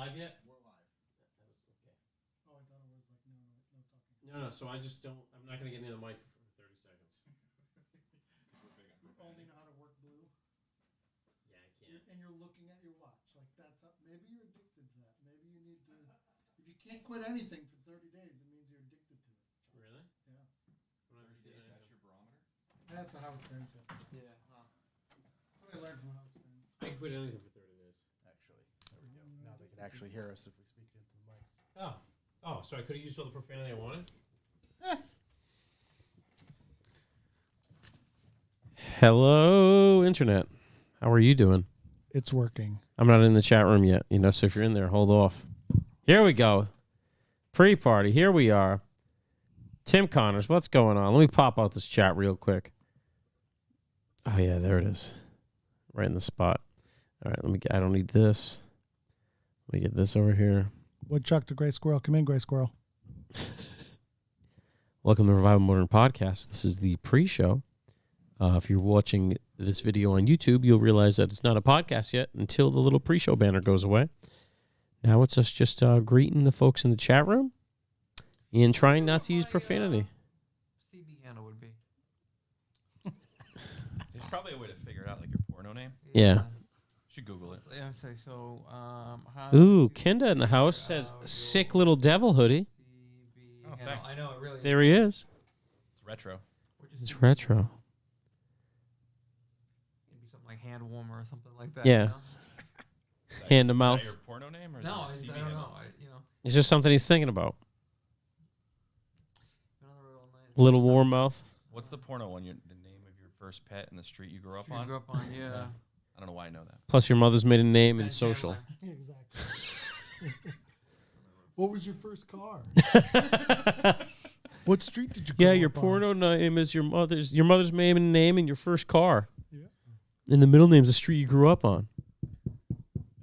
live yet? We're live. Okay. Oh, I thought it was like no talking. No, so I just don't. I'm not gonna get near the mic for 30 seconds. You only know how to work blue. Yeah, I can't. And you're looking at your watch. Like that's up. Maybe you're addicted to that. Maybe you need to. If you can't quit anything for 30 days, it means you're addicted to it. Really? Yes. 30 days, that's your barometer? That's a Howard Stern said. Yeah. Huh. That's what I learned from Howard Stern. I can quit anything for 30 days. Actually, there we go. Now they can actually hear us if we speak into the mics. Oh, so I could have used all the profanity I wanted? Hello, Internet. How are you doing? It's working. I'm not in the chat room yet, so if you're in there, hold off. Here we go. Pre-party. Here we are. Tim Connors, what's going on? Let me pop out this chat real quick. Oh, yeah, there it is. Right in the spot. All right, I don't need this. Let me get this over here. Woodchuck the Gray Squirrel. Come in, Gray Squirrel. Welcome to Revival Modern Podcast. This is the pre-show. If you're watching this video on YouTube, you'll realize that it's not a podcast yet until the little pre-show banner goes away. Now it's us just greeting the folks in the chat room and trying not to use profanity. CB handle would be. There's probably a way to figure it out, like your porno name. Yeah. You should Google it. Yeah, I say so. Ooh, Kenda in the house says, sick little devil hoodie. CB Oh, handle. thanks. I know, it really There he is. It's retro. It's retro. Maybe something like hand warmer or something like that. Yeah. You know? Hand to Is mouth. that your porno name? Or No, is I it don't CB know. handle? It's just something he's thinking about. Another real nice- Little warm mouth. What's the porno one? The name of your first pet in the street you grew up You on? grew up on, yeah. I don't know why I know that. Plus your mother's maiden name and Ben social. Chandler. Exactly. What was your first car? What street did you grow Yeah, your up on? porno name is your mother's maiden name and your first car. Yeah. And the middle name's the street you grew up on.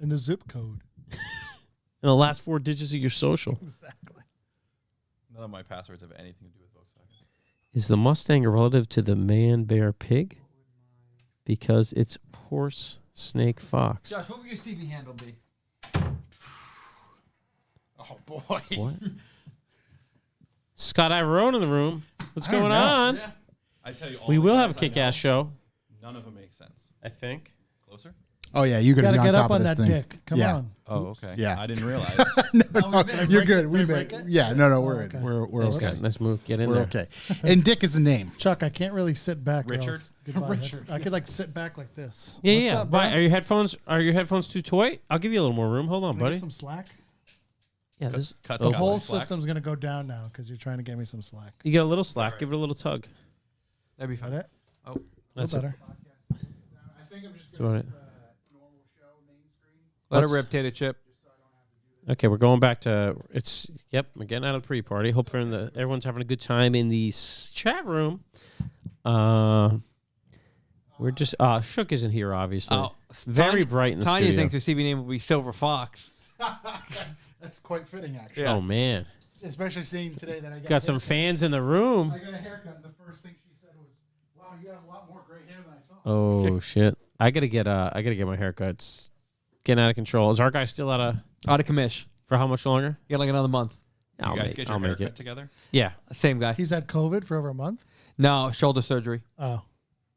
And the zip code. And the last 4 digits of your social. Exactly. None of my passwords have anything to do with Volkswagen. Is the Mustang a relative to the man, bear, pig? Because it's horse, snake, fox. Josh, what would your CB handle be? Oh boy! What? Scott Ivorone in the room. What's I don't going know. on? Yeah. I tell you, all We the will have a guys I kick-ass know, show. None of them make sense. I think. Closer? Oh yeah, you're gonna Gotta be on get top up of on this that thing. dick. Come Yeah. on. Oh, okay. Yeah. I didn't realize. No, Oh, we made- you're break good. it? We Did we made. break it? Yeah, no, Oh, we're okay. in. We're Thanks, okay. Scott. Nice move. Get in We're there. okay. And Dick is the name. Chuck, I can't really sit back. or Richard? else- Goodbye. Richard. I could like sit back like this. Yeah, What's yeah. up, bro? Are your headphones too tight? I'll give you a little more room. Hold on, Can I buddy. get some slack? Yeah, this. Cut The Scott whole some slack. system's gonna go down now because you're trying to get me some slack. You get a little slack. Give it a little tug. That'd be Got fun. it? Oh, That's a it. better. I think I'm just Do you want it? normal show main screen. let Let's- it rip, tater chip. Okay, we're going back to it's. Yep, we're getting out of the pre-party. Hope everyone's having a good time in the chat room. We're just Shook isn't here, obviously. Oh, Very Tanya- bright in the Tanya studio. thinks her CB name will be Silver Fox. That's quite fitting, actually. Yeah. Oh man, Especially seeing today that I got some fans in the room. I got a haircut, and the first thing she said was, "Wow, you have a lot more gray hair than I thought." Oh shit! I gotta get my haircuts. Getting out of control. Is our guy still out Out of commish. for how much longer? You got like another month. I'll You guys make, get I'll your make haircut it. together? Yeah. Same guy. He's had COVID for over a month. No, shoulder surgery. Oh,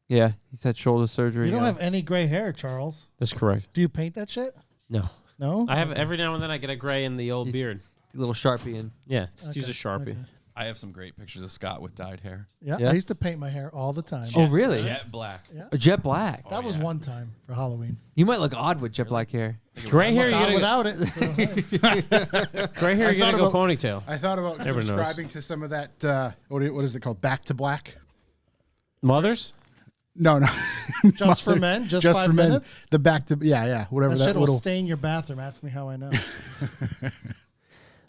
Yeah, he's had shoulder surgery. you don't have any gray hair, Charles. That's correct. Do you paint that shit? No, No. I have every now and then I get a gray in the old He's- beard. a little Sharpie in. Yeah, just use a Okay, Sharpie. okay. I have some great pictures of Scott with dyed hair. Yeah, Yeah? I used to paint my hair all the time. Oh, really? Jet black. Yeah. A jet black. That was yeah. one time for Halloween. You might look odd with jet black hair. Gray hair, you Not gotta without it. So, gray hair, you gotta thought go about- ponytail. I thought about Everyone knows. subscribing to some of that. What is it called? Back to Black. Mothers? No. Just for men? Just 5 for men. minutes? The back to whatever that that shit will little. stain your bathroom. Ask me how I know.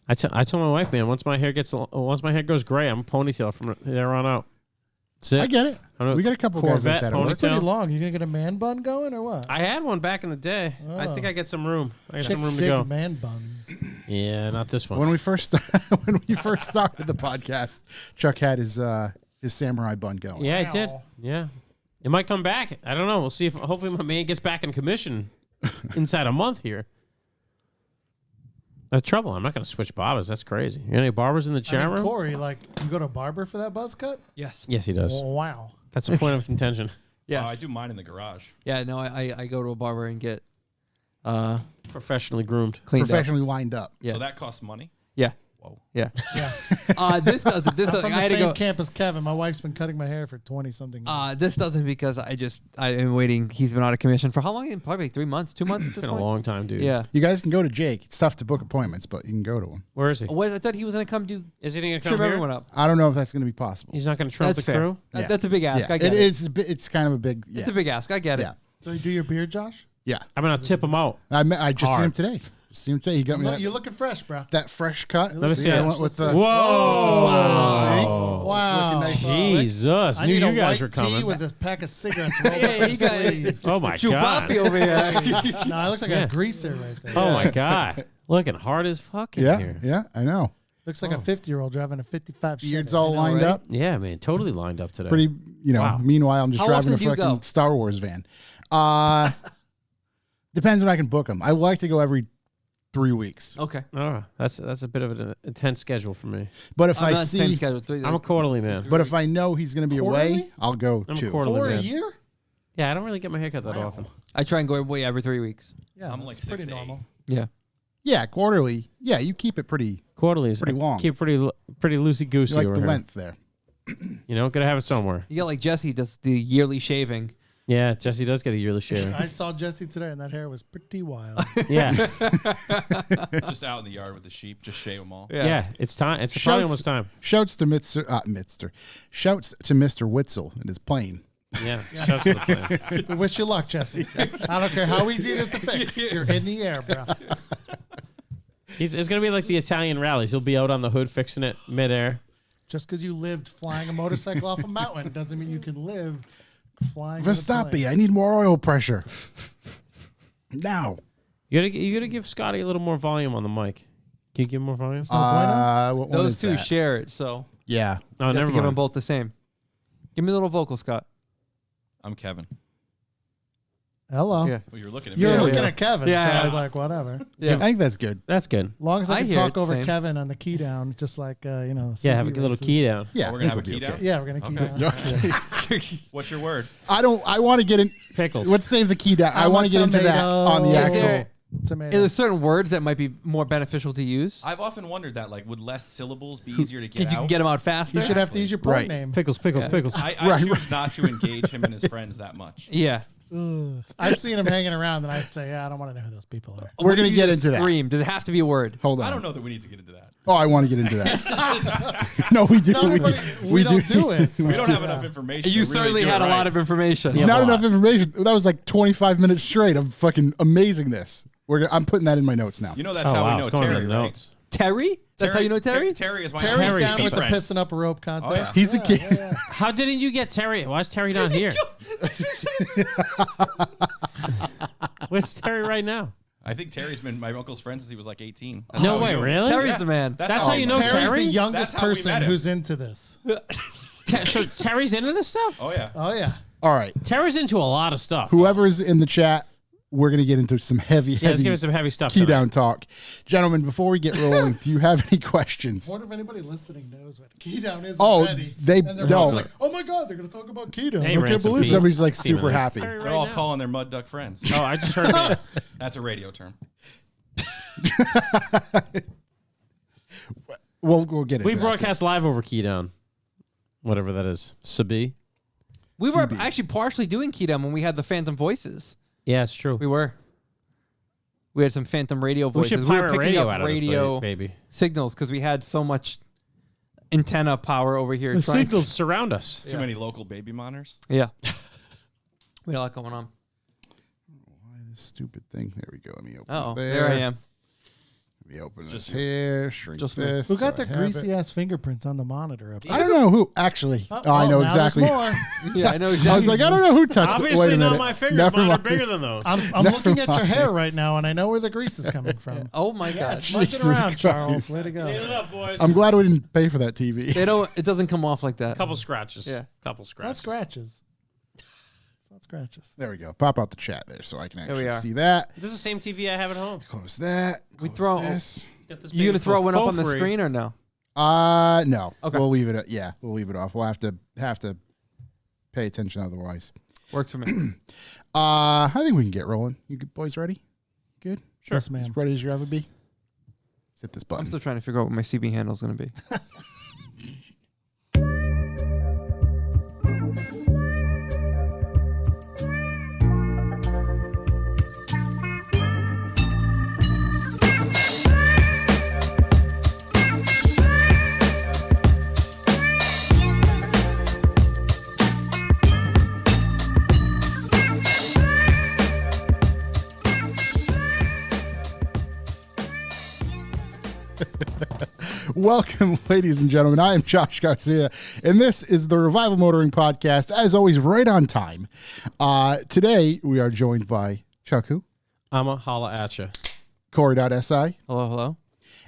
I tell my wife, man, once my hair goes gray, I'm a ponytail from there on out. That's it. I get it. I'm a We got a couple guys like Corvette that. at ponytail. work. Pretty long. You gonna get a man bun going or what? I had one back in the day. I think Oh. I get some room. I got some Chicks room to dig go. man buns. Yeah, not this one. When we first started the podcast, Chuck had his samurai bun going. Yeah, I did. Wow. Yeah. It might come back. I don't know. We'll see if hopefully my man gets back in commission inside a month here. That's trouble. I'm not going to switch barbers. That's crazy. Any barbers in the chat room? Corey, like, you go to a barber for that buzz cut? Yes. Yes, he does. Oh, wow. That's a point of contention. Yeah. I do mine in the garage. Yeah. No, I go to a barber and get Professionally groomed. cleaned up. Professionally lined up. Yeah. So that costs money. Yeah. Whoa. Yeah. Yeah. This doesn't. This I'm doesn't. from I the had to same go. camp as Kevin. My wife's been cutting my hair for 20-something years. This doesn't because I am waiting. He's been out of commission for how long? Probably 3 months, 2 months. It's been a long time, dude. Yeah. You guys can go to Jake. It's tough to book appointments, but you can go to him. Where is he? I thought he was gonna come do Is he going to trim come everyone here? up. I don't know if that's going to be possible. He's not going to trump That's the fair. crew? Yeah. That's a big ask. Yeah, I get it. is. It's kind of a big. Yeah. It's a big ask. I get it. Yeah. So you do your beard, Josh? Yeah. I'm going to tip him out. I just seen him Hard. today. See him today. He got me Look, you're looking fresh, bro. that fresh cut. Let me see I it. went with the. Whoa. Wow. It's looking nice. Jesus. I Knew need you a guys were white tee coming. with a pack of cigarettes rolled Yeah, up in you his got- sleeve. Oh, my Chewbacca God. over here. No, it looks like Yeah. a greaser right there. Oh, my God. Looking hard as fuck in Yeah, here. yeah, I know. Looks like a 50-year-old driving a 55 Beard's Chevy. all know, lined right? up. Yeah, man. Totally lined up today. Pretty, Wow. Meanwhile, I'm just How driving a often do you fucking go? Star Wars van. Depends when I can book them. I like to go every 3 weeks. Okay. Oh, that's a bit of an intense schedule for me. But if I'm I not same see, schedule. I'm a quarterly man. but if I know he's going to be away, Quarterly? I'll go I'm a 2. quarterly For a man. year? Yeah, I don't really get my haircut that Wow. often. I try and go away every 3 weeks. Yeah, I'm that's like pretty 6 to 8. normal. Yeah. Yeah, quarterly. Yeah, you keep it pretty. Quarterly is Pretty long. Keep pretty loosey You goosey like over the here. length there. You know, gotta have it somewhere. You get like Jesse does the yearly shaving. Yeah, Jesse does get a yearly shave. I saw Jesse today, and that hair was pretty wild. Yeah, Just out in the yard with the sheep. Just shave them all. yeah. It's time. It's probably Shouts- almost time. Shouts to Mr. Shouts to Mr. Witzel and his plane. Yeah. Shouts to the plan. We wish you luck, Jesse. I don't care how easy it is to fix. You're in the air, bro. It's gonna be like the Italian rallies. He'll be out on the hood fixing it midair. Just because you lived flying a motorcycle off a mountain doesn't mean you can live flying. in a Verstappen, plane. I need more oil pressure. Now. You gotta give Scotty a little more volume on the mic. Can you give him more volume? What one Those is two that? share it, so Yeah. Oh, you have never to give them mind. both the same. Give me a little vocal, Scott. I'm Kevin. Hello. Yeah. Well, you're looking at You're me. looking yeah. at Kevin, Yeah. so I was like, whatever. Yeah. I think that's good. That's good. As long as I I can hear talk it, over same. Kevin on the key down, just like, Yeah, CB have a little races. key down. Yeah. We're gonna I have a think key we'll down? be Yeah, we're going to key Okay. down. okay. What's your word? I want to get in. Pickles. Let's save the key down. I I'm want a to get into that on the tomato. Is actual. there, Tomato. is there certain words that might be more beneficial to use? I've often wondered that. Like, would less syllables be easier to get Because you out? can get them out faster. You should have to use your porn Right. name. Pickles. Yeah. Pickles. I Right, choose not to engage him and his friends that much. Yeah. Ugh. I've seen him hanging around, and I'd say, yeah, I don't want to know who those people are. We're What gonna if you get just into that. scream? Does it have to be a word? Hold on. I don't know that we need to get into that. Oh, I want to get into that. No, we do. Not everybody- we don't do it. We don't have enough information. You to really certainly do it had a lot right. of information. Yeah. Not a lot. enough information. That was like 25 minutes straight of fucking amazingness. I'm putting that in my notes now. You know that's Oh, how wow, we know it's going Terry, in the right? notes. Terry? That's how you know Terry? Terry is my Terry's Terry's down the with the friend. pissing up a rope contest. He's a kid. How didn't you get Terry? Why is Terry not here? Where's Terry right now? I think Terry's been my uncle's friend since he was like 18. No how we way, knew him. really? Terry's Yeah. the man. That's how you know Terry's Terry? the youngest That's how we person met him. who's into this. So Terry's into this stuff? Oh yeah. Oh, yeah. All right. Terry's into a lot of stuff. Whoever's in the chat, we're going to get into some Yeah, let's heavy give us some heavy stuff. key tonight. down talk. Gentlemen, before we get rolling, do you have any questions? I wonder if anybody listening knows what key down is Oh, already. they And they're don't. probably like, oh, my God, they're going to talk about key down. Hey, I can't Ransom believe Pete. it. Somebody's like Steven, super it's happy. Terry They're right all now. calling their mud duck friends. Oh, I just heard that. That's a radio term. We'll get into We that, broadcast live over Key Down. Whatever that is. Sabi? We were CB. actually partially doing Keydom when we had the Phantom Voices. Yeah, it's true. We were. We had some Phantom radio We voices. should were pirate picking radio up out of radio this baby. signals because we had so much antenna power over here. The trying signals surround us. Too many local baby monitors. Yeah. We had a lot going on. Why this stupid thing? There we go. Let me open Oh, it there I am. Let me open Just this here. Shrink Just me. this. Who got so the I have greasy it. ass fingerprints on the monitor up I don't know who actually. Oh, I know well, now there's exactly. more. Yeah, I know exactly. I was like, I don't know who touched it. Obviously Wait a not minute. my fingers. Never Mine are mind. bigger than those. I'm looking at your hair right now, and I know where the grease is coming from. Oh my God. Smudge it Jesus around, Christ. Charles. Way to go. Clean it up, boys. I'm glad we didn't pay for that TV. They don't. It doesn't come off like that. Couple scratches. Yeah. Couple It's not scratches. scratches. It's not scratches. There we go. Pop out the chat there so I can There we actually are. see that. This is the same TV I have at home. Close that. We Close throw- this. Got this You baby gonna throw for one up faux on the free. screen or no? No. Okay. We'll leave it. We'll leave it off. We'll have to pay attention otherwise. Works for me. I think we can get rolling. You boys ready? Good. Sure. Yes, ma'am. As ready as you ever be. Let's hit this I'm button. still trying to figure out what my CB handle is gonna be. Welcome, ladies and gentlemen. I am Josh Garcia, and this is the Revival Motoring Podcast, as always, right on time. Today, we are joined by Chuck Who, I'm a holla at you. Corey.si, Hello, hello.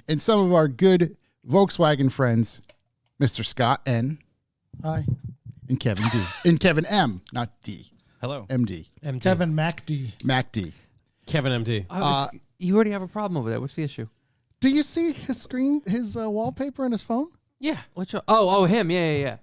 and some of our good Volkswagen friends, Mr. Scott N. Hi. And Kevin D. And Kevin M, not D. Hello. MD. MD. Kevin MacD. Mac D. Kevin MD. You already have a problem over there. What's the issue? Do you see his screen, his wallpaper on his phone? Yeah. Oh, him. Yeah.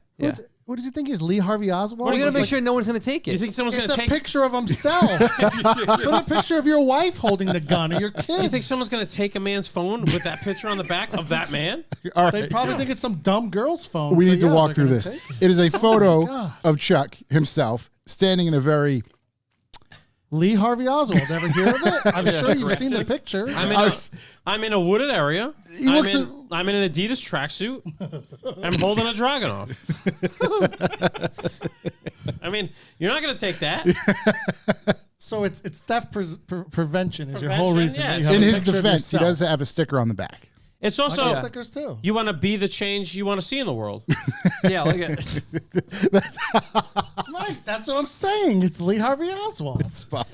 What does he think? He's Lee Harvey Oswald? We're gonna make Like, sure no one's gonna take You it. think someone's it's gonna a take? picture of himself. Put a picture of your wife holding the gun or your kid. You think someone's gonna take a man's phone with that picture on the back of that man? All They right. probably think it's some dumb girl's phone. We so need to yeah, walk they're through gonna this. take it. It is a photo God. of Chuck himself standing in a very Lee Harvey Oswald. Ever hear of it? I'm sure you've seen the picture. I'm in a wooded area. He looks I'm in an Adidas tracksuit. I'm holding a dragon off. I mean, you're not gonna take that. So it's theft prevention is your whole Prevention, reason. yeah. that you have in a his picture of defense, he yourself. does have a sticker on the back. It's I also got stickers too. you want to be the change you want to see in the world. Yeah, look at. Right, that's what I'm saying. It's Lee Harvey Oswald.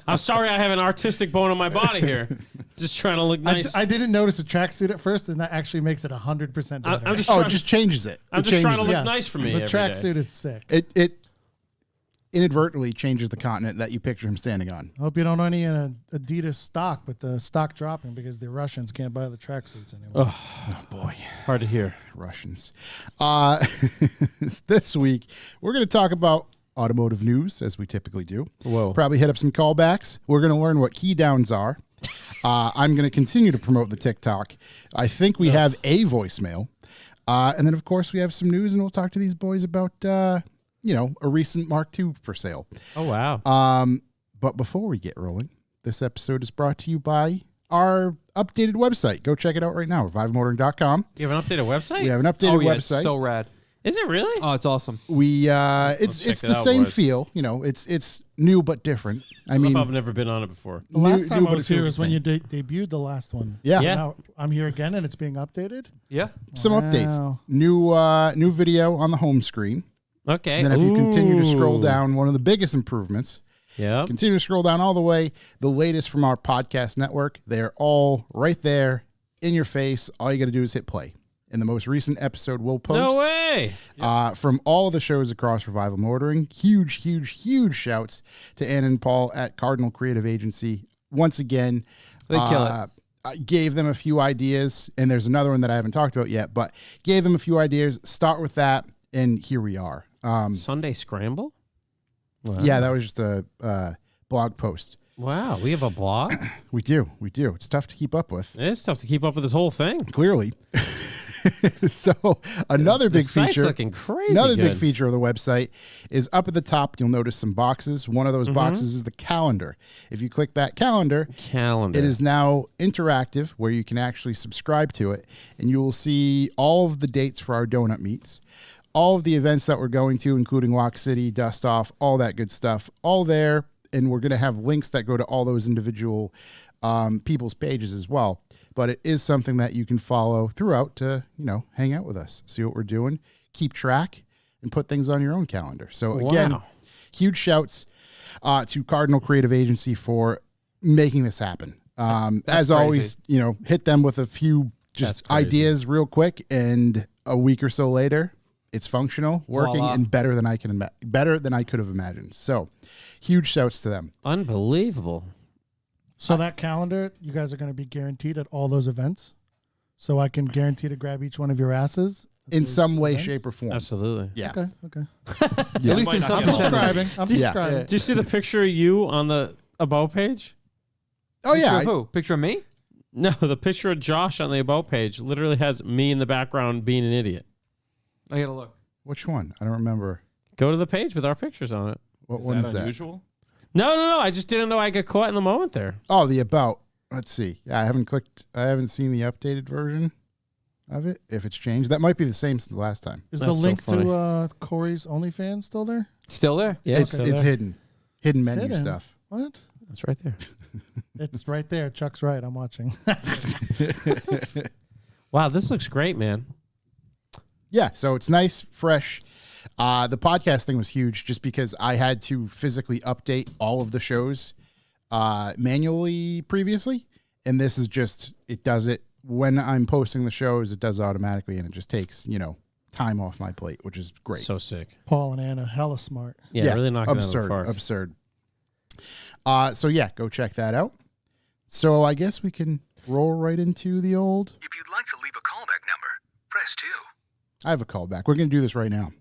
I'm sorry, I have an artistic bone on my body here. Just trying to look nice. I didn't notice a tracksuit at first, and that actually makes it 100% better. I'm just Oh, trying, it just changes it. I'm It just trying to changes look nice for me The every day. tracksuit is sick. it inadvertently changes the continent that you picture him standing on. I hope you don't own any Adidas stock, but the stock dropping because the Russians can't buy the tracksuits anymore. Oh boy, Hard to hear. Russians. This week we're going to talk about automotive news, as we typically do. Whoa. Probably hit up some callbacks. We're going to learn what key downs are. I'm going to continue to promote the TikTok. I think we have a voicemail. And then, of course, we have some news, and we'll talk to these boys about, a recent Mark II for sale. Oh wow. But before we get rolling, this episode is brought to you by our updated website. Go check it out right now, revivemotoring.com. You have an updated website? We have an updated Oh yeah, website. it's so rad. Is it really? Oh, it's awesome. We check it's it the out, same boys. feel, it's new but different. I mean, I've never been on it before. The last time I but was it here feels is the when same. you debuted the last one. Yeah. Yeah. Now I'm here again, and it's being updated. Yeah. Some updates. Wow. New video on the home screen. Okay. And then if you continue to scroll Ooh. down, one of the biggest improvements, Yep. continue to scroll down all the way, the latest from our podcast network, they're all right there in your face. All you got to do is hit play. And the most recent episode we'll post No way. from all the shows across Revival Motoring. Huge shouts to Ann and Paul at Cardinal Creative Agency. Once again, They kill it. I gave them a few ideas, and there's another one that I haven't talked about yet, but gave them a few ideas. Start with that, and here we are. Sunday Scramble? Wow. Yeah, that was just a blog post. Wow. We have a blog? We do. It's tough to keep up with, It's tough to keep up with this whole thing. clearly. So another The big site's feature. looking crazy Another big good. feature of the website is up at the top. You'll notice some boxes. One of those boxes is the calendar. If you click that calendar, Calendar. it is now interactive where you can actually subscribe to it, and you will see all of the dates for our donut meets, all of the events that we're going to, including Lock City, Dust Off, all that good stuff, all there. And we're going to have links that go to all those individual people's pages as well. But it is something that you can follow throughout to, hang out with us, see what we're doing, keep track, and put things on your own calendar. So again, Wow. huge shouts to Cardinal Creative Agency for making this happen. As crazy. always, hit them with a few just That's crazy. ideas real quick, and a week or so later, it's functional, working, Voila. and better than I could have imagined. So, huge shouts to them. Unbelievable. So that calendar, you guys are going to be guaranteed at all those events. So I can guarantee to grab each one of your asses at In those some way, events? shape, or form. Absolutely. Yeah. Okay. Yeah. At least might in not some get all percentage. Subscribing. I'm Yeah. subscribing. Did you see the picture of you on the About page? Oh Picture yeah. of who? Picture of me? No, the picture of Josh on the About page literally has me in the background being an idiot. I gotta look. Which one? I don't remember. Go to the page with our pictures on it. What Is one that is that? unusual? No. I just didn't know I got caught in the moment there. Oh, the about. Let's see. Yeah, I haven't seen the updated version of it. If it's changed, that might be the same since the last time. Is That's the so link funny. to Corey's OnlyFans still there? Still there? Yeah, it's hidden menu hidden. stuff. What? That's right there. It's right there. Chuck's right. I'm watching. Wow, this looks great, man. Yeah, so it's nice, fresh. The podcast thing was huge just because I had to physically update all of the shows manually previously, and this is just it does it when I'm posting the shows. It does it automatically, and it just takes time off my plate, which is great. So sick. Paul and Anna, hella smart. Yeah, really knocking absurd, it out of the park. absurd. So yeah, go check that out. So I guess we can roll right into the old. If you'd like to leave a callback number, press 2. I have a callback. We're going to do this right now.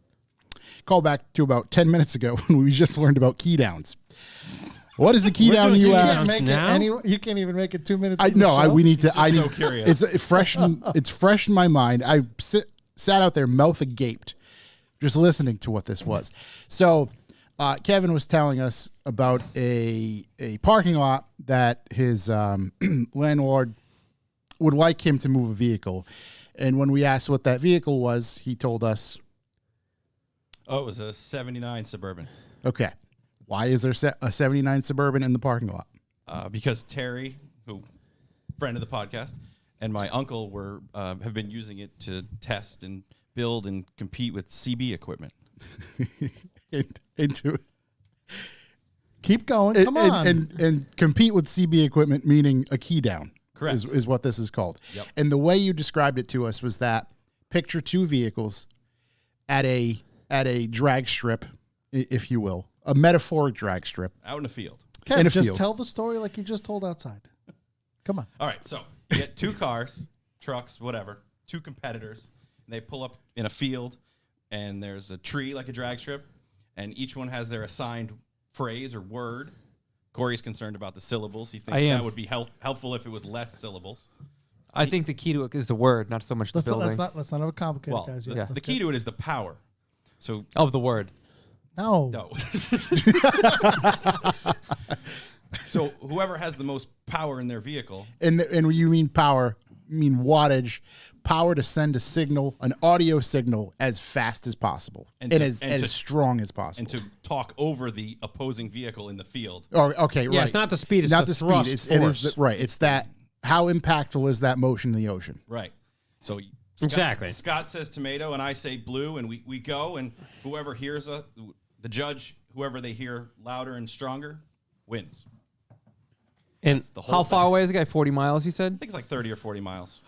Call back to about 10 minutes ago when we just learned about key downs. What is the key down, doing you key ask? downs now? You can't even make it 2 minutes. I in the know. show? We need to. I so need, curious. It's fresh. It's fresh in my mind. I sat out there, mouth agaped, just listening to what this was. So, Kevin was telling us about a parking lot that his landlord would like him to move a vehicle, and when we asked what that vehicle was, he told us, Oh, it was a 79 Suburban. "Okay, why is there a 79 Suburban in the parking lot?" Because Terry, who friend of the podcast, and my uncle have been using it to test and build and compete with CB equipment. Into Keep going. Come on. and compete with CB equipment, meaning a key down. Correct. Is what this is called. Yep. And the way you described it to us was that picture two vehicles at a drag strip, if you will, a metaphoric drag strip. Out in the field. Kev, in a just field. tell the story like you just told outside. Come on. All right, so you get two cars, trucks, whatever, two competitors, and they pull up in a field, and there's a tree like a drag strip, and each one has their assigned phrase or word. Corey's concerned about the syllables. He thinks that would be helpful if it was less syllables. I think the key to it is the word, not so much the Let's building. not have a complicated Well, guys. the key to it is the power. So Of the word. No. no. So whoever has the most power in their vehicle, And when you mean power, you mean wattage, power to send a signal, an audio signal, as fast as possible and, And to- as and to- strong as possible. and to talk over the opposing vehicle in the field. Oh, okay, right. Yeah, it's not the speed, it's not the the thrust speed. It is force. right. It's that. How impactful is that motion in the ocean? Right. So Exactly. Scott says tomato, and I say blue, and we go, and whoever hears the judge, whoever they hear louder and stronger, wins. And The whole How far thing. away is the guy? 40 miles, you I said? think it's like 30 or 40 miles.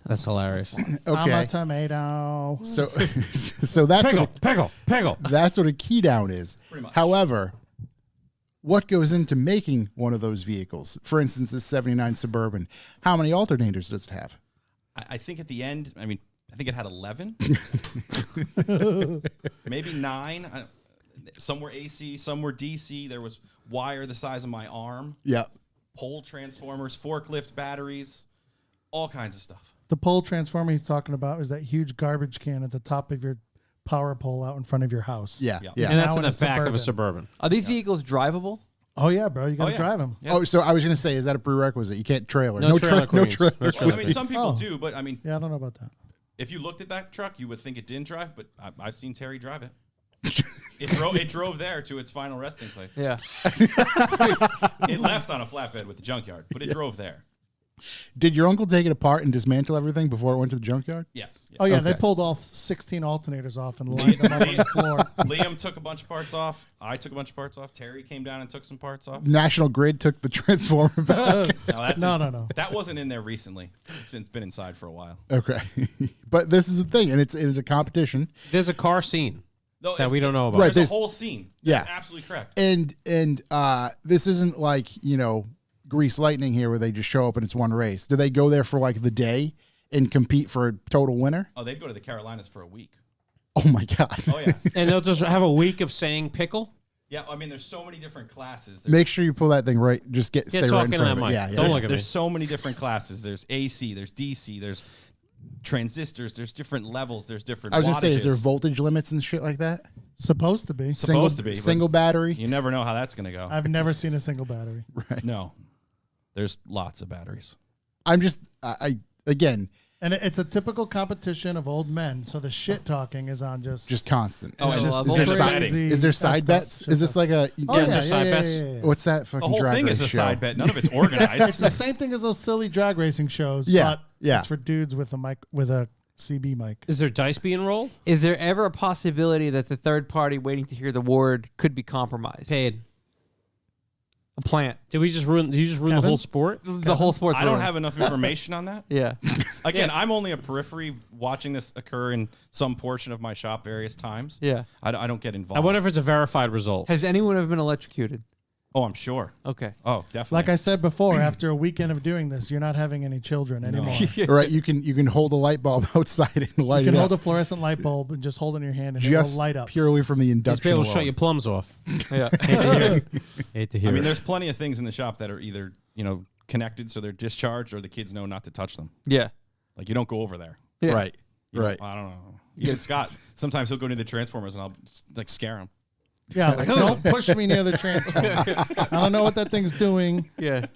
that's hilarious. I'm Okay, a tomato. so so that's Pickle. that's what a key down is. Pretty much. However, what goes into making one of those vehicles? For instance, this '79 Suburban. How many alternators does it have? I think at the end, I think it had 11, maybe 9. Some were AC, some were DC. There was wire the size of my arm, Yeah. pole transformers, forklift batteries, all kinds of stuff. The pole transformer he's talking about is that huge garbage can at the top of your power pole out in front of your house. Yeah. Yeah. Yeah. And that's Now in in the a back of a Suburban. Suburban. Are these vehicles drivable? Oh yeah, bro. You gotta yeah. drive them. Yeah. Oh, so I was going to say, is that a prerequisite? You can't trailer. No trailer no queens. trailer. No trailer Well, some people Oh. do, but Yeah, I don't know about that. if you looked at that truck, you would think it didn't drive, but I've seen Terry drive it. It drove there to its final resting place. Yeah. It left on a flatbed with the junkyard, but it drove there. Did your uncle take it apart and dismantle everything before it went to the junkyard? Yes. Oh yeah, they Okay. pulled all 16 alternators off and lined them up on the floor. Liam took a bunch of parts off. I took a bunch of parts off. Terry came down and took some parts off. National Grid took the transformer back. No. That wasn't in there recently. It's been inside for a while. Okay. But this is the thing, and it is a competition. There's a car scene No, that we don't know about. Right, There's there's- a whole scene. Yeah. That's absolutely correct. And this isn't like, Grease Lightning here where they just show up and it's one race. Do they go there for like the day and compete for a total winner? Oh, they'd go to the Carolinas for a week. Oh my God. Oh, yeah. And they'll just have a week of saying pickle. Yeah, I mean, there's so many different classes. Make sure you pull that thing right. Just stay right in talking to front that of it. mic. Yeah, yeah. Don't look at me. There's so many different classes. There's AC, there's DC, there's transistors, there's different levels, there's different I was gonna say, is there wattages. voltage limits and shit like that? Supposed to be. Supposed to be, but single battery. You never know how that's going to go. I've never seen a single battery. No. There's lots of batteries. I'm just, I again, And it's a typical competition of old men, so the shit talking is on just constant. Oh, and just is there crazy is there side stuff. bets? Is this like a? Oh, Yes, yeah, there's side bets. yeah. What's that fucking The whole drag thing race is a show? side bet. None of it's organized. It's the same thing as those silly drag racing shows. Yeah, but yeah. It's for dudes with a mic, with a CB mic. Is there dice being rolled? Is there ever a possibility that the third party waiting to hear the word could be compromised? Paid. A plant. Did you just ruin the Kevin? whole sport? The whole sport's I don't ruined. have enough information on that. Yeah. Again, I'm only a periphery watching this occur in some portion of my shop various times. Yeah. I don't get involved. I wonder if it's a verified result. Has anyone ever been electrocuted? Oh, I'm sure. Okay. Oh, definitely. Like I said before, after a weekend of doing this, you're not having any children anymore. All right, you can hold a light bulb outside and light You can it hold up a fluorescent light bulb and just hold it in your hand and just it'll light up. purely from the These induction people alone. shut your plums off. Yeah. Hate to hear it. Hate to hear I mean, it. there's plenty of things in the shop that are either, connected so they're discharged or the kids know not to touch them. Yeah. Like, you don't go over there. Yeah. Right, You right. know, I don't know. Even Scott, sometimes he'll go near the Transformers and I'll, scare him. Yeah, like don't push me near the transformer. I don't know what that thing's doing. Yeah.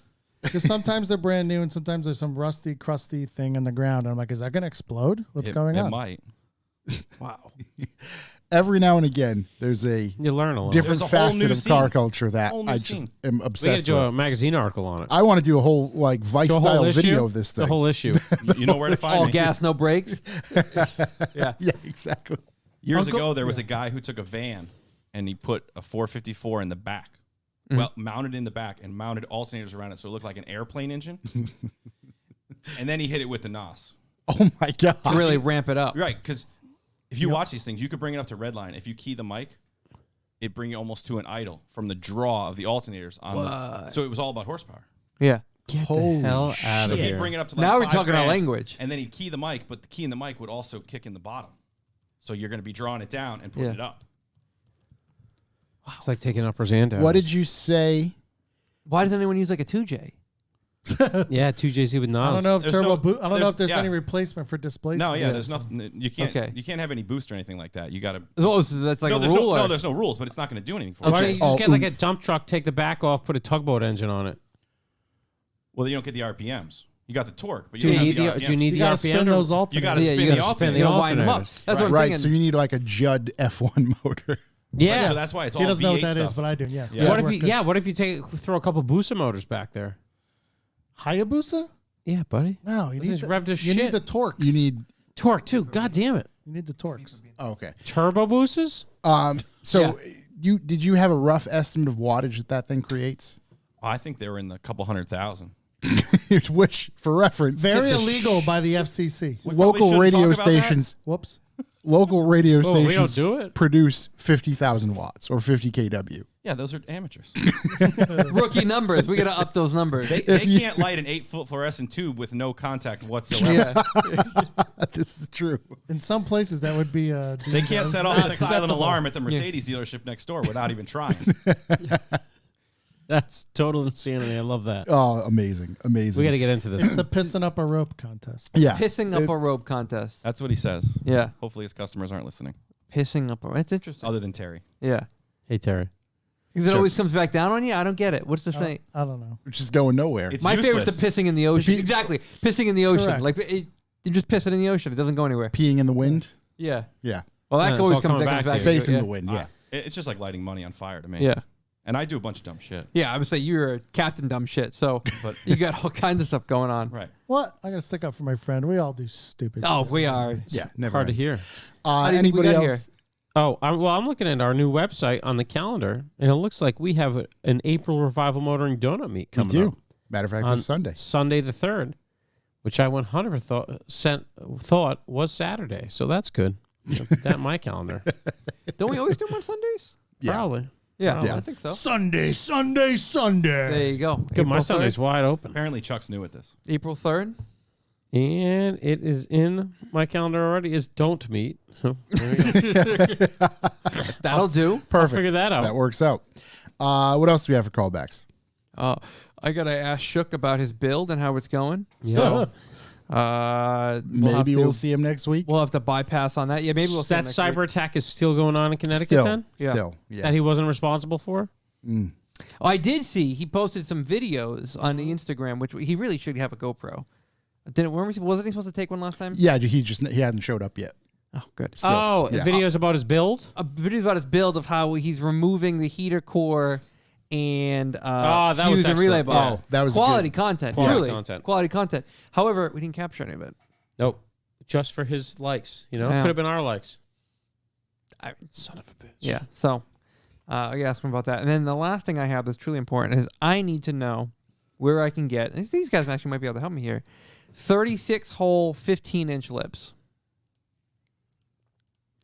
Because sometimes they're brand new and sometimes there's some rusty, crusty thing in the ground. And I'm like, is that going to explode? What's going on? It might. Wow. Every now and again, there's a You learn a lot. different There's a whole facet new of car scene. culture that Whole new I scene. just am We got to obsessed do with. a magazine article on it. I want to do a whole Vice The whole style issue? video of this thing. The whole issue. You know where to find All me. gas, no brakes. Yeah. Yeah, exactly. Years Uncle- ago, there was a guy who took a van and he put a 454 in the back. Well, mounted in the back and mounted alternators around it so it looked like an airplane engine. And then he hit it with the NOS. Oh my god! To really ramp it up. Right, because if you watch these things, you could bring it up to redline. If you key the mic, it bring you almost to an idle from the draw of the alternators on the, so it was all about horsepower. Yeah. Holy hell shit. out of So he'd here. bring it up to like Now we're $5 talking our grand, language. And then he'd key the mic, but the key in the mic would also kick in the bottom. So you're going to be drawing it down and putting Yeah. it up. It's like taking uppers and downs. What did you say? Why does anyone use like a 2J? Yeah, 2JZ with NOS. I don't know if There's turbo no- boot. I don't know there's- if there's yeah. any replacement for displacement. No, yeah, Yeah, there's so- nothing. You can't. Okay. You can't have any boost or anything like that. You got to. Oh, so that's like no, a there's rule? no, or- there's no rules, but it's not going to do anything for Why you. don't you all just get like a oomph. dump truck, take the back off, put a tugboat engine on it? Well, you don't get the RPMs. You got the torque, but Do you you don't need have the, the do you RPMs. need You the got to RPM? spin those You alternators. got to Yeah, spin you the gotta alternator. You gotta wind them up. Alternators. That's what I'm Right, thinking. so you need like a Judd F1 motor. Yeah. So that's why it's He all doesn't know what V8 that is, stuff. but I do. Yes. Yeah. that What if would you? work good. Yeah. What if you throw a couple Busa motors back there? Hayabusa? Yeah, buddy. No, you Let's need just the, rev this you shit. need the torques. You need. Torque too. God damn it. You need the torques. Oh, okay. Turbo boosters? So did you have a rough estimate of wattage that thing creates? I think they were in the couple 100,000. Which, for reference, Very illegal by the FCC. We probably local shouldn't radio talk about that. stations. Whoops. Local radio Oh, we don't stations do it. produce 50,000 watts or 50 kW. Yeah, those are amateurs. Rookie numbers. We got to up those numbers. They can't light an 8-foot fluorescent tube with no contact whatsoever. Yeah. This is true. In some places, that would be They can't set off not the silent acceptable. alarm at the Mercedes dealership next door without even trying. That's total insanity. I love that. Oh, amazing. Amazing. We got to get into It's this. the pissing up a rope contest. yeah. Pissing up a rope contest. That's what he says. Yeah. Hopefully his customers aren't listening, Pissing up a rope. That's interesting. other than Terry. Yeah. Hey, Terry. Because it always comes back down on you? I don't get it. What's the saying? I don't know. Which is going nowhere. It's My favorite's useless. the pissing in the ocean. Exactly. Pissing in the ocean. Correct. Like, you just piss it in the ocean. It doesn't go anywhere. Peeing in the wind. Yeah. Yeah. Well, Yeah, that it's always all comes coming back back to to you. you. Face in Yeah. the wind. Yeah. It's just like lighting money on fire to me. Yeah. And I do a bunch of dumb shit. Yeah, I would say you're a captain dumb shit. So But you got all kinds of stuff going on. right. What? I got to stick up for my friend. We all do stupid Oh, shit. we are. Yeah. Never Hard to ends. hear. How do you think we Anybody got else? here? Oh, I'm looking at our new website on the calendar, and it looks like we have an April Revival Motoring Donut Meet We coming do. up Matter of fact, on this Sunday. Sunday the 3rd, which I 100% thought was Saturday. So that's good. Put that in my calendar. Don't we always do them on Sundays? Yeah. Probably. Yeah, Yeah. I think so. Sunday, Sunday, Sunday. There you go. Good. My April Sunday's 3rd? wide open. Apparently Chuck's new at this. April 3rd. And it is in my calendar already. Is don't meet. So there we go. That'll do. Perfect. I'll figure that out. That works out. What else do we have for callbacks? I gotta ask Shook about his build and how it's going. Yeah. So, Maybe we'll see him next week. We'll have to bypass on that. Yeah, maybe we'll see him That next cyber week. attack is still going on in Connecticut Still, then? still, yeah. That he wasn't responsible for? Oh, I did see he posted some videos on the Instagram, which he really should have a GoPro. Wasn't he supposed to take one last time? Yeah, he hadn't showed up yet. Oh, good. Still, yeah. Videos about his build? A video about his build of how he's removing the heater core and that was fuse and relay excellent. bars. Oh, that was quality good. content. Quality Truly, content. quality content. However, we didn't capture any of it. Nope. Just for his likes. You know, Yeah. could have been our likes. Son of a bitch. Yeah. So I asked him about that. And then the last thing I have that's truly important is I need to know where I can get, and these guys actually might be able to help me here, 36-hole 15-inch lips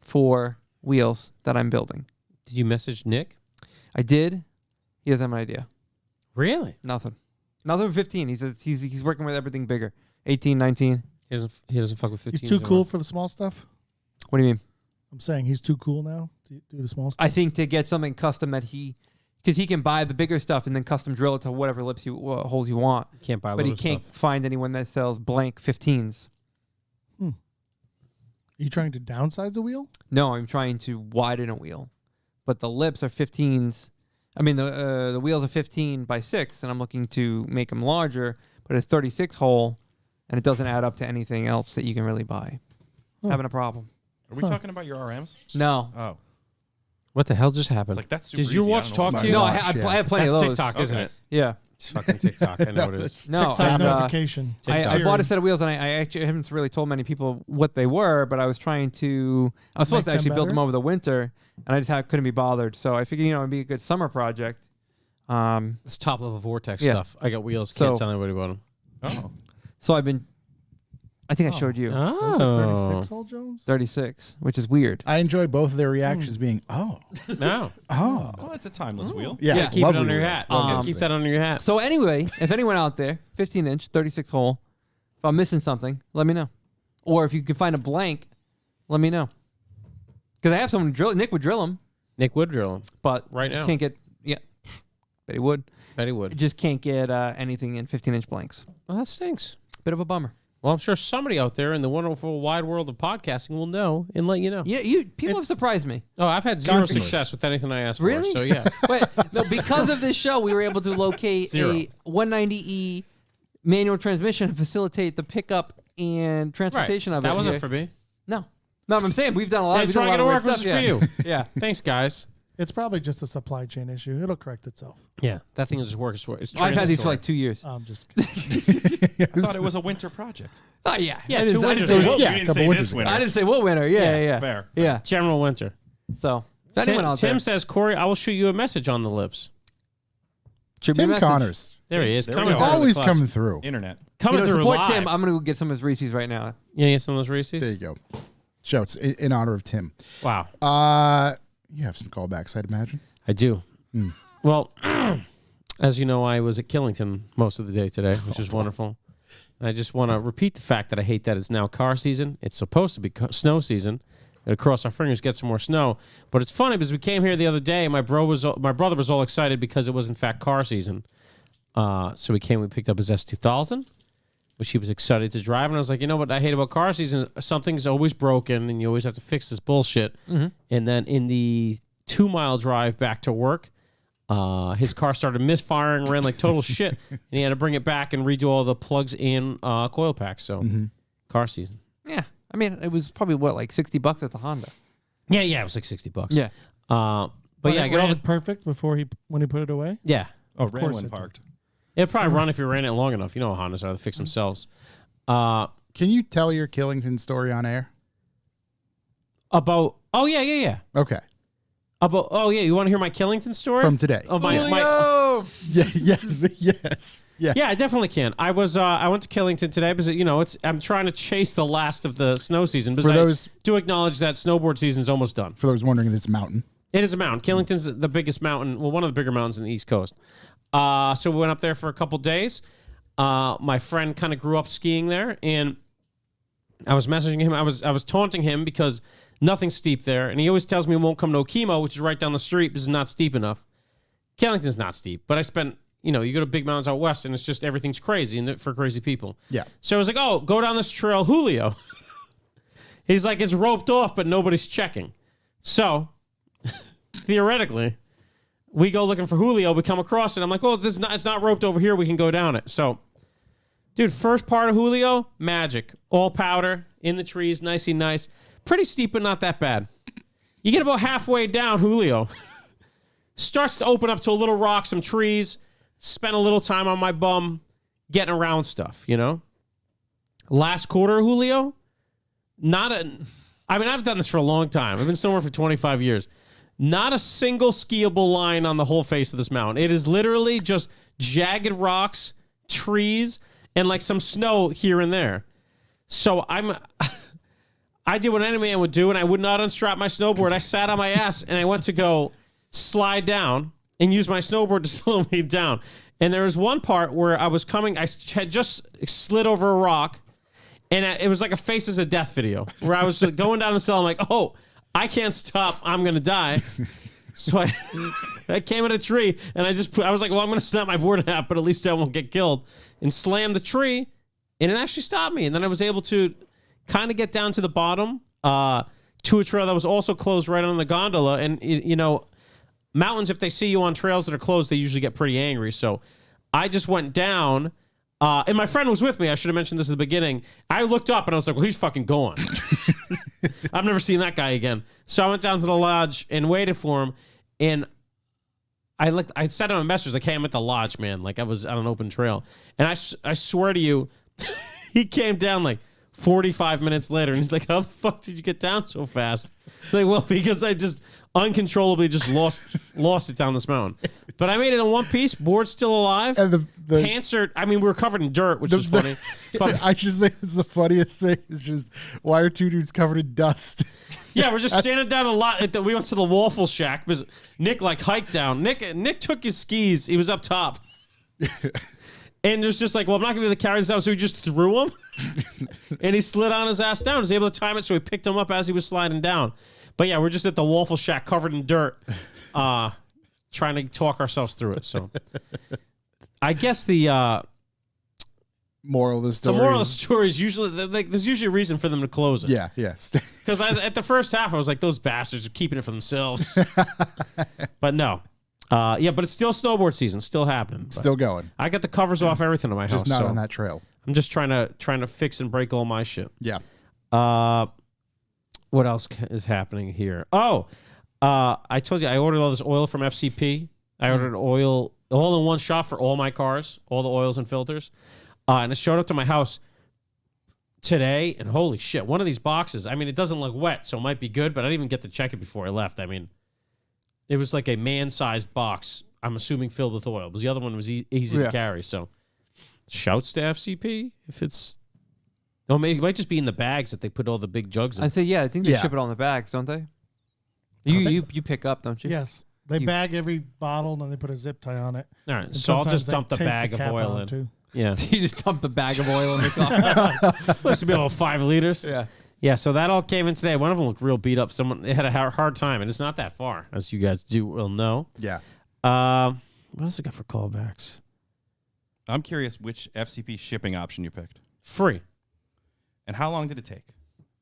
for wheels that I'm building. Did you message Nick? I did. He doesn't have an idea. Really? Nothing. Nothing 15. He's working with everything bigger. 18, 19. He doesn't fuck with 15. He's too cool for the small stuff. What do you mean? I'm saying he's too cool now to do the small stuff. I think to get something custom that because he can buy the bigger stuff and then custom drill it to whatever lips holes you want. Can't buy But he little can't stuff. find anyone that sells blank 15s. Are you trying to downsize the wheel? No, I'm trying to widen a wheel, but the lips are 15s. I mean, the wheels are 15 by 6, and I'm looking to make them larger, but it's 36 hole, and it doesn't add up to anything else that you can really buy. Having a problem. Are we talking about your RMs? No. Oh, What the hell just happened? it's like that's super Does your easy. I watch don't know talk what to you? No, gosh, I have plenty That's of those. TikTok, isn't Okay. it? Yeah. It's fucking TikTok. I know it is. No, TikTok I'm, notification. I bought a set of wheels, and I actually haven't really told many people what they were, but I was supposed to Make them actually build them better? over the winter, and I just couldn't be bothered. So I figured, it'd be a good summer project. It's top level Vortex Yeah. stuff. I got wheels. So- Can't tell anybody about them. Oh, So I think I showed you Was it 36 hole Jones? 36, which is weird. I enjoy both of their reactions being, oh, No. oh. well, it's a timeless wheel. Yeah, Yeah, Keep it lovely under your wheel. hat. Love Yeah, those keep that things. under your hat. So anyway, if anyone out there, 15-inch, 36 hole, if I'm missing something, let me know. Or if you can find a blank, let me know. Because I have someone drill. Nick would drill them, Nick would drill him. but Right just now. can't get. Yeah, but he would. Bet he would. Just can't get anything in 15-inch blanks. Well, that stinks. Bit of a bummer. Well, I'm sure somebody out there in the wonderful wide world of podcasting will know and let you know. Yeah, people have surprised me. Oh, I've had zero Constantly. success with anything I asked Really? for. So, yeah. Wait, no, because of this show, we were able to locate Zero. a 190E manual transmission and facilitate the pickup and Right. transportation of it. That wasn't here. for me. No, I'm saying we've done a lot. That's We've done a why I lot got to of work. weird This stuff. is for you. Yeah. Thanks, guys. It's probably just a supply chain issue. It'll correct itself. Yeah. That thing will just work. It's I've had these for transitory. like 2 years. I'm just kidding. I thought it was a winter project. Oh yeah, Yeah, I didn't- 2 I didn't winters say- ago. Yeah, you a didn't couple say winters this ago. winter. I didn't say what winter. Yeah. Fair. Yeah. General winter. So if anyone out Tim there, says, Corey, I will shoot you a message on the lips. shoot me a Tim message. Connors. There he is. There we Coming go. through the Always clutch. coming through. Internet. Coming through support live. Tim. I'm gonna go get some of his Reese's right now. You gonna get some of those Reese's? There you go. Shouts in honor of Tim. Wow. You have some callbacks, I'd imagine. I do. Well, as you know, I was at Killington most of the day today, which is wonderful. And I just want to repeat the fact that I hate that it's now car season. It's supposed to be snow season. And cross our fingers, get some more snow. But it's funny because we came here the other day. And my brother was all excited because it was in fact car season. So we picked up his S2000, which he was excited to drive. And I was like, you know what I hate about car season? Something's always broken, and you always have to fix this bullshit. And then in the 2-mile drive back to work, his car started misfiring, ran like total shit, and he had to bring it back and redo all the plugs and coil packs. So, car season. Yeah, I mean it was probably like $60 at the Honda. Yeah, it was like $60. Yeah. But yeah, I it get all ran the perfect before when he put it away. yeah. Oh, ran course when it did. parked. It'd probably run if you ran it long enough. You know how Hondas are; they fix themselves. Can you tell your Killington story on air? About yeah. Okay. You want to hear my Killington story From today. Oh my Yeah, yes. yeah, I definitely can. I was I went to Killington today because I'm trying to chase the last of the snow season. Because For those- I do acknowledge that snowboard season's almost done. For those wondering, it's a mountain. It is a mountain. Killington's the biggest mountain, well, one of the bigger mountains in the East Coast. So we went up there for a couple days. My friend kind of grew up skiing there, and I was messaging him. I was taunting him because nothing's steep there, and he always tells me he won't come to Okemo, which is right down the street, because it's not steep enough. Killington's not steep, but I spent, you go to big mountains out west, and it's just everything's crazy and for crazy people. Yeah. So I was like, oh, go down this trail, Julio. He's like, it's roped off, but nobody's checking. So, theoretically, we go looking for Julio. We come across it. I'm like, well, it's not roped over here. We can go down it. So, dude, first part of Julio, magic. All powder, in the trees, nicey nice. Pretty steep, but not that bad. You get about halfway down Julio. Starts to open up to a little rock, some trees. Spent a little time on my bum getting around stuff, Last quarter of Julio, I've done this for a long time. I've been snowboarding for 25 years. Not a single skiable line on the whole face of this mountain. It is literally just jagged rocks, trees, and like some snow here and there. So I did what any man would do, and I would not unstrap my snowboard. I sat on my ass, and I went to go slide down and use my snowboard to slow me down. And there was one part where I had just slid over a rock, and it was like a Faces of Death video where I was going down the hill. I'm like, oh, I can't stop. I'm going to die. So I came at a tree, and I was like, well, I'm going to snap my board in half, but at least I won't get killed. And slammed the tree, and it actually stopped me. And then I was able to kind of get down to the bottom to a trail that was also closed right on the gondola. And, mountains, if they see you on trails that are closed, they usually get pretty angry. So I just went down, and my friend was with me. I should have mentioned this at the beginning. I looked up, and I was like, well, he's fucking gone. I've never seen that guy again. So I went down to the lodge and waited for him, and I sent him a message like, hey, I'm at the lodge, man. Like, I was on an open trail. And I swear to you, he came down like 45 minutes later, and he's like, how the fuck did you get down so fast? Like, well, because I just uncontrollably just lost it down this mountain. But I made it in one piece. Board's still alive. And the pants are, we were covered in dirt, which is funny. But I just think it's the funniest thing. It's just, why are two dudes covered in dust? Yeah, we're just standing down a lot. We went to the Waffle Shack because Nick hiked down. Nick took his skis. He was up top. And there's just like, well, I'm not going to be able to carry this out. So he just threw him. And he slid on his ass down. He was able to time it, so he picked him up as he was sliding down. But yeah, we're just at the Waffle Shack covered in dirt, trying to talk ourselves through it. So I guess the moral of the story. The moral of the story is usually there's usually a reason for them to close it. Yeah, yes. Because at the first half, I was like, those bastards are keeping it for themselves. But no. But it's still snowboard season, still happening. Still going. I got the covers off everything in my house. Just not on that trail. I'm just trying to fix and break all my shit. Yeah. What else is happening here? Oh, I told you I ordered all this oil from FCP. I ordered oil all in one shop for all my cars, all the oils and filters. And it showed up to my house today. And holy shit, one of these boxes, it doesn't look wet, so it might be good, but I didn't even get to check it before I left. It was like a man-sized box, I'm assuming filled with oil. Because the other one was easy to carry. So, shouts to FCP if it's... Oh, maybe it might just be in the bags that they put all the big jugs in. I think they ship it all in the bags, don't they? You pick up, don't you? Yes. They bag every bottle, and then they put a zip tie on it. All right, so I'll just dump the bag of oil in. Too. Yeah. You just dump the bag of oil in the car. Supposed to be about 5 liters. Yeah. Yeah, so that all came in today. One of them looked real beat up. It had a hard time, and it's not that far, as you guys will know. Yeah. What else I got for callbacks? I'm curious which FCP shipping option you picked. Free. And how long did it take?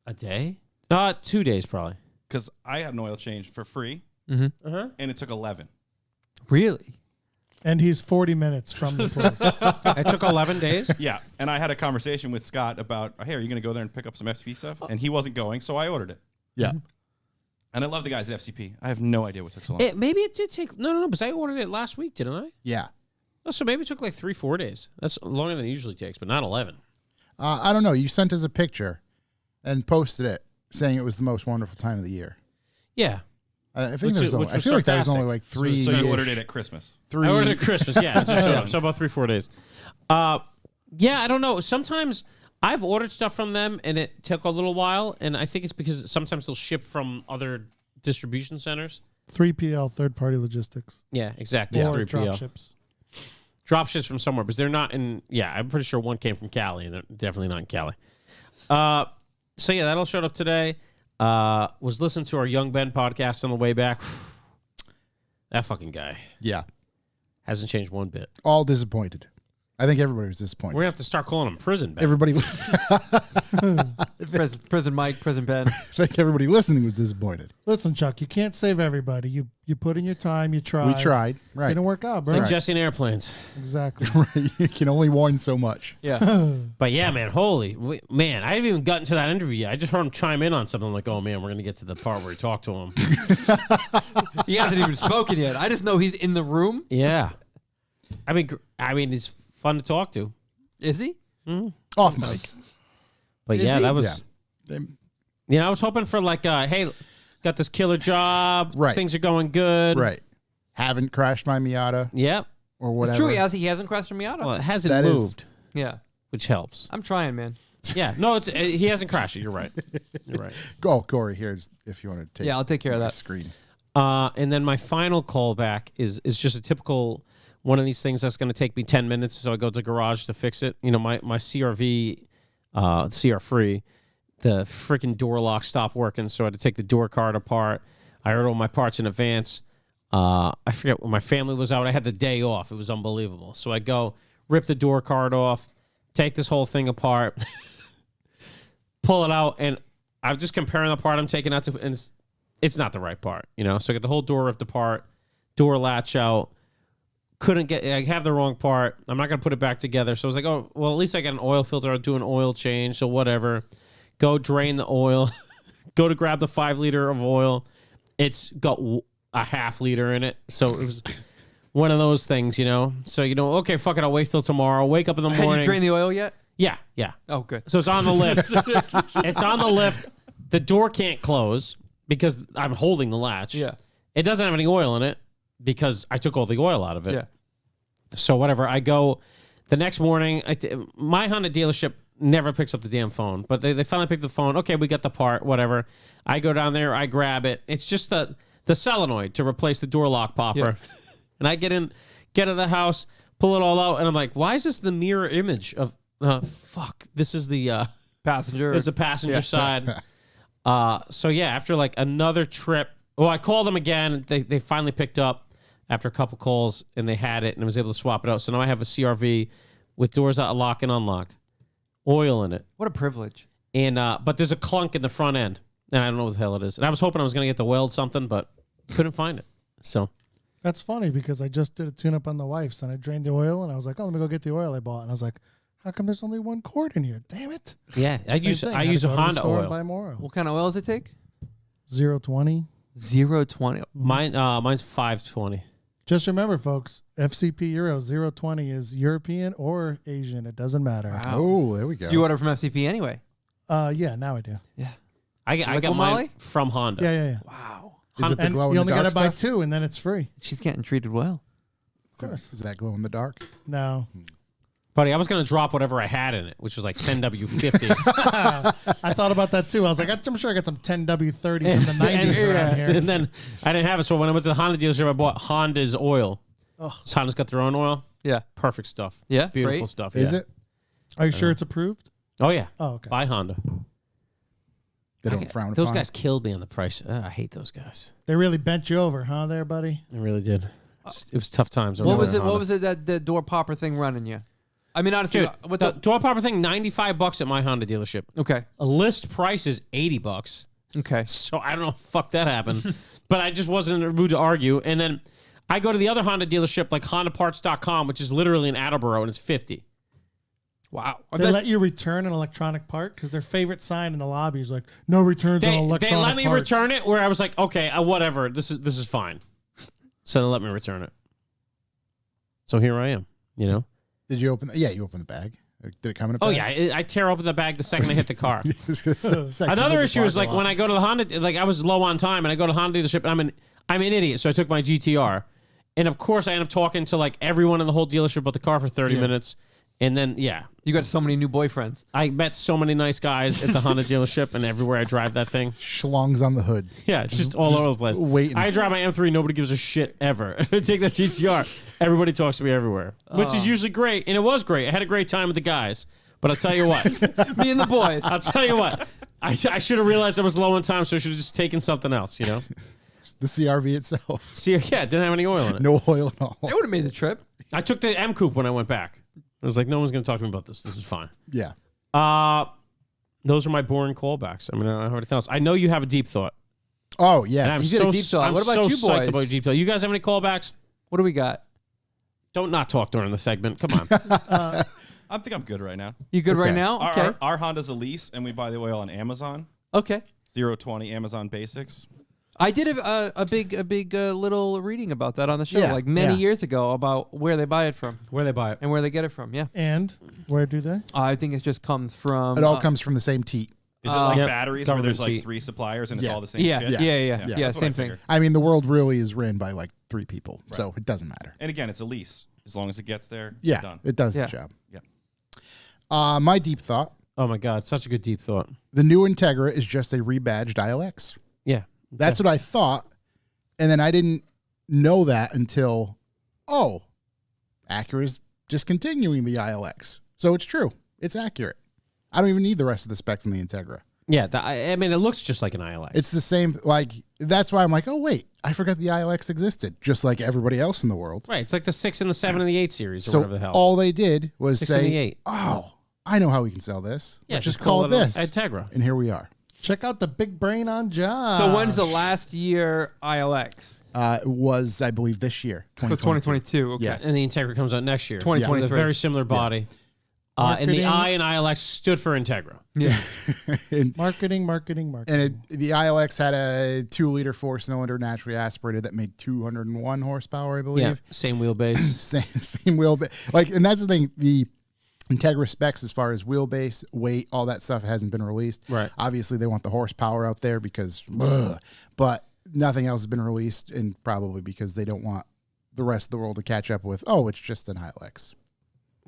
A day? 2 days, probably. Because I had an oil change for free, and it took 11. Really? And he's 40 minutes from the place. It took 11 days? Yeah, and I had a conversation with Scott about, hey, are you going to go there and pick up some FCP stuff? And he wasn't going, so I ordered it. Yeah. And I love the guys at FCP. I have no idea what took so long. Maybe it did take... No, because I ordered it last week, didn't I? Yeah. Oh, so maybe it took like 3-4 days. That's longer than it usually takes, but not 11. I don't know. You sent us a picture and posted it saying it was the most wonderful time of the year. Yeah. I think I feel like that was only like 3 So you ordered it at Christmas? I ordered it at Christmas, yeah. It just showed up. So about 3-4 days. Yeah, I don't know. Sometimes I've ordered stuff from them and it took a little while, and I think it's because sometimes they'll ship from other distribution centers. 3PL, third-party logistics. Yeah, exactly. Or 3PL. drop ships. drop shits from somewhere, because they're not in. Yeah, I'm pretty sure one came from Cali, and they're definitely not in Cali. So yeah, that all showed up today. Was listening to our Young Ben podcast on the way back. That fucking guy Yeah. hasn't changed one bit. All disappointed. I think everybody was disappointed. We're gonna have to start calling him Prison Ben. Everybody, Prison Mike, Prison Ben. I think everybody listening was disappointed. Listen, Chuck, you can't save everybody. You put in your time. You tried. We tried. Right. Didn't work out, It's bro. like Jesse and Airplanes. Exactly. You can only warn so much. Yeah. But yeah, man, man, I haven't even gotten to that interview yet. I just heard him chime in on something like, oh man, we're gonna get to the part where he talked to him. He hasn't even spoken yet. I just know he's in the room. Yeah. I mean, he's fun to talk to. Is he? Off mic. But Is yeah, he? that was, Yeah. you know, I was hoping for like, hey, got this killer job. Right. Things are going good. Right. Haven't crashed my Miata Yep. or whatever. It's true. He hasn't crashed a Miata. Well, it hasn't That is- moved, Yeah. which helps. I'm trying, man. Yeah. No, he hasn't crashed it. You're right. You're right. Go, Corey, here's if you want to take Yeah, I'll take care of your that. screen. And then my final callback is just a typical one of these things that's going to take me 10 minutes. So I go to the garage to fix it. You know, my CRV, CR3, the freaking door lock stopped working. So I had to take the door card apart. I ordered all my parts in advance. I forget when my family was out. I had the day off. It was unbelievable. So I go rip the door card off, take this whole thing apart, pull it out, and I'm just comparing the part I'm taking out to, and it's not the right part, you know? So I get the whole door ripped apart, door latch out, I have the wrong part. I'm not going to put it back together. So I was like, oh, well, at least I got an oil filter. I'll do an oil change. So whatever. Go drain the oil. Go to grab the 5 liter of oil. It's got a half liter in it. So it was one of those things, you know? So, you know, okay, fuck it. I'll wait till tomorrow. Wake up in the Have morning. you drained the oil yet? Yeah. Oh, good. So it's on the lift. It's on the lift. The door can't close because I'm holding the latch. Yeah. It doesn't have any oil in it because I took all the oil out of it. Yeah. So whatever. I go the next morning. My Honda dealership never picks up the damn phone, but they finally picked the phone. Okay, we got the part, whatever. I go down there. I grab it. It's just the solenoid to replace the door lock popper. Yeah. And I get in the house, pull it all out, and I'm like, why is this the mirror image of, fuck, this is the, Passenger. it's a passenger side. So yeah, after like another trip, well, I called them again. They finally picked up after a couple calls, and they had it, and I was able to swap it out. So now I have a CRV with doors that lock and unlock, oil in it, What a privilege. and but there's a clunk in the front end, and I don't know what the hell it is. And I was hoping I was gonna get to weld something, but couldn't find it. So That's funny because I just did a tune-up on the wife's and I drained the oil and I was like, oh, let me go get the oil I bought. And I was like, how come there's only one quart in here? Damn it. yeah, I Same use thing. I Had use to a go to the Honda store and oil. buy more oil. What kind of oil does it take? 0.20. 0.20. Mine's 520. Just remember, folks, FCP Euro 0.20 is European or Asian. It doesn't matter. Oh, there we go. So you order from FCP anyway? Yeah, now I do. Yeah. I Like got mine O'Malley? from Honda. Yeah. Wow. Is it the And glow in you the only dark got to buy stuff? 2 and then it's free. She's getting treated well. Of course. Is that glow in the dark? No. Buddy, I was gonna drop whatever I had in it, which was like 10W50. I thought about that too. I was like, I'm sure I got some 10W30 from the 90s around here. And then I didn't have it, so when I went to the Honda dealership, I bought Honda's oil. Ugh. So Honda's got their own oil. Yeah. Perfect stuff. Yeah, Beautiful great. stuff. Is yeah. it? Are you sure it's approved? Oh yeah. Oh, okay. By Honda. They don't frown Those upon guys it? killed me on the price. I hate those guys. They really bent you over, huh, there, buddy? They really did. It was tough times. What was it? What was it that the door popper thing running you? I mean, honestly, Dude, what the the? door popper thing, $95 at my Honda dealership. Okay. A list price is $80. Okay. So I don't know, fuck that happened. But I just wasn't in the mood to argue. And then I go to the other Honda dealership, like HondaParts.com, which is literally in Attleboro, and it's $50. Wow. They let you return an electronic part because their favorite sign in the lobby is like, no returns on They electronic let me parts. return it where I was like, okay, whatever. This is fine. So they let me return it. So here I am, you know? Did you open? Yeah, you opened the bag. Did it come in a bag? Oh, yeah. I tear open the bag the second I hit the car. Another Another issue is like when I go to the Honda, like I was low on time and I go to the Honda dealership and I'm an idiot. So I took my GTR. And of course I end up talking to like everyone in the whole dealership about the car for 30 minutes. And then, yeah, You got so many new boyfriends. I met so many nice guys at the Honda dealership, and everywhere I drive that thing. Schlongs on the hood. Yeah, it's just all over the place. waiting. I drive my M3, nobody gives a shit ever. I take that GTR, everybody talks to me everywhere, which is usually great, and it was great. I had a great time with the guys, but I'll tell you what. Me and the boys. I'll tell you what. I should have realized I was low on time, so I should have just taken something else, you know? The CRV itself. See, yeah, it didn't have any oil in it. No oil at all. It would have made the trip. I took the M Coupe when I went back. I was like, no one's going to talk to me about this. This is fine. Yeah. Those are my boring callbacks. I mean, I don't have anything else. I know you have a deep thought. Oh, And yes. I'm You get a deep thought. I'm What about so you psyched boys? about your deep thought. You guys have any callbacks? What do we got? Don't not talk during the segment. Come on. I think I'm good right now. You good right Okay. now? Our, Okay. our, our Honda's a lease, and we buy the oil on Amazon. Okay. 020 Amazon Basics. I did a big little reading about that on the show, Yeah, like many yeah. years ago, about where they buy it from Where they buy it? and where they get it from. Yeah. And where do they? I think it just comes from. It all comes from the same teat. Is it like Yep. batteries where there's Government like seat. 3 suppliers and it's Yeah. all the same Yeah, shit? yeah, yeah, yeah. that's what I Same thing. figured. I mean, the world really is ran by like 3 people, so it doesn't matter. And again, it's a lease. As long as it gets there, Yeah, it's done. it does Yeah. the job. Yeah. My deep thought: Oh, my God. Such a good deep thought. the new Integra is just a rebadged ILX. Yeah. That's what I thought, and then I didn't know that until, Acura's discontinuing the ILX. So it's true. It's accurate. I don't even need the rest of the specs in the Integra. Yeah. I mean, it looks just like an ILX. It's the same. Like that's why I'm like, oh wait, I forgot the ILX existed, just like everybody else in the world. right. It's like the 6 and the 7 and the 8 series or So whatever the hell. all they did was 6 and the say, 8. oh, I know how we can sell this. Yeah, Let's just call it this. Integra. And here we are. Check out the big brain on Josh. So when's the last year ILX? It was, I believe, this year. So 2022. Okay. Yeah. And the Integra comes out next year. 2023. With a very similar body. And the Marketing. I in ILX stood for Integra. Yeah. and Marketing. the ILX had a 2-liter 4-cylinder naturally aspirated that made 201 horsepower, I believe. Yeah. Same wheelbase. Same wheelbase. Like, and that's the thing. The Integra specs, as far as wheelbase, weight, all that stuff hasn't been released. Right. Obviously, they want the horsepower out there because, but nothing else has been released, and probably because they don't want the rest of the world to catch up with. Oh, it's just an ILX.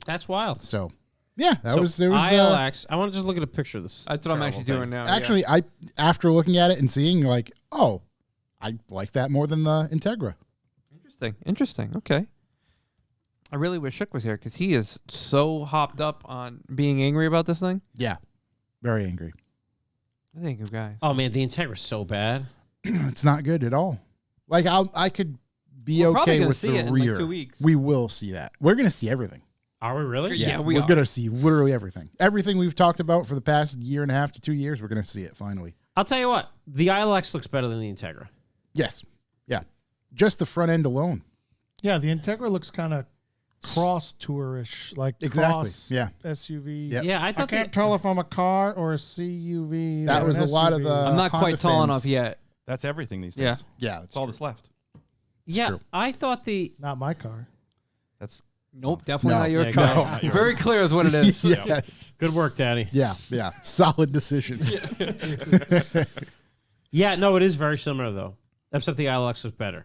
That's wild. So, yeah, that So was there was ILX. I want to just look at a picture of this. That's what I'm actually doing now. yeah. actually I after looking at it and seeing like, oh, I like that more than the Integra. Interesting. Okay. I really wish Shook was here because he is so hopped up on being angry about this thing. Yeah, very angry. I think you guy. Oh man, the Integra's so bad. It's not good at all. Like I could be We're probably okay gonna with see the it in, like, rear. 2 weeks. We will see that. We're gonna see everything. Are we really? Yeah, we we're are. gonna see literally everything. Everything we've talked about for the past 1.5 to 2 years, we're gonna see it finally. I'll tell you what. The ILX looks better than the Integra. Yes. Yeah. Just the front end alone. Yeah, the Integra looks kind of cross tourish, like Exactly. cross Yeah. SUV. Yep. Yeah, I I thought can't tell if I'm a car or a CUV. That or was an a lot of SUV. the- I'm not Honda quite tall fans. enough yet. That's everything these days. Yeah. Yeah. That's all that's left. Yeah, true. I thought the Not my car. That's Nope, definitely No. not your Yeah, car. no, not yours. Very clear is what it is. Yes. good work, Daddy. Yeah. Yeah. Solid decision. Yeah, no, it is very similar though. Except the ILX is better.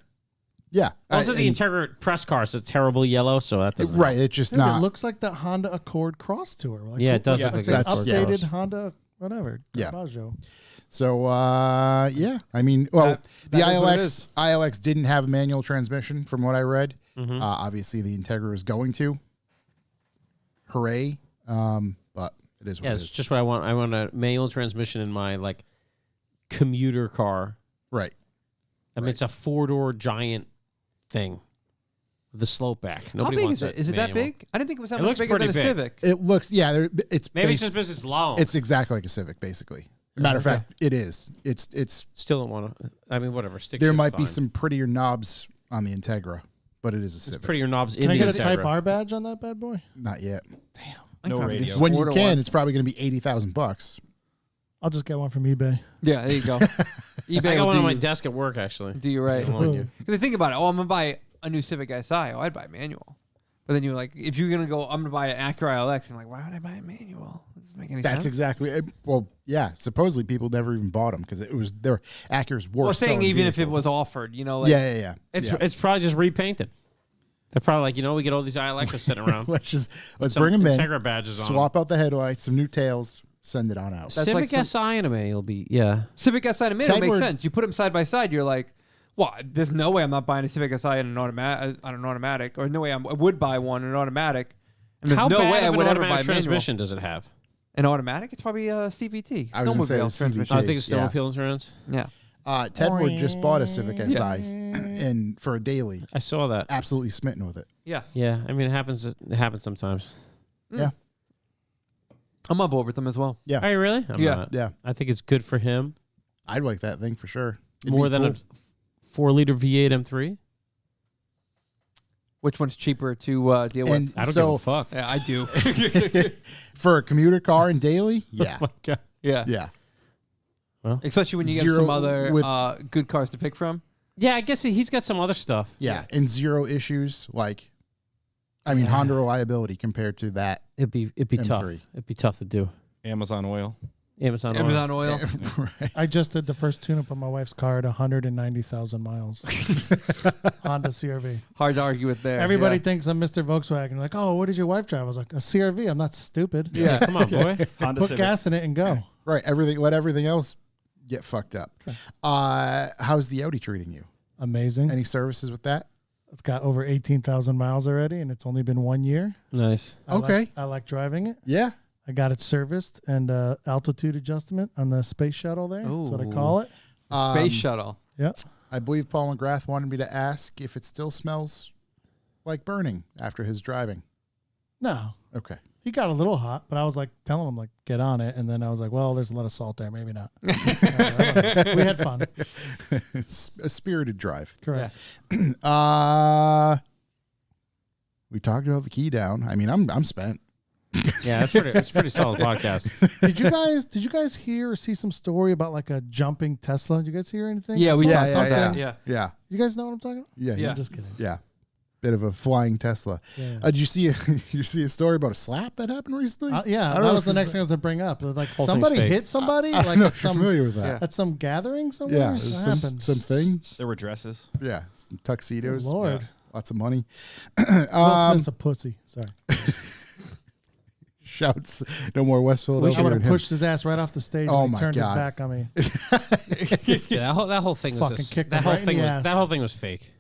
Yeah. Also, the and- Integra press car is a terrible yellow, so that doesn't. right. It's just Dude, not. it looks like the Honda Accord Cross Tour. Like, Yeah, it does Yeah, look like It's an an that's- Accord updated Cross. Honda, whatever. Yeah. Garbaggio. So yeah, I mean, well, That- the that is what it ILX is. ILX didn't have a manual transmission, from what I read. Mhm. Obviously, the Integra is going to. Hooray! But it is what Yeah, it it's is. just what I want. I want a manual transmission in my like commuter car. Right. I mean, it's a 4-door giant thing with the slope back. How Nobody big wants is it? Is it that manual. big? I didn't think it was that It much looks bigger than a pretty big. Civic. It looks. Yeah. It's Maybe based- it's just because it's long. it's exactly like a Civic, basically. Matter of Okay. fact, it is. It's. Still don't want to. I mean, whatever. Stick There shift's might be fine. some prettier knobs on the Integra, but it is a There's Civic. prettier knobs Can in I the get a Type Integra. R badge on that bad boy? Not yet. I No probably radio. just When you order can, one. it's probably going to be $80,000. I'll just get one from eBay. Yeah, there you go. eBay I got will one do on my you, desk at work actually. do you right. I'm telling you. Because think about it. Oh, I'm gonna buy a new Civic Si. Oh, I'd buy a manual. But then you're like, if you're gonna go, I'm gonna buy an Acura ILX. I'm like, why would I buy a manual? It doesn't make any That's sense. exactly. Well, yeah. Supposedly, people never even bought them because it was their Acura's worst. Well, saying selling even if it vehicle. was offered, you know, like, Yeah. It's yeah. it's probably just repainted. They're probably like, we get all these ILXs sitting around. let's Some bring them in. Integra badges on. Swap out the headlights, some new tails, send it on out. That's Civic like SI anime will be, yeah. Civic SI to me, it makes Tedward- sense. You put them side by side, you're like, well, there's no way I'm not buying a Civic SI on an automatic, or no way I would buy one in an automatic. And there's How no bad way of I an would ever automatic buy a manual. transmission does it have? An automatic? It's probably a CVT. I was gonna say it Snowmobile was transmission. I think it's Yeah. snowmobile insurance. Yeah. Tedward just bought a Civic SI and for a daily. I saw that. Absolutely smitten with it. Yeah. Yeah, I mean, it happens sometimes. Yeah. I'm on board with them as well. Yeah. Are you really? I'm Yeah. not. Yeah. I think it's good for him. I'd like that thing for sure. It'd More be than cool. a 4-liter V8 M3. Which one's cheaper to deal And with? I don't so give a fuck. Yeah, I do. for a commuter car and daily, yeah. Oh my God. yeah. Yeah. Especially when you get Zero some other with- good cars to pick from. Yeah, I guess he's got some other stuff. Yeah. And zero issues. Like, I mean, Honda reliability compared to that. It'd be tough. M3. It'd be tough to do. Amazon oil. Amazon. Amazon oil. Right. I just did the first tune-up on my wife's car at 190,000 miles. Honda CRV. Hard to argue with there. Everybody yeah. thinks I'm Mr. Volkswagen. Like, oh, what does your wife drive? I was like, a CRV. I'm not stupid. Yeah, come on, boy. Honda Put Civic. gas in it and go. Right. Let everything else get fucked up. How's the Audi treating you? Amazing. Any services with that? It's got over 18,000 miles already, and it's only been 1 year. Nice. Okay. I like driving it. Yeah. I got it serviced and altitude adjustment on the space shuttle there. That's what I Ooh. call it. Space shuttle. Yep. I believe Paul McGrath wanted me to ask if it still smells like burning after his driving. No. Okay. He got a little hot, but I was like telling him, like, get on it. And then I was like, well, there's a lot of salt there. Maybe not. We had fun. It's a spirited drive. Correct. We talked about the key down. I mean, I'm spent. Yeah, it's pretty solid podcast. Did you guys hear or see some story about like a jumping Tesla? Did you guys hear anything? Yeah, we I saw did. something. Yeah. Yeah. You guys know what I'm talking about? Yeah. Yeah. I'm just kidding. Yeah. Bit of a flying Tesla. Yeah. Did you see a story about a slap that happened recently? Yeah, I that don't know was if the it's- next thing I was going to bring up. Like Whole thing's somebody fake. hit somebody I don't like know at if you're some, familiar with that. Yeah. at some gathering somewhere? Yeah. What happened? Some things. There were dresses. Yeah. Some tuxedos. Good Lord. Yeah. Lots of money. Will Smith's a pussy. Sorry. Shouts. No more West I Philadelphia. would than have him. pushed his ass right off the stage Oh when my he turned God. his back on me. Yeah, that whole thing Fucking was kicked that him whole right in thing the was ass. that whole thing was fake.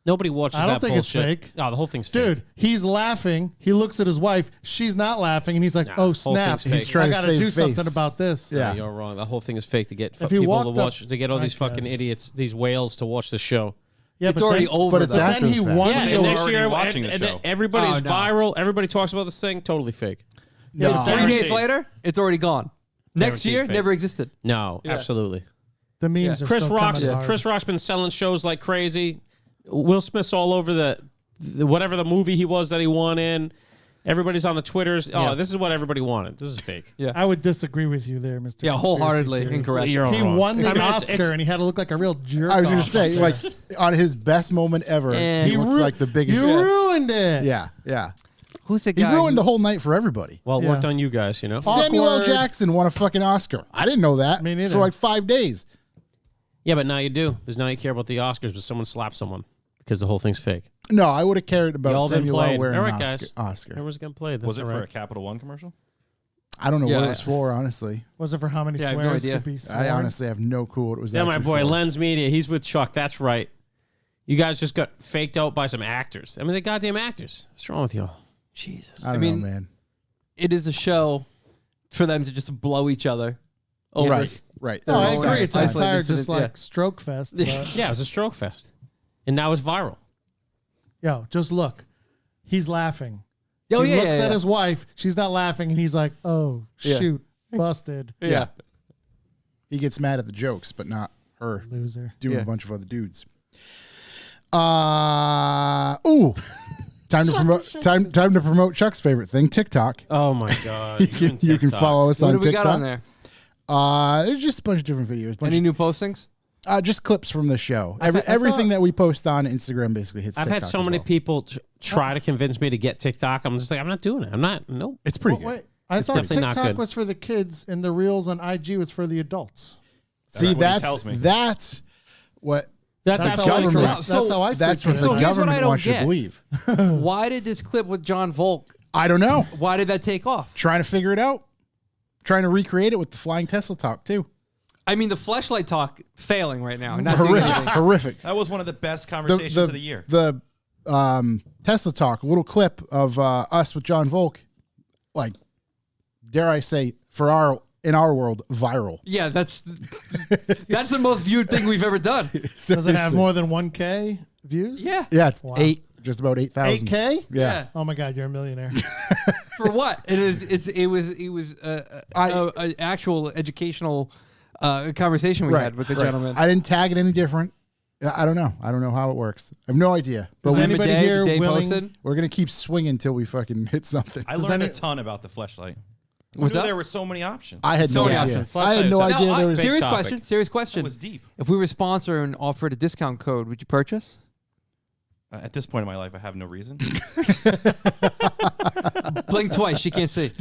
Nobody watches I don't that think it's bullshit. fake. No, the whole thing's fake. Dude, he's laughing. He looks at his wife. She's not laughing. And he's like, Nah, oh, whole snap. thing's fake. He's trying I to got to save do face. something about this. Yeah. No, you're wrong. The whole thing is fake to get If he people walked to up- watch to get all these I fucking guess. idiots, these whales to watch the show. Yeah, It's but already then, over. but it's though. But then after he the fact. won Yeah, the and award. next year, watching the and show. everybody's Oh, no. viral. Everybody talks about this thing. Totally fake. Yeah, No. but 3 then- days later, it's already gone. Next Guaranteed year, fake. never existed. No, Yeah. absolutely. The memes are Chris still Rock's coming hard. Chris Rock's been selling shows like crazy. Will Smith's all over the whatever the movie he was that he won in. Everybody's on the Twitters. Yeah. Oh, this is what everybody wanted. This is fake. I would disagree with you there, Mr. Yeah, Conspiracy wholheartedly Theory. incorrect. You're all He wrong. won the I mean, it's- Oscar and he had to look like a real jerk. I was going off to say, up like, there. on his best moment ever, And- he looked like the biggest. You ruined it. Yeah, yeah. Who's the He guy? ruined the whole night for everybody. Well, it Yeah. worked on you guys, you know. Samuel L. Awkward. Jackson won a fucking Oscar. I didn't know that. Me neither. For like 5 days. Yeah, but now you do, because now you care about the Oscars, but someone slapped someone because the whole thing's fake. No, I would have cared Y'all about been Samuel L. playing. wearing All an right, Oscar. guys. Oscar. Everyone's gonna play this. Was it all for a right. Capital One commercial? I don't know Yeah. what it was for, honestly. Was it for how many Yeah, I have no swears idea. could be I sworn? honestly have no clue what it was. Yeah, my actually boy, for. Lens Media. He's with Chuck. That's right. You guys just got faked out by some actors. I mean, they're goddamn actors. What's wrong with y'all? Jesus. I don't mean, know, man. It is a show for them to just blow each other over. Right, right. No, I Their agree. own It's an isolated entire just incident, like stroke fest. But Yeah, it was a stroke fest, and now it's viral. yo, just look. He's laughing. Oh, he yeah, looks yeah, at yeah. his wife. She's not laughing, and he's like, "Oh Yeah. shoot, busted, Yeah. He gets mad at the jokes, but not her loser." doing Yeah. a bunch of other dudes. Ooh. Time to promote Chuck's favorite thing, TikTok. Oh my god! You can follow us What on do we TikTok. got on there? There's just a bunch of different videos. Any new postings? Just clips from the show. I Everything thought- that we post on Instagram basically hits I've TikTok had so as many well. people try to convince me to get TikTok. I'm just like, I'm not doing it. I'm not. Nope. It's pretty Well, good. wait, I thought definitely not TikTok good. was for the kids, and the reels on IG was for the adults. See, what he tells me. that's what That's That's absolutely how I correct. see it. That's how I see it. That's what So the here's what I government don't wants you to get. believe. Why did this clip with John Volk? I don't know. Why did that take off? Trying to figure it out. Trying to recreate it with the flying Tesla talk too. I mean, the fleshlight talk failing right now. Not doing Horrific. anything. Horrific. That was one of the best conversations of the year. The Tesla talk, a little clip of us with John Volk, like, dare I say, in our world, viral. Yeah, that's the most viewed thing we've ever done. Does it have more than 1K views? Yeah. Yeah, it's Wow. just about 8,000. 8K? Yeah. Oh my God, you're a millionaire. For what? It was an actual educational conversation we had with the gentleman. I didn't tag it any different. I don't know. I don't know how it works. I have no idea. But Does we, anybody Day- here Day willing? posted? we're going to keep swinging until we fucking hit something. I Does learned any- a ton about the fleshlight. I What's knew up? there were so many options. I had So no many idea. options. I had no Flashlight. idea there was. Big Serious topic. question. Serious That question. was deep. If we were sponsor and offered a discount code, would you purchase? At this point in my life, I have no reason. Blink twice. She can't see.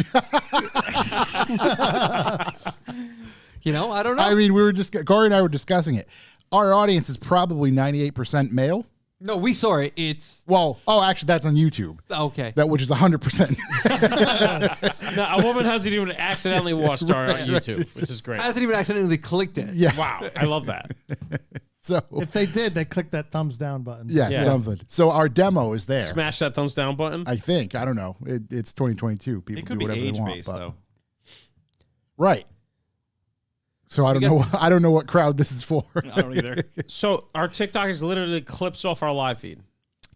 I don't know. I mean, Corey and I were discussing it. Our audience is probably 98% male. no, we saw it. It's Well, actually, that's on YouTube. okay. Which is 100%. Now, a woman hasn't even accidentally watched our YouTube, which is great. I hasn't even accidentally clicked it. Yeah. Wow, I love that. So, If they did, they click that thumbs down button. yeah, something. So our demo is there. Smash that thumbs down button. I think. I don't know. It's 2022. People It could do be whatever they age want. based But, though. right. So I don't know. I don't know what crowd this is for. I don't either. So our TikTok is literally clips off our live feed.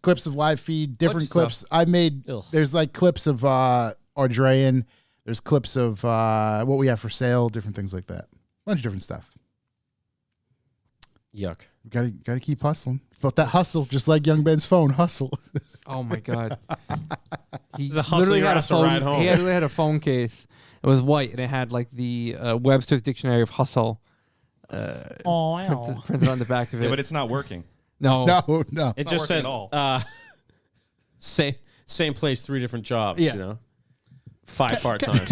Clips of live feed, different Bunch of clips. I made. Ugh. There's like clips of Audreyan. There's clips of what we have for sale, different things like that. Bunch of different stuff. Yuck. Gotta keep hustling. But that hustle, just like Young Ben's phone, hustle. Oh my god. He It's a hustle literally your had a ass to phone. ride home. He literally had a phone case. It was white and it had like the Webster's Dictionary of Hustle Oh, wow. printed on the back of Yeah, it. but it's not working. No. No. It not just working said at all. same place, 3 different jobs. Yeah. 5 part times.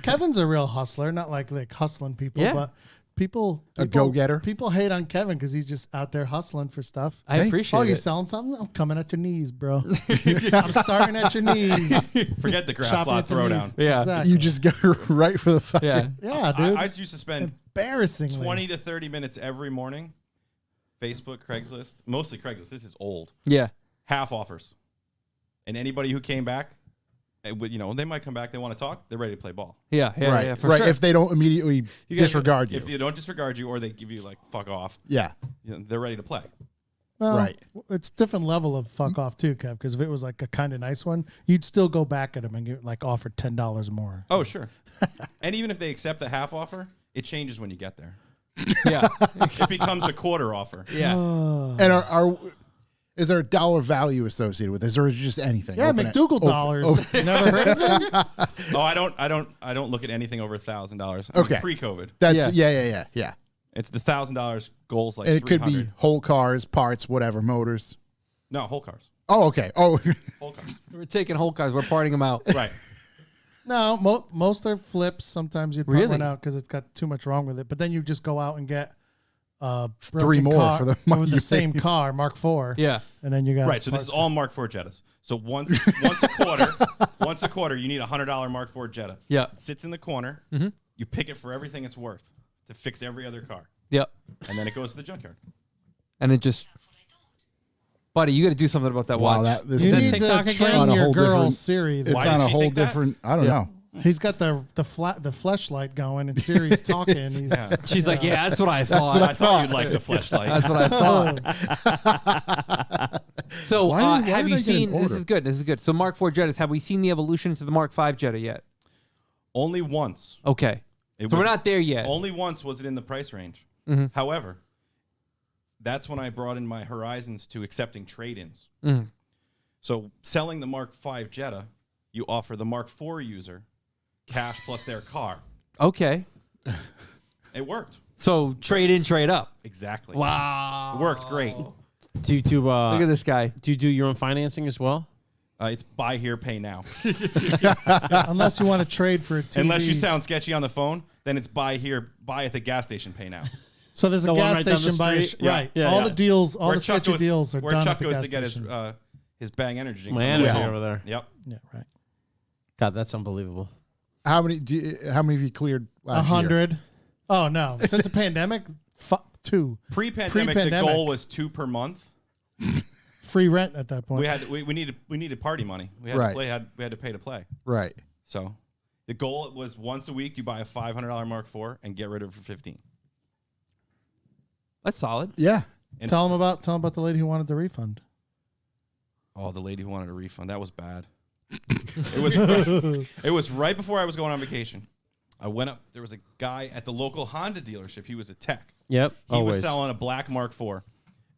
Kevin's a real hustler, not like hustling people, Yeah. but people go-getter. People hate on Kevin because he's just out there hustling for stuff. I appreciate Oh, you it. selling something? I'm coming at your knees, bro. I'm starting at your knees. Forget the grass Shopping lot at the throwdown. knees. Yeah. Exactly. You just go right for the fucking. Yeah. yeah, dude. I used to spend Embarrassingly. 20 to 30 minutes every morning. Facebook, Craigslist, mostly Craigslist. This is old. Yeah. Half offers. And anybody who came back, they might come back, they want to talk, they're ready to play ball. Yeah. Yeah. right. Yeah. For right. sure. If they don't immediately disregard you. If you don't disregard you or they give you like fuck off, Yeah. they're ready to play. Well, Right. It's different level of fuck off too, Kev. Because if it was like a kind of nice one, you'd still go back at him and get like offer $10 more. Oh, sure. And even if they accept the half offer, it changes when you get there. yeah. It becomes a quarter offer. Yeah. And is there a dollar value associated with this, or is it just anything? Yeah, Open it. McDougal Open- dollars. You never heard of him? Oh, I don't look at anything over $1,000. Okay. Pre-COVID, That's Yeah. yeah. it's the $1,000 goals like And it could 300. be whole cars, parts, whatever, motors. No, whole cars. Oh, okay. Oh, Whole cars. We're taking whole cars. We're parting them out. Right. No, most are flips. Sometimes you put Really? one out because it's got too much wrong with it. But then you just go out and get 3 broken more car for the money with you the same paid. car, Mark IV. Yeah. And then you got Right. So this is all Mark IV Jettas. So once a quarter, you need a $100 Mark IV Jetta. Yeah. It sits in the corner. You pick it for everything it's worth to fix every other car, Yep. and then it goes to the junkyard. And it just, buddy, you got to do something about that wow. watch. This You that thing need is TikTok to again? train On a your whole girl different- Siri. it's Why on did a she whole think that? different. I don't know. He's got the fleshlight going and Siri's talking. He's, She's like, yeah, that's what I thought. what I thought you'd like the fleshlight. That's what I thought. So Why did have I you get seen? an This order? is good. This is good. So Mark IV Jettas. Have we seen the evolution to the Mark V Jetta yet? Only once. Okay. It So we're was- not there yet. Only once was it in the price range. However, that's when I brought in my horizons to accepting trade-ins. Mhm. So selling the Mark V Jetta, you offer the Mark IV user cash plus their car. Okay. It worked. So trade in, trade up. Exactly. Wow. It worked great. Do you Look at this guy. do you do your own financing as well? It's buy here, pay now. unless you want to trade for a TV. Unless you sound sketchy on the phone, then it's buy here, buy at the gas station, pay now. So there's a The one gas right down the station by street? Yeah. right. Yeah, all yeah. the deals, all Where the Chuck sketchy goes- deals are where done Chuck at the goes gas to get station. his Bang energy drinks. My on the energy way. over there. Yep. Yeah, right. God, that's unbelievable. How many have you cleared last year? 100. Oh no! Since the pandemic, 2 Pre-pandemic, the Pre-pandemic. goal was 2 per month. free rent at that point. We needed party money. We had Right. to play. We had to pay to play. Right. So the goal was once a week you buy a $500 Mark IV and get rid of it for 15. That's solid. Yeah. And- Tell them about the lady who wanted the refund. Oh, the lady who wanted a refund. That was bad. It was right before I was going on vacation. I went up. There was a guy at the local Honda dealership. He was a tech. Yep. He always. was selling a black Mark IV,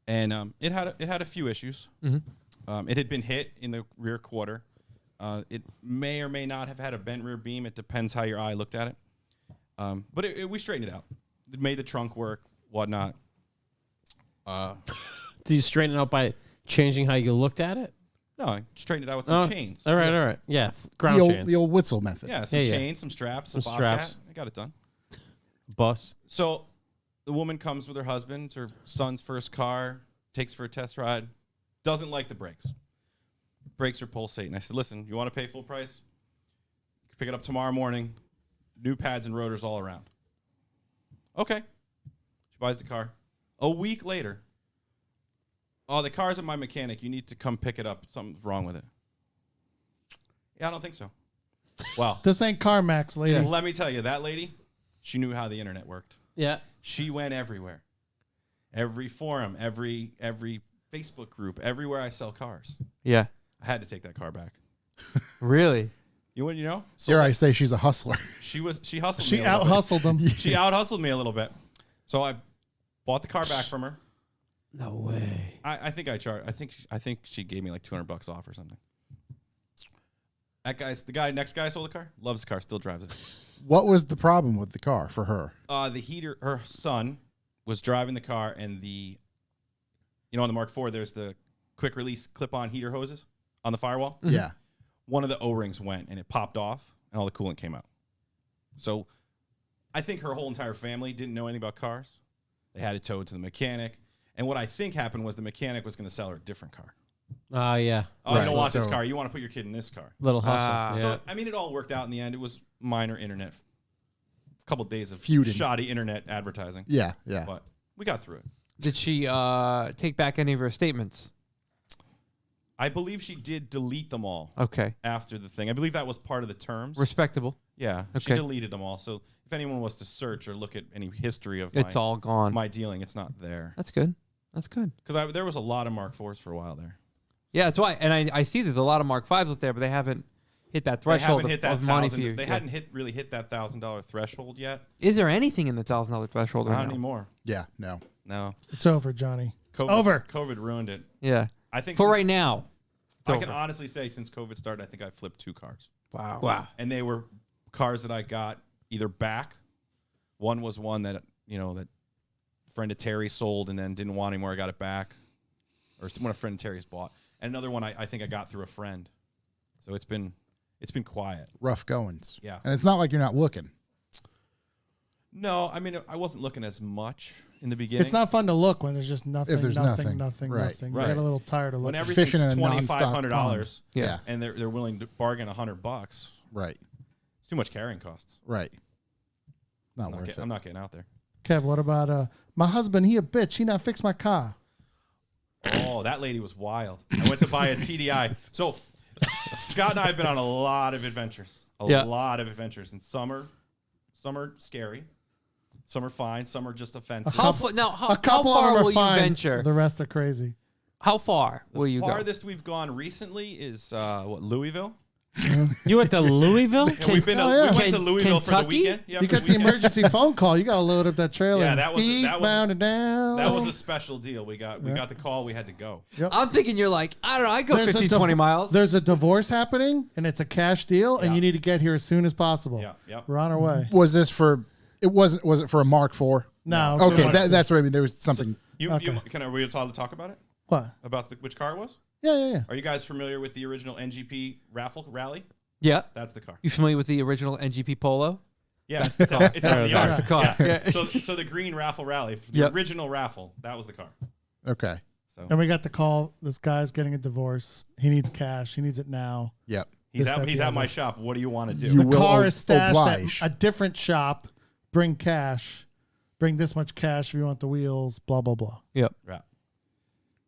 and it had a few issues. It had been hit in the rear quarter. It may or may not have had a bent rear beam. It depends how your eye looked at it. But we straightened it out. It made the trunk work, whatnot. Did you straighten it out by changing how you looked at it? No, I straightened it out with some Oh, chains. All right. Yeah, ground chains. The old Witzel method. Yeah, some Yeah. chains, some straps, some Some bobcat. straps. I got it done. Bus. So the woman comes with her husband. It's her son's first car. Takes for a test ride. Doesn't like the brakes. Brakes are pulsating. I said, listen, you want to pay full price? You can pick it up tomorrow morning. New pads and rotors all around. Okay. She buys the car. A week later, oh, the car's at my mechanic. You need to come pick it up. Something's wrong with it. Yeah, I don't think so. Well, This ain't CarMax, lady. let me tell you, that lady, she knew how the internet worked. Yeah. She went everywhere. Every forum, every Facebook group, everywhere I sell cars. Yeah. I had to take that car back. Really? You know? So Dare I say she's a hustler? she hustled She me a little out bit. hustled them. She out hustled me a little bit. So I bought the car back from her. No way. I think I charged. I think she gave me like $200 off or something. Next guy sold the car. Loves the car. Still drives it. What was the problem with the car for her? The heater. Her son was driving the car, and on the Mark IV, there's the quick release clip-on heater hoses on the firewall. Yeah. One of the O-rings went, and it popped off, and all the coolant came out. So I think her whole entire family didn't know anything about cars. They had it towed to the mechanic. And what I think happened was the mechanic was going to sell her a different car. Oh, yeah. Oh, you Right. don't want this So- car. You want to put your kid in this car. Little hustle. Ah. yeah. So, I mean, it all worked out in the end. It was minor internet. A couple of days of Feuding. shoddy internet advertising. Yeah. Yeah. But we got through it. Did she take back any of her statements? I believe she did delete them all Okay. after the thing. I believe that was part of the terms. Respectable. Yeah, she Okay. deleted them all. So if anyone was to search or look at any history of It's all gone. my dealing, it's not there. That's good. That's good. Because there was a lot of Mark IVs for a while there. Yeah, that's why. And I see there's a lot of Mark Vs up there, but they haven't hit that threshold they haven't hit that of money for $1,000. you. They Yeah. hadn't really hit that $1,000 threshold yet. Is there anything in the $1,000 threshold right Not now? anymore. Yeah. No. No. It's over, Johnny. COVID, over. COVID ruined it. Yeah. I think For since- right now. It's I can over. honestly say since COVID started, I think I flipped 2 cars. Wow. Wow. And they were cars that I got either back. One was one that, that friend of Terry sold and then didn't want anymore. I got it back. Or one a friend of Terry's bought. And another one I think I got through a friend. So it's been quiet. Rough goings. Yeah. And it's not like you're not looking. No, I mean, I wasn't looking as much in the beginning. It's not fun to look when there's just nothing, If there's nothing, nothing. nothing, Right. nothing. Right. You get a little tired of when looking. everything's Fishing in a $2,500 Yeah. and they're willing to bargain $100. Right. It's too much carrying costs. Right. Not worth it. I'm not getting out there. Kev, what about my husband? He a bitch. He not fix my car. Oh, that lady was wild. I went to buy a TDI. So Scott and I have been on a lot of adventures. Yeah. A lot of adventures. And some are scary. Some are fine. Some are just offensive. How far? Now, A how couple far of them will are fine. you venture? The rest are crazy. How far will you The go? farthest we've gone recently is Louisville. You went to Louisville? And we went to Louisville for the Kentucky? weekend. Yeah, You for got the the weekend. emergency phone call. You got to load up that trailer. Yeah, that was eastbound and down. That was a special deal. We got the call. We had to go. I'm thinking you're like, I don't know, I go There's a 15, 20 miles. There's a divorce happening, and it's a cash deal, and Yeah. you need to get here as soon as possible. Yeah, yeah. We're on our way. Was this for? It wasn't. Was it for a Mark IV? No. Okay, it's that's what I mean. There was something. Okay. Are we allowed to talk about it? what? About which car it was? Yeah. Are you guys familiar with the original NGP raffle rally? Yeah. That's the car. You familiar with the original NGP Polo? Yeah, it's on the That's yard. the car. Yeah. So the green raffle rally, the Yep. original raffle, that was the car. Okay. So And we got the call. This guy's getting a divorce. He needs cash. He needs it now. Yep. he's This, that, he's the at my other. shop. What do you want to do? You The will car is stashed oblige. at a different shop. Bring cash. Bring this much cash if you want the wheels. Blah blah blah. Yep. Right.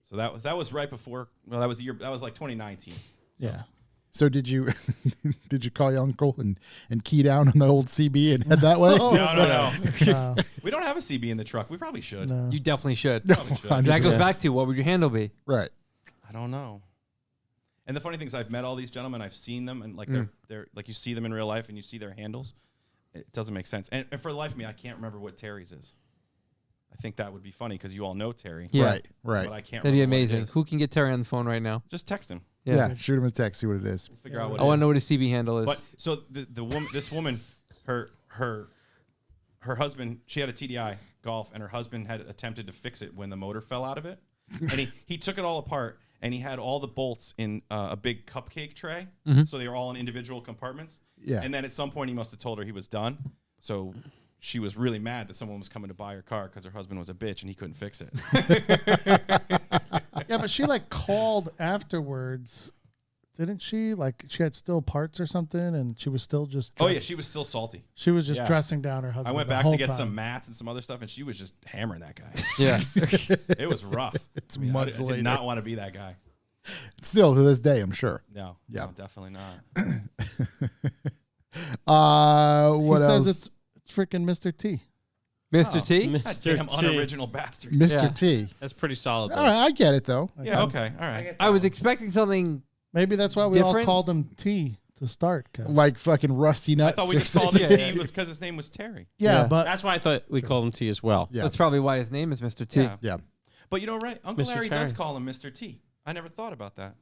So that was right before. Well, that was the year. That was like 2019. Yeah. So did you call your uncle and key down on the old CB and head that way? No. We don't have a CB in the truck. We probably should. No. You definitely should. Probably should. That goes 100%. back to what would your handle be? Right. I don't know. And the funny thing is, I've met all these gentlemen. I've seen them, and like they're like you see them in real life, and you see their handles. It doesn't make sense. And for the life of me, I can't remember what Terry's is. I think that would be funny because you all know Terry. Yeah. Right. But I can't. That'd be remember what it amazing. is. Who can get Terry on the phone right now? Just text him. Yeah. Shoot him a text. See what it is. We'll figure out what I it want is. to know what his CB handle is. But so the woman, this woman, her husband, she had a TDI Golf, and her husband had attempted to fix it when the motor fell out of it, and he took it all apart, and he had all the bolts in a big cupcake tray, so they were all in individual compartments. Yeah. And then at some point, he must have told her he was done. So she was really mad that someone was coming to buy her car because her husband was a bitch and he couldn't fix it. Yeah, but she like called afterwards, didn't she? Like she had still parts or something, and she was still just. Oh yeah, she was still salty. She was just Yeah. dressing down her husband. I went the back whole to get time. some mats and some other stuff, and she was just hammering that guy. yeah. It was rough. It's I months did later. not want to be that guy. Still to this day, I'm sure. No, Yeah. no, definitely not. What he else? says it's freaking Mr. T. Mr. Oh. T? God Mr. damn T. unoriginal bastard. Mr. Yeah. T. That's pretty solid. All Though. right, I get it though. Yeah, okay, all right. I was expecting something. Maybe that's why we all Different? called him T to start. Kev. Like fucking rusty I nuts. thought we or just called something. him T was because his name was Terry. Yeah, Yeah. but That's why I thought we called him T as well. Yeah. That's probably why his name is Mr. T. Yeah. Yeah. But you know, right? Uncle Mr. Larry Terry. does call him Mr. T. I never thought about that.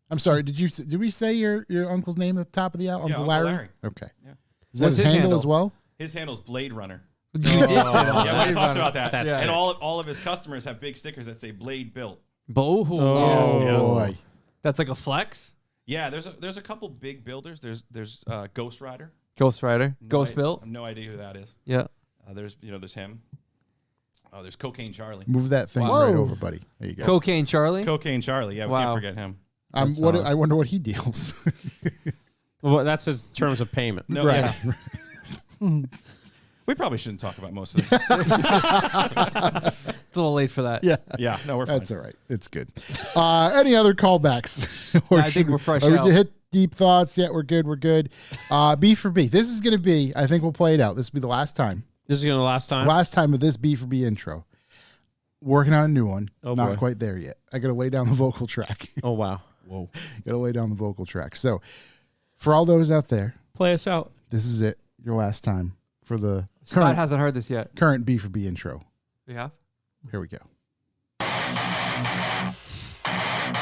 I'm sorry. Did we say your uncle's name at the top of the out? Yeah, Uncle Uncle Larry. Larry. Okay. Yeah. Is that What's his his handle handle? as well? His handle's Blade Runner. You did say that. Yeah, we talked about that. That's and sick. all of his customers have big stickers that say Blade Built. Oh Yeah. boy. That's like a flex. Yeah, there's a couple big builders. There's Ghost Rider. Ghost Rider. No Ghost I Built. have no idea who that is. Yeah. There's him. Oh, there's Cocaine Charlie. Move that thing Wow. right over, buddy. There you go. Cocaine Charlie. Cocaine Charlie. Yeah, we Wow. can't forget him. What solid. I wonder what he deals. Well, that's his terms of payment. No, Right. yeah. We probably shouldn't talk about most of this. It's a little late for that. Yeah. Yeah, no, we're fine. That's all right. It's good. Any other callbacks? Or I think should we're fresh we out. hit deep thoughts? Yeah, we're good. We're good. B for B. This is going to be, I think we'll play it out. This will be the last time. This is going to last time. Last time of this B for B intro. Working on a new one. Oh, Not boy. quite there yet. I got to lay down the vocal track. Oh, wow. Whoa. Got to lay down the vocal track. So, for all those out there, Play us out. this is it. Your last time for the Scott hasn't heard this yet. current B for B intro. We have. Here we go.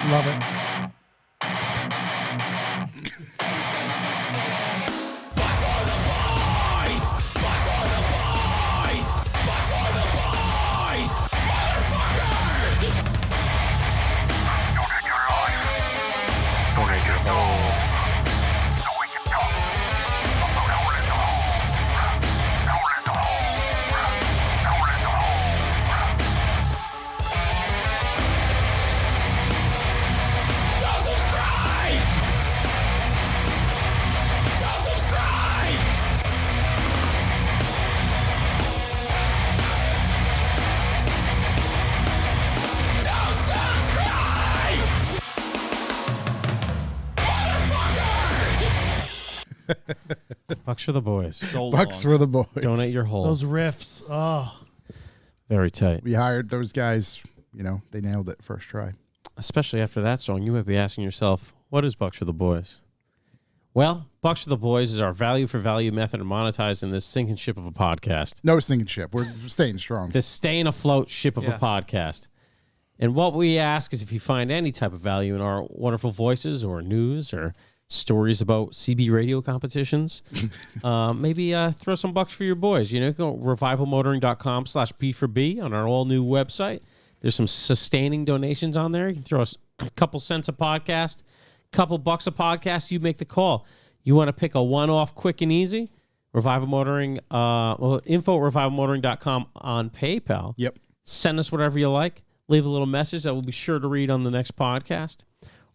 love it. Bucks for the boys. So Bucks long. for the boys. Donate your whole. Those riffs. Oh, Very tight. We hired those guys. You know, they nailed it first try. Especially after that song, you might be asking yourself, what is Bucks for the Boys? Well, Bucks for the Boys is our value for value method of monetizing this sinking ship of a podcast. No sinking ship. We're staying strong. This staying afloat ship of a Yeah. podcast. And what we ask is if you find any type of value in our wonderful voices or news or stories about CB radio competitions, maybe throw some bucks for your boys. You know, go revivalmotoring.com/B4B on our all new website. There's some sustaining donations on there. You can throw us a couple cents a podcast, couple bucks a podcast. You make the call. You want to pick a one-off quick and easy? Revival Motoring, info@revivalmotoring.com on PayPal. Yep. Send us whatever you like. Leave a little message that we'll be sure to read on the next podcast.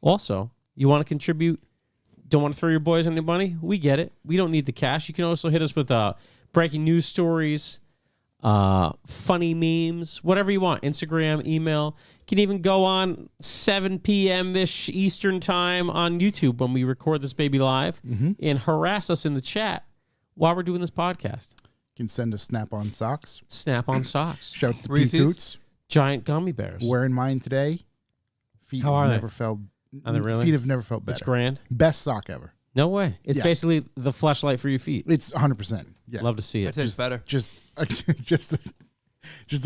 Also, you want to contribute, don't want to throw your boys any money? We get it. We don't need the cash. You can also hit us with breaking news stories, funny memes, whatever you want. Instagram, email. You can even go on 7 p.m.-ish Eastern time on YouTube when we record this baby live and harass us in the chat while we're doing this podcast. You can send us Snap-on socks. Snap-on socks. Shouts to P. Reese's. Coots. Giant gummy bears. Wearing mine today. Feet How are have they? never felt. Are they really? Feet have never felt better. It's grand. Best sock ever. No way. It's Yeah. basically the fleshlight for your feet. It's 100%. Yeah. Love to see That it. tastes better. Just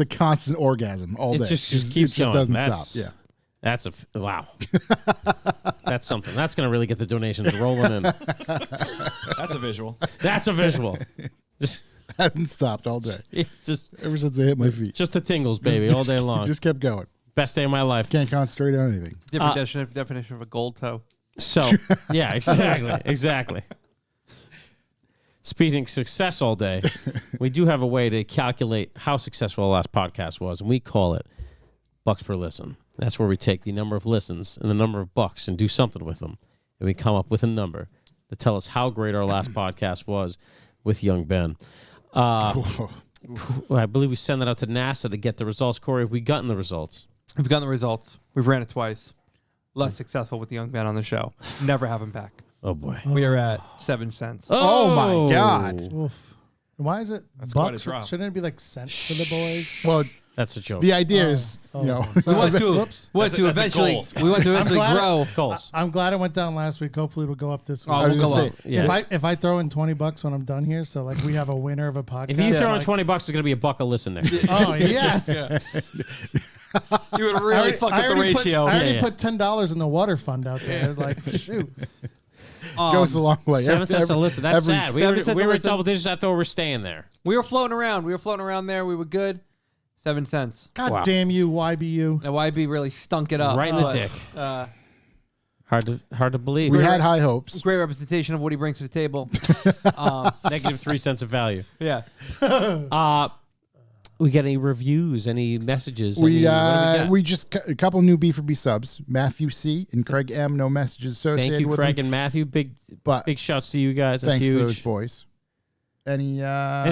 a constant orgasm all It day. just keeps it just going. doesn't That's- stop. Yeah. That's wow. That's something. That's going to really get the donations rolling in. That's a visual. That's a visual. Just, Hasn't stopped all day. it's just Ever since I hit my feet. the tingles, baby, all day long. Just kept going. Best day of my life. Can't concentrate on anything. Different definition of a gold toe. So, yeah, exactly. Speaking success all day, we do have a way to calculate how successful the last podcast was, and we call it bucks per listen. That's where we take the number of listens and the number of bucks and do something with them, and we come up with a number to tell us how great our last podcast was with young Ben. I believe we send that out to NASA to get the results. Corey, have we gotten the results? We've gotten the results. We've ran it twice. Less successful with the young man on the show. Never have him back. Oh, boy. We are at 7 cents. Oh, my God. Oof. Why is it That's quite a bucks? drop. Shouldn't it be like cents for the boys? Well, That's a joke. the idea is, Oh, you know, so- We want to, Whoops. we want That's to a- that's a eventually, goal, Scott. we want to eventually glad it- grow. Goals. I'm glad it went down last week. Hopefully it'll go up this week. Oh, I was we'll go gonna up. say, Yeah. If I throw in $20 when I'm done here, so like we have a winner of a podcast. If you throw in like, $20, it's going to be a buck a listen there. oh yes, You would really fuck up the ratio. I already Yeah. put $10 in the water fund out there. Like shoot, goes a long way. 7 cents a listen. That's every- sad. We 7 were, cents we a were listen. double digits. I thought we were staying there. We were floating around. There. We were good. 7 cents. God Wow. damn you, YBU. Now, YB really stunk it up. Right in the but, dick. Uh, Hard to believe. We had high hopes. great representation of what he brings to the table. Negative 3 cents of value. Yeah. We get any reviews, any messages? We got? we just a couple new B4B subs. Matthew C and Craig M. No messages associated Thank you, with Craig them, and Matthew. Big but shouts to you guys. That's thanks huge. to those boys. Any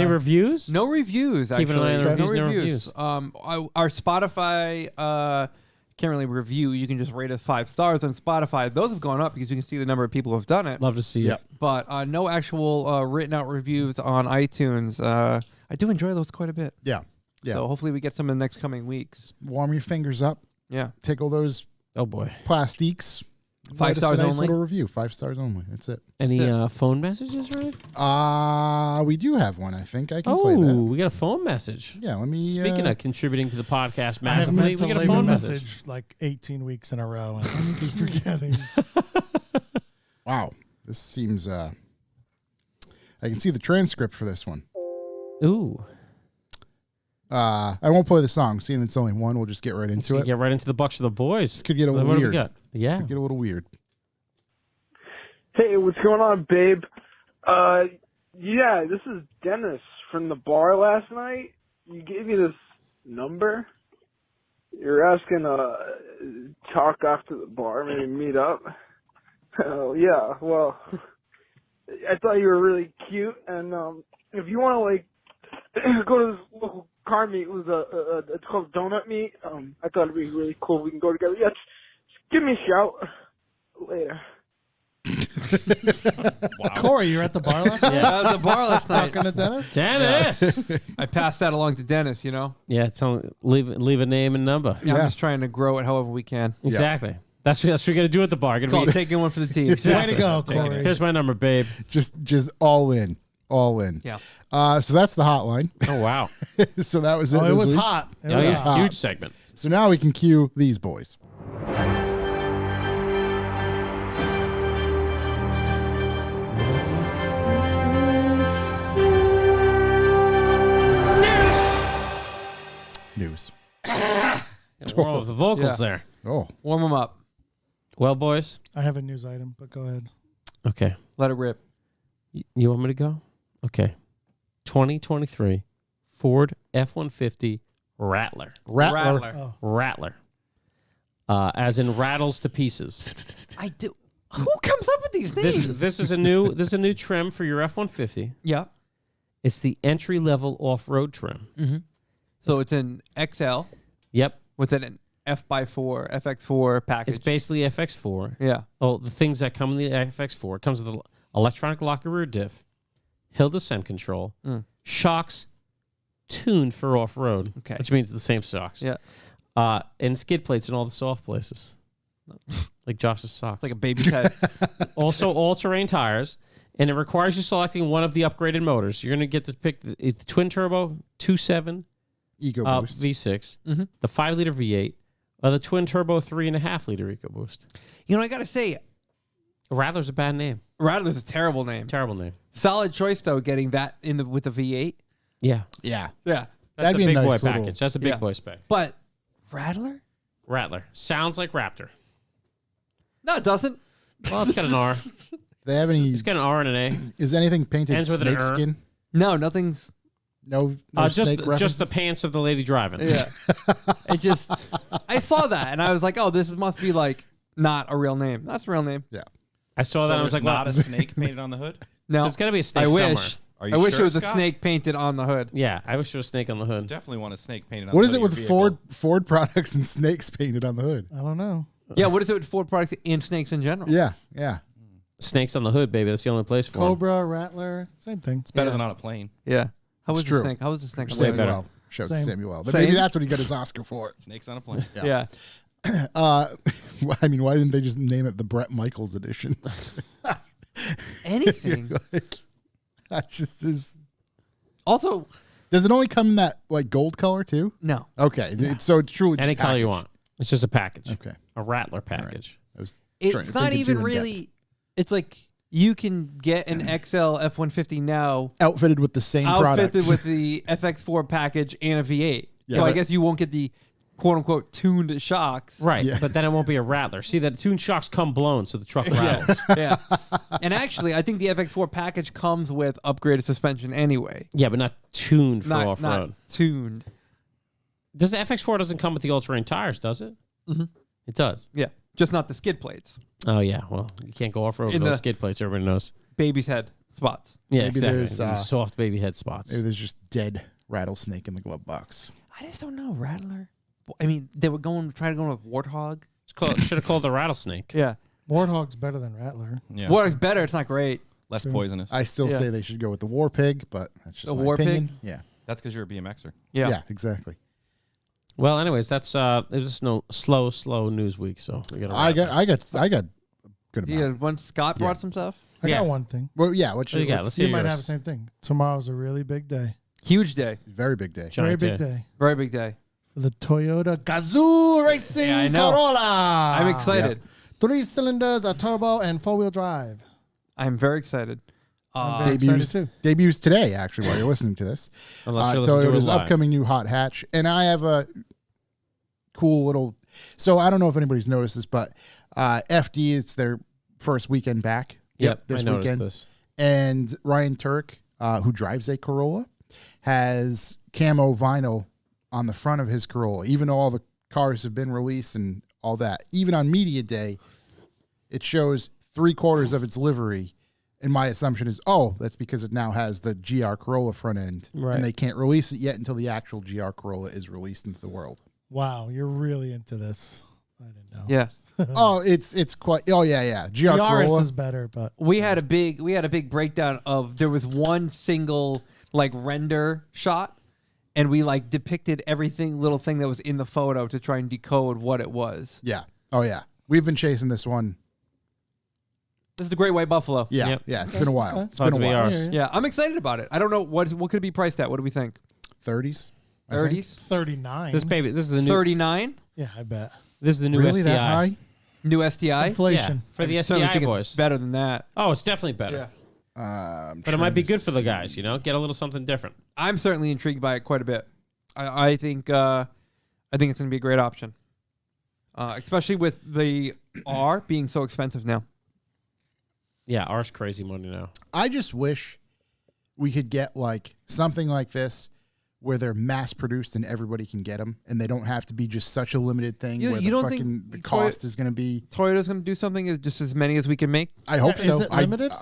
reviews? No reviews, Keep an actually. eye on the No reviews, no reviews. Our Spotify can't really review. You can just rate us 5 stars on Spotify. Those have gone up because you can see the number of people who have done it. Love to see Yep. it. But no actual written out reviews on iTunes. I do enjoy those quite a bit. Yeah. So hopefully we get some in the next coming weeks. Warm your fingers up. Yeah. Tickle those Oh boy. plastiques. 5 Write us stars a nice only. little review. 5 stars only. That's it. Any That's phone messages, right? We do have one. I think I can play that. Oh, we got a phone message. Yeah. Let me. Speaking of contributing to the podcast I have massively, meant we to got a leave phone a message. message like 18 weeks in a row, and I just keep forgetting. Wow. This seems. I can see the transcript for this one. Ooh. I won't play the song. Seeing it's only one, we'll just get right into it. Get right into the bucks of the boys. This could get a little What do we weird. got? Yeah. Could get a little weird. Hey, what's going on, babe? Yeah, this is Dennis from the bar last night. You gave me this number. You're asking talk after the bar, maybe meet up. Oh, yeah, well, I thought you were really cute, and if you want to, like, go to this local car meet, it was it's called Donut Meet. I thought it'd be really cool. We can go together. Yeah, just give me a shout later. Corey, you're at the bar last night I was at the bar last night. talking to Dennis. Dennis. I passed that along to Dennis, you know? Yeah, leave a name and number. Yeah, Yeah. I'm just trying to grow it however we can. Exactly. That's what you're gonna do at the bar. It's Gonna called be, taking one for the team. Way to go, Take it. Corey. here's my number, babe. Just all in. All in. Yeah. So that's the hotline. Oh wow. So that was it. Oh, it this was week. hot. It Oh, was yeah. hot. Huge segment. So now we can cue these boys. News. Whoa, the vocals there. Oh, Warm them up. Well, boys. I have a news item, but go ahead. Okay. Let it rip. You want me to go? Okay. 2023 Ford F-150 Rattler. Rattler. Oh, Rattler. As in rattles to pieces. I do. Who comes up with these names? This is a new trim for your F-150. Yeah. It's the entry level off road trim. Mm-hmm. So it's an XL Yep. with an F4, FX4 package. It's basically FX4. Yeah. Oh, the things that come in the FX4. It comes with the electronic locker rear diff, hill descent control, shocks tuned for off road, Okay. which means the same shocks. Yeah. And skid plates in all the soft places, like Josh's socks. It's like a baby's head. Also, all-terrain tires, and it requires you selecting one of the upgraded motors. You're going to get to pick the twin turbo 2.7 EcoBoost. V6, Mhm. the 5-liter V8, or the twin turbo 3.5-liter EcoBoost. You know, I got to say, Rattler's a bad name. Rattler's a terrible name. Terrible name. Solid choice, though, getting that with the V8. Yeah. Yeah. Yeah. That's That'd a be a big nice boy little- package. That's a big Yeah. boy spec. But Rattler? Rattler. Sounds like Raptor. No, it doesn't. Well, it's got an R. They have any? It's got an R and an A. Is anything painted Ends with an snake er. skin? No, nothing's. No Just snake just references? the pants of the lady driving. Yeah. It just. I saw that and I was like, oh, this must be like not a real name. That's a real name. I saw that. And I was like, not well, a snake painted on the hood. No. there's got to be a snake I somewhere. wish. Are you I wish sure, it was Scott? a snake painted on the hood. Yeah, I wish there was a snake on the hood. Definitely want a snake painted on What the is hood it of with your vehicle. Ford products and snakes painted on the hood? I don't know. Yeah, what is it with Ford products and snakes in general? Yeah, yeah. Snakes on the hood, baby. That's the only place for 'em. Cobra, Rattler, same thing. It's better Yeah. than on a plane. Yeah. How was It's the true. snake? How was the snake? on the Way hood? better. Showed Same. Samuel. But Same? maybe that's what he got his Oscar for. Snakes on a plane. Yeah. I mean, why didn't they just name it the Brett Michaels edition? Anything. Like, I just Also, does it only come in that like gold color too? no. Okay, so it's truly Any just color you packaged. want. It's just a package. Okay, A Rattler package. I was It's not thinking even too in really. It's like you can get an XL F-150 now outfitted with the same outfitted products. with the FX4 package and a V8. Yeah, So I but- guess you won't get the quote unquote tuned shocks. Right, Yeah. but then it won't be a Rattler. See, that tuned shocks come blown, so the truck rattles. Yeah. And actually, I think the FX4 package comes with upgraded suspension anyway. Yeah, but not tuned for Not off-road. tuned. Does the FX4 doesn't come with the all-terrain tires, does it? Mhm. It does. Yeah. Just not the skid plates. Oh, yeah. Well, you can't go off-road with In those the- skid plates. Everybody knows. Baby's head spots. Yeah, Maybe exactly. there's, These soft baby head spots. Maybe there's just dead rattlesnake in the glove box. I just don't know. Rattler? I mean, they were trying to go with Warthog. Should have called the rattlesnake. Yeah. Warthog's better than Rattler. Yeah. Warthog's better. It's not great. Less poisonous. I still Yeah. say they should go with the War Pig, but that's just The my War opinion. Pig? Yeah. That's because you're a BMXer. Yeah. exactly. Well, anyways, that's it was just no slow news week, so we got. I got good Yeah. amount. Once Scott Yeah. brought some stuff. I Yeah. got one thing. Well, yeah. What do you got? Let's You hear might yours. have the same thing. Tomorrow's a really big day. Huge day. Very big day. Giant Very big day. day Very big day. for the Toyota Gazoo Racing Yeah, I know. Corolla. I'm excited. 3 cylinders, a turbo, and 4-wheel drive. I'm very excited. I'm very excited too. Debuts today, actually, while you're listening to this. Unless you're listening to it Toyota's live. upcoming new hot hatch. And I have a cool little. So I don't know if anybody's noticed this, but FD, it's their first weekend back. Yep, this I noticed weekend. this. And Ryan Turk, who drives a Corolla, has camo vinyl on the front of his Corolla, even though all the cars have been released and all that. Even on media day, it shows 3/4 of its livery. And my assumption is, that's because it now has the GR Corolla front end. Right. And they can't release it yet until the actual GR Corolla is released into the world. Wow, you're really into this. I didn't know. Yeah. It's quite. Oh, yeah. GR The Corolla. RS is better, but We had a big breakdown of there was one single like render shot and we like depicted little thing that was in the photo to try and decode what it was. Yeah. Oh, yeah. We've been chasing this one. This is the Great White Buffalo. Yeah. Yep. Yeah. It's been a while. It's About been to a be while. ours. Yeah, I'm excited about it. I don't know what could it be priced at. What do we think? 30s. I think. 30s? 39. This baby, this is the new. 39? Yeah, I bet. This is the new Really STI. that high? New STI? Inflation. Yeah, for the I certainly STI think boys. it's better than that. Oh, it's definitely better. Yeah. But it might be good for the guys, get a little something different. I'm certainly intrigued by it quite a bit. I think it's going to be a great option, especially with the R being so expensive now. Yeah, ours crazy money now. I just wish we could get like something like this where they're mass produced and everybody can get them, and they don't have to be just such a limited thing You where don't the think fucking the cost is going to be. Toyota's going to do something is just as many as we can make. I hope Is so. it limited?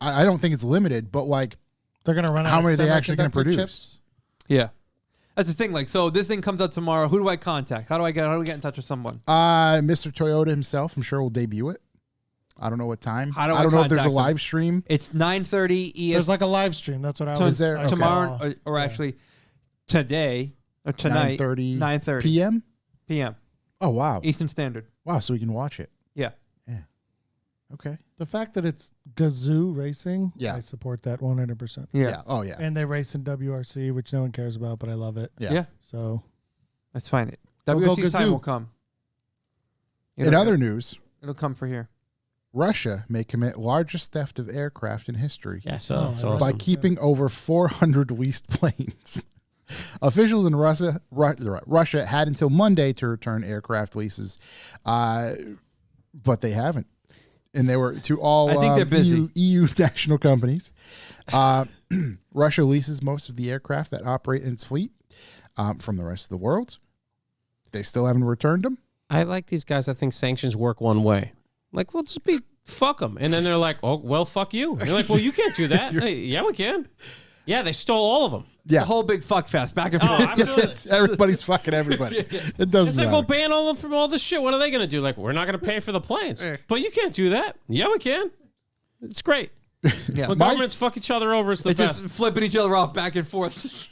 I don't think it's limited, but like They're going to run out how of many are they actually going to semiconductor produce? chips? Yeah. That's the thing. Like, so this thing comes out tomorrow. Who do I contact? How do we get in touch with someone? Mr. Toyota himself, I'm sure, will debut it. I don't know what time. How do I don't know if there's a contact him? live stream. It's 9:30 EST There's like a live stream. That's what I was. there? I Okay. tomorrow, saw. or actually today or tonight. 9:30 p.m. p.m. Oh wow, Eastern Standard. wow! So we can watch it. Yeah. Okay. The fact that it's Gazoo Racing, Yeah. I support that 100%. Yeah. Oh yeah. And they race in WRC, which no one cares about, but I love it. Yeah. Yeah. So That's fine. Go, go, WRC's time Gazoo. will come. In other news, it'll come for here. Russia may commit largest theft of aircraft in history Yeah, so Oh, that's I awesome. by keeping over 400 leased planes. Officials in Russia had until Monday to return aircraft leases, but they haven't. And they were to all I think they're busy. EU national companies. Russia leases most of the aircraft that operate in its fleet from the rest of the world. They still haven't returned them. I like these guys that think sanctions work one way. Like, well, just fuck them. And then they're like, oh, well, fuck you. And you're like, well, you can't do that. Hey, yeah, we can. Yeah, they stole all of them. Yeah. The whole big fuck fest back and Oh, forth. absolutely. Everybody's fucking everybody. It doesn't It's like, matter. well, ban all of them from all this shit. What are they going to do? Like, we're not going to pay for the planes. But you can't do that. Yeah, we can. It's great. Yeah. When governments fuck each other over, it's the They're best. just flipping each other off back and forth.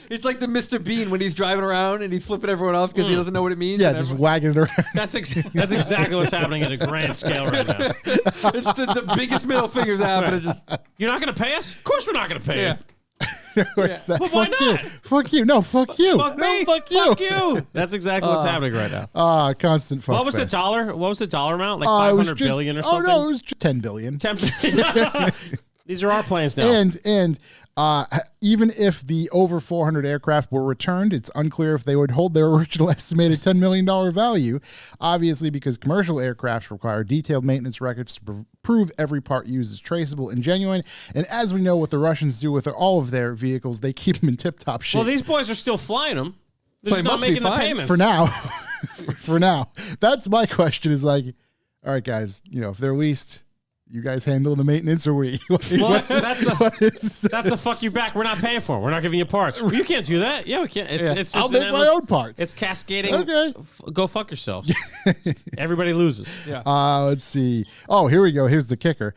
It's like the Mr. Bean when he's driving around and he's flipping everyone off because he doesn't know what it means. Yeah, and just everyone- wagging it around. That's exactly what's happening at a grand scale right now. it's the biggest middle fingers happening. Just You're not going to pay us? Of course we're not going to pay yeah. you. What's that? But why Fuck not? you. Fuck you. No, fuck you. Fuck no, me. fuck you. Fuck you. That's exactly what's happening right now. Constant fuck What was the fest. dollar? What was the dollar amount? Like It was 500 just- billion or something? Oh no, it was just 10 billion. 10 billion. These are our planes now. And even if the over 400 aircraft were returned, it's unclear if they would hold their original estimated $10 million value. Obviously, because commercial aircraft require detailed maintenance records to prove every part used is traceable and genuine. And as we know what the Russians do with all of their vehicles, they keep them in tip-top shape. Well, these boys are still flying them. They're So just they not must be making the fine. payments. for now. For now. That's my question is like, all right, guys, if they're leased, you guys handle the maintenance or we? Well, that's the that's the fuck you back. We're not paying for them. We're not giving you parts. You can't do that. Yeah, we can't. It's just I'll an make my endless- own parts. It's cascading. Okay. Go fuck yourselves. Everybody loses. Yeah. Let's see. Oh, here we go. Here's the kicker.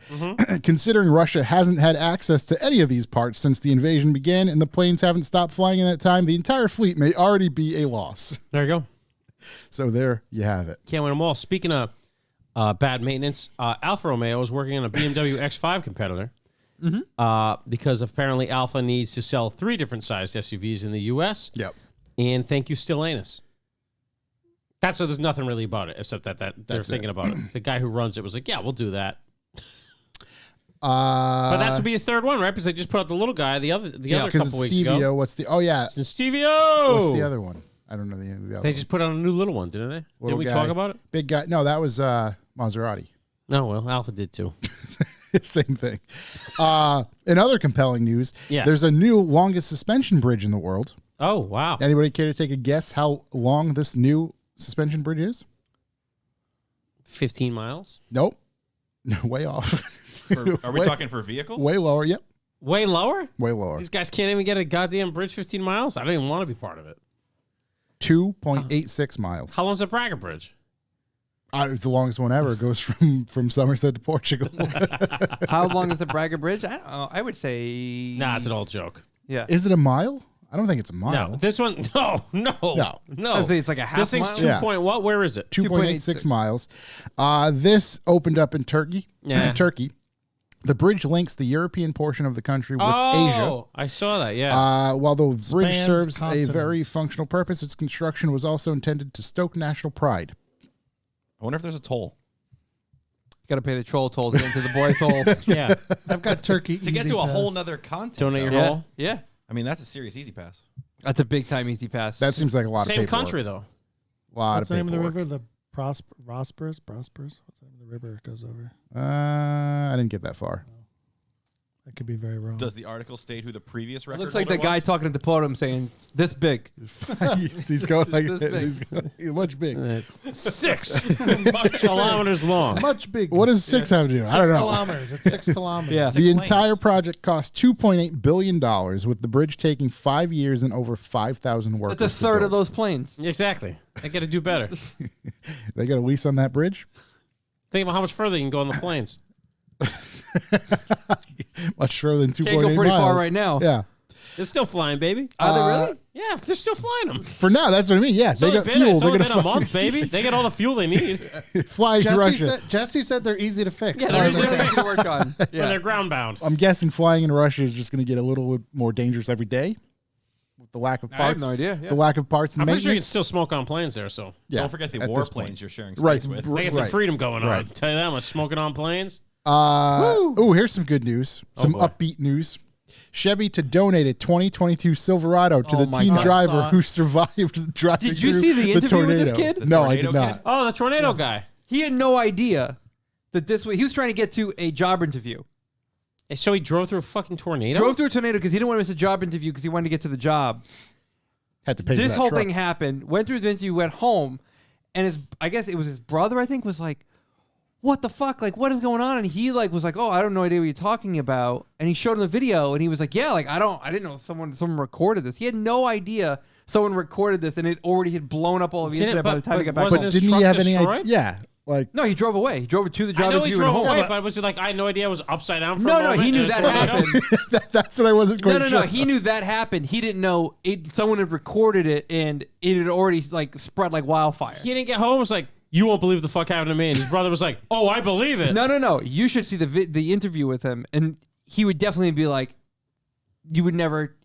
Considering Russia hasn't had access to any of these parts since the invasion began and the planes haven't stopped flying in that time, the entire fleet may already be a loss. There you go. So there you have it. Can't win them all. Speaking of bad maintenance, Alfa Romeo is working on a BMW X5 competitor because apparently Alfa needs to sell 3 different sized SUVs in the U.S. Yep. And thank you, Stellantis. So there's nothing really about it except that they're That's thinking it. about it. The guy who runs it was like, yeah, we'll do that. But But that would be the third one, right? Because they just put out the little guy the other because couple it's weeks Stevio. ago. What's the? Oh yeah. And Stevio. What's the other one? I don't know the other. They just put out a new little one, didn't they? Little Didn't we guy. talk about it? Big guy. No, that was Maserati. No, well, Alpha did too. Same thing. In other compelling news, Yeah. there's a new longest suspension bridge in the world. Oh, wow. Anybody care to take a guess how long this new suspension bridge is? 15 miles? Nope. Way off. Are we Way- talking for vehicles? Way lower. Yep. Way lower? Way lower. These guys can't even get a goddamn bridge 15 miles? I don't even want to be part of it. 2.86 miles. How long's the Braga Bridge? It's the longest one ever. It goes from Somerset to Portugal. How long is the Braga Bridge? I don't know. I would say. Nah, it's an old joke. Yeah. Is it a mile? I don't think it's a mile. No, this one, no. I would say it's like a half This thing's mile. 2 Yeah. point what? Where is it? 2.86 miles. This opened up in Turkey. Yeah. Turkey. The bridge links the European portion of the country with Asia. Oh, I saw that, yeah. While the bridge Spans serves a continents. very functional purpose, its construction was also intended to stoke national pride. I wonder if there's a toll. Got to pay the troll toll to get into the boy toll. Yeah. I've got Turkey. To get Easy to a whole Pass. nother continent. Donate your though. Yeah. hole. Yeah. I mean, that's a serious easy pass. That's a big time easy pass. That seems like a lot of Same paperwork. country, though. Lot What's of the name of the paperwork. river? The Prosperous? What's the name of the river it goes over? I didn't get that far. I could be very wrong. Does the article state who the previous It record looks like holder that guy was? talking at the podium saying, "This big." he's going like This big. he's much big. It's 6 kilometers long. Much big. What does 6 have to do? I don't 6 know. kilometers. It's 6 kilometers. Yeah. The 6 entire lanes. project cost $2.8 billion, with the bridge taking 5 years and over 5,000 workers. That's a to third of build. those planes. Exactly. They got to do better. They got a lease on that bridge? Think about how much further you can go on the planes. Much further than 2.8 Can't go pretty miles. far right now. Yeah. They're still flying, baby. Are they really? Yeah, they're still flying them. For now, that's what I mean. Yeah, It's they only got been, fuel. it's They're only going to been a month, baby. They get all the fuel they need fly to Russia. Jesse said they're easy to fix. Yeah, So they're I easy was to like, fix. to work on. when Yeah. they're ground bound. I'm guessing flying in Russia is just going to get a little bit more dangerous every day with the lack of I have parts. no idea. Yeah. The lack of parts and I'm pretty sure you can maintenance. still smoke on planes there, so Yeah, Don't forget the at this warplanes point. you're sharing space Right. with. they get some Right. freedom going on. Right. Tell you that much. Smoking on planes. Oh, here's some good news. Some boy. upbeat news. Chevy to donate a 2022 Silverado to Oh the my teen God. driver Saw it. who survived driving Did you through see the interview with this tornado. kid? No, The I did tornado not. kid? Oh, the tornado guy. He had no idea that this way he was trying to get to a job interview. So he drove through a fucking tornado? Drove through a tornado because he didn't want to miss a job interview because he wanted to get to the job. Had to pay for This that whole truck. thing happened. Went through his interview, went home, and I guess it was his brother. I think was like, "What the fuck? Like, what is going on?" And he like was like, "Oh, I don't know idea what you're talking about." And he showed him the video, and he was like, "Yeah, like I didn't know someone recorded this. He had no idea someone recorded this, and it already had blown up all of the Didn't- internet by the time he got back wasn't home." his Didn't he truck have any destroyed? idea? Yeah. Like, No, he drove away. He drove to the I job know he interview and drove home. away, but was it like I had no idea it was upside down for a No, moment? he knew and a that tornado? happened. that's what I wasn't quite No, sure. He knew that happened. He didn't know someone had recorded it, and it had already like spread like wildfire. He didn't get home. It was like, you won't believe the fuck happened to me. And his brother was like, oh, I believe it. No. You should see the interview with him, and he would definitely be like, you would never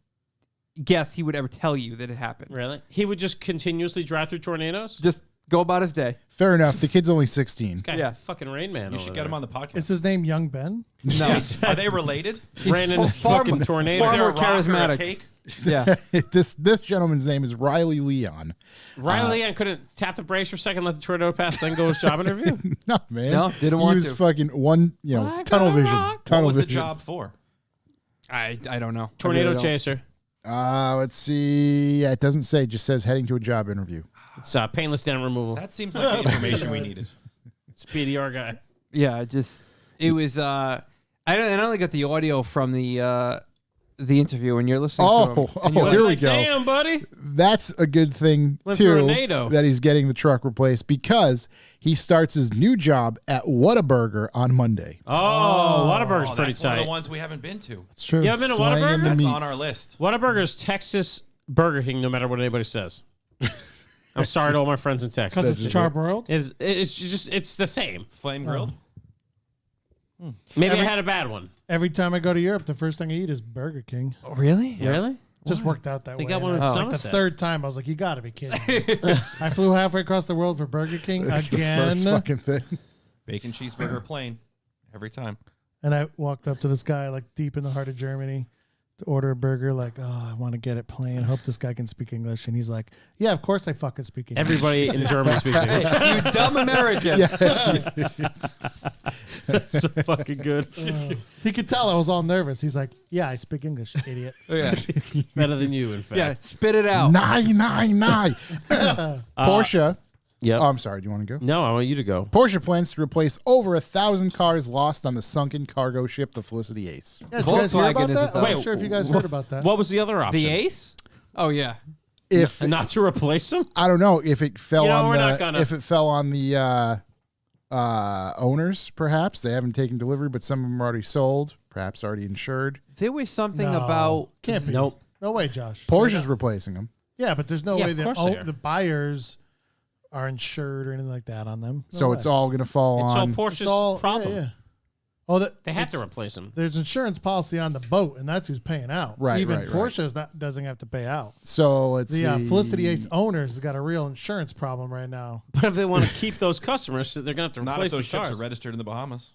guess he would ever tell you that it happened. Really? He would just continuously drive through tornadoes? Just go about his day. Fair enough. The kid's only 16. Guy, Yeah. fucking Rain Man. You should get him on the podcast. is his name Young Ben? No, Are they related? Ran in a fucking tornado. far Is there more a rock or a charismatic. cake? yeah. this gentleman's name is Riley Leon. Riley Ann couldn't tap the brakes for a second, let the tornado pass, then go his job interview? No, man. No, didn't want He was to. fucking Like tunnel a vision. rock. What Tunnel was the vision. job for? I don't know. Tornado I really don't. chaser. Let's see. Yeah, it doesn't say. It just says heading to a job interview. It's painless dent removal. That seems like the information we needed. Speedy R guy. Yeah, it was. I only got the audio from the interview, and you're listening to him. And you're here we like, go. damn, buddy. That's a good thing Went through a too. NATO. That he's getting the truck replaced because he starts his new job at Whataburger on Monday. Oh, Whataburger's Oh, pretty that's one of tight. the ones we haven't been to. It's true. You ever been to Slanging Whataburger? the That's meats. on our list. Whataburger's Texas Burger King, no matter what anybody says. I'm sorry to all my friends in Texas. Because it's charbroiled? It's the same. Flame grilled. Maybe I had a bad one. Every time I go to Europe, the first thing I eat is Burger King. Oh, really? Really? Just worked out that They way. got one And in like the Somerset. third time, I was like, you got to be kidding me. I flew halfway across the world for Burger King That's the again. first fucking thing. Bacon cheeseburger plain. Every time. And I walked up to this guy, like deep in the heart of Germany, to order a burger. Like, oh, I want to get it plain. Hope this guy can speak English. And he's like, yeah, of course I fucking speak English. Everybody in Germany speaks English. You dumb American. That's so fucking good. He could tell I was all nervous. He's like, yeah, I speak English, idiot. Yeah. Better than you, in fact. Yeah. Spit it out. Nine. Porsche. Yep. Oh, I'm sorry. Do you want to go? No, I want you to go. Porsche plans to replace over 1,000 cars lost on the sunken cargo ship, the Felicity Ace. Yeah, did you guys hear Volkswagen about is that? it, though? I'm Wait, not sure if you guys heard about that. What was the other option? The Ace? Oh yeah. If Not to replace them? I don't know if it fell You know, on we're the not gonna- if it fell on the owners, perhaps they haven't taken delivery, but some of them are already sold, perhaps already insured. There was something No. about. Can't be. Nope. No way, Josh. Porsche's replacing them. Yeah, but there's no Yeah, way of that course they are. the buyers are insured or anything like that on them. No So way. it's all going to fall It's all on. Porsche's It's all problem. Yeah, yeah. Oh, They had to replace them. There's insurance policy on the boat, and that's who's paying out. Right, Even right, right. Porsche doesn't have to pay out. So let's The see. Felicity Ace owners has got a real insurance problem right now. But if they want to keep those customers, they're going to have to Not if replace those the ships are cars. registered in the Bahamas.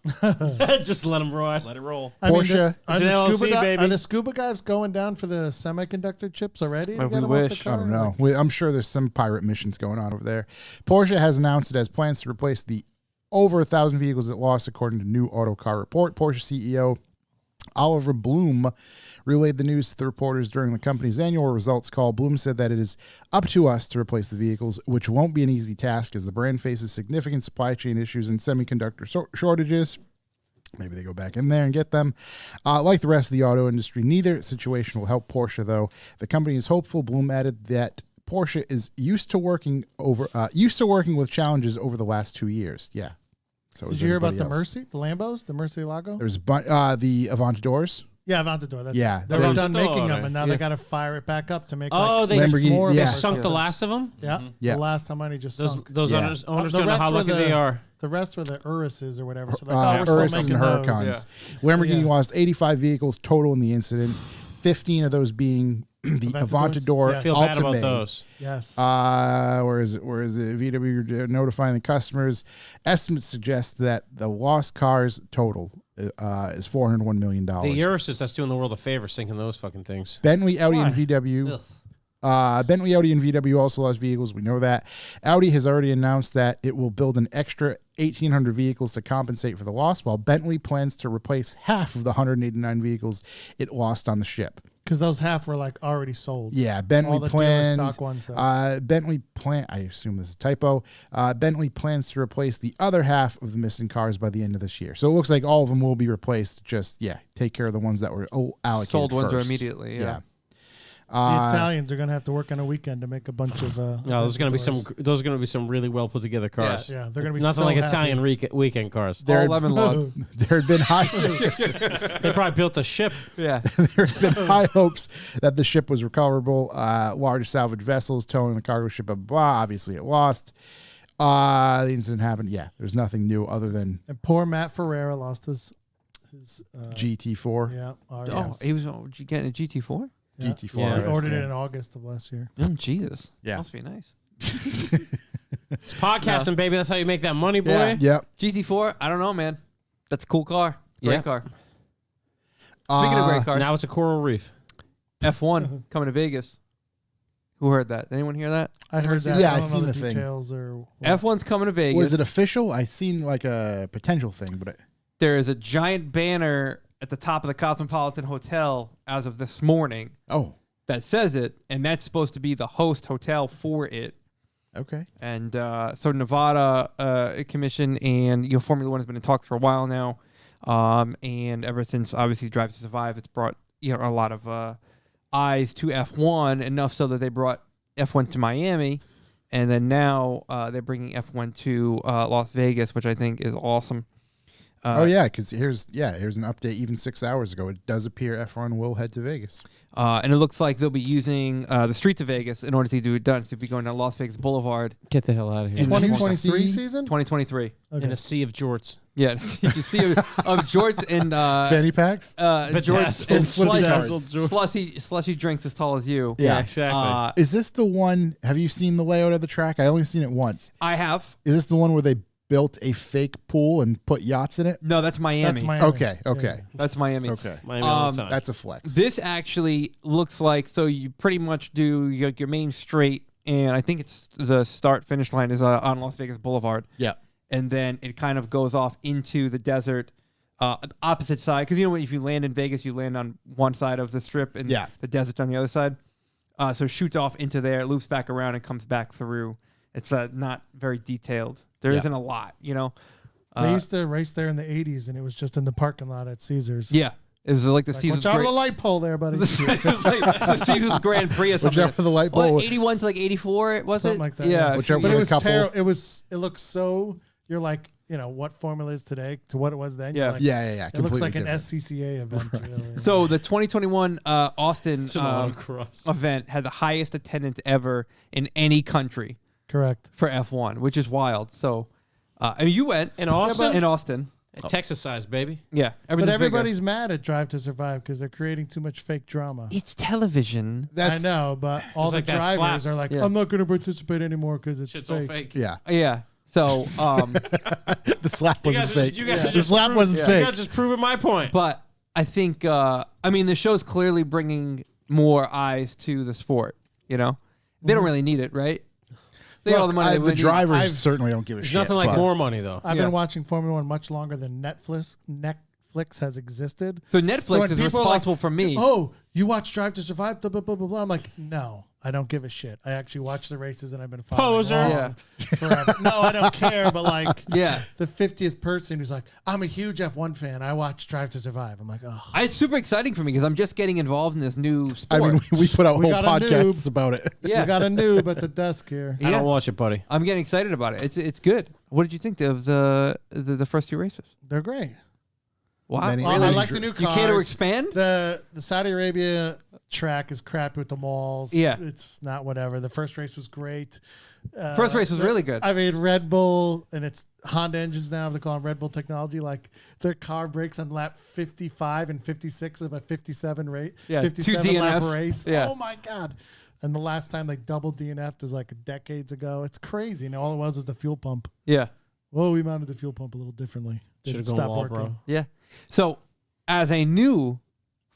Just let them ride. Let it roll. I mean, Porsche- are It's an the LLC, scuba baby. Are the scuba guys going down for the semiconductor chips already? to Well, get we them off the wish. I car? don't know. I'm sure there's some pirate missions going on over there. Porsche has announced it has plans to replace the over 1,000 vehicles it lost, according to new Autocar report. Porsche CEO Oliver Bloom relayed the news to the reporters during the company's annual results call. Bloom said that it is up to us to replace the vehicles, which won't be an easy task as the brand faces significant supply chain issues and semiconductor shortages. Maybe they go back in there and get them. Like the rest of the auto industry, neither situation will help Porsche, though. The company is hopeful. Bloom added that Porsche is used to working with challenges over the last 2 years. Yeah. So Did you hear about the Mercy, the Lambos, the Murcielago? There's the Aventadors. Yeah, Aventador. That's Yeah, it. They were done Aventador. making them, and now they got to fire it back up to make they six Lamborghini- more. of yeah. them or Sunk the something. last of them. Yeah, Yeah. The last how many just sunk. Those Yeah. owners The don't know rest how were lucky the- they are. The rest were the Uruses or whatever. So like, we're Urus still and making those. Huracans. Lamborghini Yeah. lost 85 vehicles total in the incident, 15 of those being the Aventadors? Aventador Yes. Feel bad about Ultimate. those. Yes. Where is it? VW notifying the customers. Estimates suggest that the lost cars total is $401 million. The Uruses, that's doing the world a favor, sinking those fucking things. Bentley, Audi, and Why? VW. Ugh. Bentley, Audi, and VW also lost vehicles. We know that. Audi has already announced that it will build an extra 1,800 vehicles to compensate for the loss, while Bentley plans to replace half of the 189 vehicles it lost on the ship. Because those half were like already sold. Yeah, Bentley All the dealer plans. stock ones, though. I assume this is a typo. Bentley plans to replace the other half of the missing cars by the end of this year. So it looks like all of them will be replaced. Just take care of the ones that were allocated Sold ones are first. immediately. Yeah. The Italians are going to have to work on a weekend to make a bunch of. No, those are going to be some really well put together cars. Yeah, they're going to be nothing so like happy. Italian weekend cars. All lemon log. There had been high. They probably built a ship. Yeah. There had been high hopes that the ship was recoverable. Large salvage vessels towing the cargo ship, blah, blah, blah. Obviously, it lost. The incident happened. Yeah, there's nothing new other than And poor Matt Ferreira lost his GT4. yeah. Oh, he was getting a GT4? Yeah. GT4. Yeah. He ordered it in August of last year. Jesus. Yeah. Must be nice. It's podcasting, baby. That's how you make that money, boy. Yeah. Yep. GT4, I don't know, man. That's a cool car. Great Yeah. car. Speaking of great cars, Now it's a coral reef. F1 coming to Vegas. Who heard that? Anyone hear that? I heard that. Yeah, I I don't seen know the the thing. details or F1's coming to Vegas. Was it official? I seen like a potential thing, but There is a giant banner at the top of the Cosmopolitan Hotel as of this morning that says it, and that's supposed to be the host hotel for it. okay. And so Nevada Commission and Formula One has been in talks for a while now, and ever since obviously Drive to Survive, it's brought a lot of eyes to F1, enough so that they brought F1 to Miami, and then now they're bringing F1 to Las Vegas, which I think is awesome. Because here's an update. Even 6 hours ago, it does appear F1 will head to Vegas. And it looks like they'll be using the streets of Vegas in order to do it done. So they'll be going to Las Vegas Boulevard. Get the hell out of here. 2023 season. 2023. Okay. In a sea of jorts. Yeah, you see of jorts and Fanny packs? jorts and Bedazzled jorts. slushy drinks as tall as you. Yeah. Exactly. Is this the one? Have you seen the layout of the track? I only seen it once. I have. Is this the one where they built a fake pool and put yachts in it? No, that's Miami. That's Miami. Okay. That's Miami. Okay. Miami all the time. That's a flex. This actually looks like, so you pretty much do your main straight, and I think it's the start-finish line is on Las Vegas Boulevard. Yeah. And then it kind of goes off into the desert, opposite side. Because if you land in Vegas, you land on one side of the strip, and the desert's on the other side. So it shoots off into there, loops back around, and comes back through. It's not very detailed. There isn't a lot, They used to race there in the 80s, and it was just in the parking lot at Caesars. Yeah. It was like the Like, Caesars watch out for Grand the light pole there, buddy. it was like the Caesars Grand Prix or Watch something. out for the light pole. What, 81 to like 84, was Something it? like that. Yeah. Which are But with it a was couple- terrible. It looks so. You're like, what Formula is today to what it was then. Yeah. You're like, Yeah. It looks like an completely SCCA event. Really. So the 2021 Austin cross. event had the highest attendance ever in any country Correct. for F1, which is wild. So, you went In Austin? in Austin. Texas size, baby. Yeah, But everybody's mad at Drive to Survive because they're creating too much fake drama. It's television. I know, but all the like that drivers slap. are like, Yeah. I'm not going to participate anymore because it's Shit's fake. all fake. Yeah. Yeah. So, The slap You wasn't guys, fake. you guys are The just slap prove- wasn't You fake. guys just proving my point. but I think, the show's clearly bringing more eyes to the sport. They don't really need it, right? They got all the money. they the would need. drivers certainly don't give a There's shit. nothing like but- more money, though. I've Yeah. been watching Formula One much longer than Netflix Netflix has existed. So So Netflix when is people are like, responsible for me. Oh, you watch Drive to Survive? Blah, blah, blah, blah, blah. I'm like, no, I don't give a shit. I actually watch the races and I've been following Poser. along forever. No, I don't care. But like, Yeah. the 50th person who's like, I'm a huge F1 fan. I watch Drive to Survive. I'm like, oh. It's super exciting for me because I'm just getting involved in this new sport. I mean, we put out We whole got a podcasts noob. about it. yeah. We got a noob at the desk here. I don't watch it, buddy. I'm getting excited about it. It's good. What did you think of the first two races? They're great. Wow. Many- Well, I Really? like the new You cars. care to expand? The Saudi Arabia track is crappy with the malls. Yeah. It's not whatever. The first race was great. First race was really good. I mean, Red Bull, and it's Honda engines now. They call them Red Bull technology. Like, their car breaks on lap 55 and 56 of a 57 rate. Yeah, 57 two lap DNF. race. Yeah. Oh, my God. And the last time they double DNF'd is like decades ago. It's crazy. And all it was the fuel pump. Yeah. Well, we mounted the fuel pump a little differently. Should've Didn't gone stop wall, working. bro. Yeah. So, as a new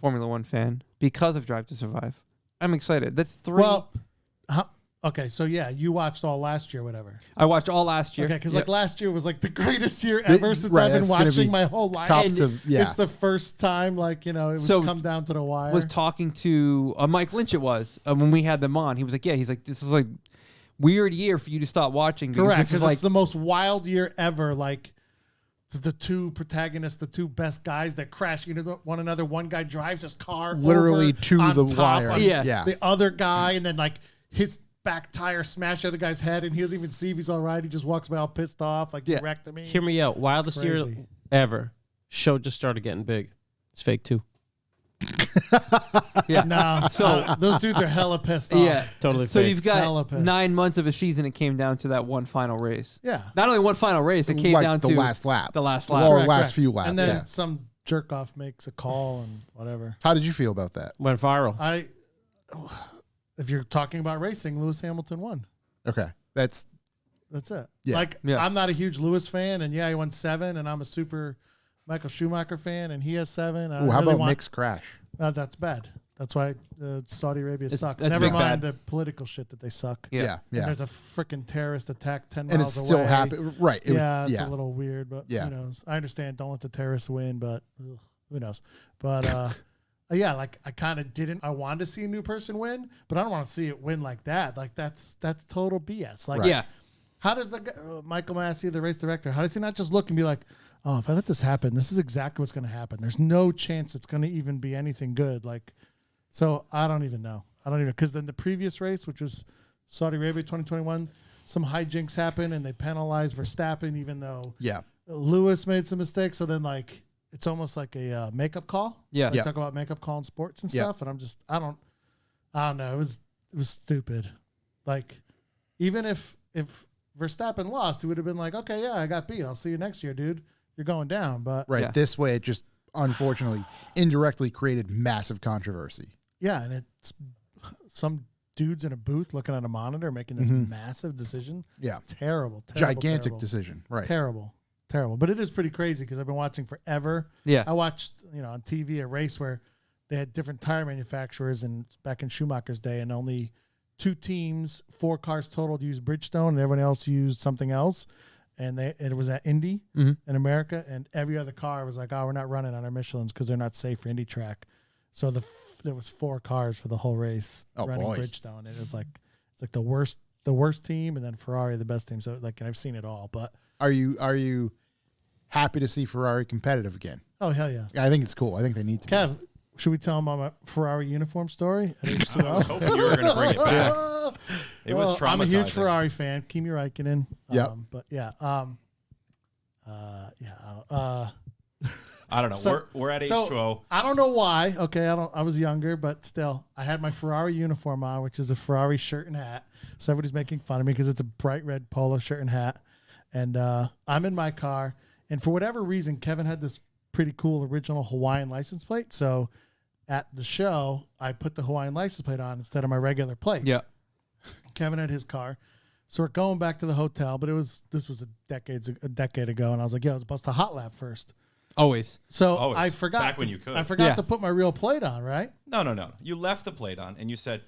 Formula One fan, because of Drive to Survive, I'm excited. That's three. Well, okay, so yeah, you watched all last year, whatever. I watched all last year. Okay, because Yep. like last year was like the greatest year ever since right, I've been that's gonna watching be my whole life. top And to- yeah. It's the first time, like, it was So, come down to the wire. was talking to Mike Lynch. It was when we had them on. He was like, "Yeah, he's like, this is like weird year for you to stop watching. Because correct, this is because like it's the most wild year ever. Like the two protagonists, the two best guys that crash into one another. One guy drives his car Literally over to on the top wire. on Yeah. the other guy, and then like his back tire smashed the other guy's head, and he doesn't even see if he's all right. He just walks by all pissed off, like Yeah. he wrecked me. Hear me out. Wildest year Crazy. ever. Show just started getting big. It's fake too. yeah. No, so those dudes are hella pissed off. Yeah, Totally So fake. you've Hella got pissed. 9 months of a season. It came down to that one final race. Yeah. Not only one final race, it came Like down the to last lap. The last Or lap. last Correct. few laps. And then yeah. some jerk off makes a call and whatever. How did you feel about that? Went viral. If you're talking about racing, Lewis Hamilton won. Okay, that's That's it. Yeah. Like, Yeah. I'm not a huge Lewis fan, and yeah, he won 7, and I'm a super Michael Schumacher fan, and he has 7. I Ooh, how really about want, Mick's crash? That's bad. That's why Saudi Arabia sucks. that's Never big mind bad. the political shit that they suck. Yeah. And there's a freaking terrorist attack 10 And miles it's away. still happening. Right. It was- Yeah, it's yeah. a little weird, but Yeah. who knows? I understand. Don't let the terrorists win, but who knows? But yeah, like I kind of didn't. I wanted to see a new person win, but I don't want to see it win like that. Like that's total BS. Like, Yeah. how does the guy, Michael Massey, the race director, how does he not just look and be like, oh, if I let this happen, this is exactly what's going to happen. There's no chance it's going to even be anything good. Like, so I don't even know. Because then the previous race, which was Saudi Arabia 2021, some hijinks happened and they penalized Verstappen, even though Yeah. Lewis made some mistakes. So then, like, it's almost like a makeup call. Yeah. They Yeah. talk about makeup call in sports and Yeah. stuff, and I don't know. It was stupid. Like, even if Verstappen lost, he would have been like, okay, yeah, I got beat. I'll see you next year, dude. You're going down. But Right. Yeah. This way, it just unfortunately indirectly created massive controversy. yeah, and it's some dudes in a booth looking at a monitor making this massive decision. Yeah. It's terrible. Gigantic terrible. decision. Right. Terrible. But it is pretty crazy because I've been watching forever. Yeah. I watched, on TV a race where they had different tire manufacturers and back in Schumacher's day, and only 2 teams, 4 cars total used Bridgestone, and everyone else used something else. And it was at Indy in America, and every other car was like, "Oh, we're not running on our Michelin's because they're not safe for Indy track." So there was 4 cars for the whole race running boy. Bridgestone, and it's like the worst team, and then Ferrari the best team. So like, and I've seen it all, but Are you happy to see Ferrari competitive again? oh hell yeah. I think it's cool. I think they need to. be. Kev, should we tell them about my Ferrari uniform story at I was H2O? hoping you were going to bring it back. It was traumatizing. I'm a huge Ferrari fan. Kimi Räikkönen. Yep. But yeah. I don't know. So- we're at so, H2O. I don't know why. Okay, I was younger, but still, I had my Ferrari uniform on, which is a Ferrari shirt and hat. So everybody's making fun of me because it's a bright red polo shirt and hat. And I'm in my car, and for whatever reason, Kevin had this pretty cool original Hawaiian license plate. So at the show, I put the Hawaiian license plate on instead of my regular plate. Yeah. Kevin had his car. So we're going back to the hotel, but this was a decade ago, and I was like, yeah, let's bust a hot lap first. Always. So Always. I forgot Back when you could. I forgot Yeah. to put my real plate on, right? No. You left the plate on, and you said,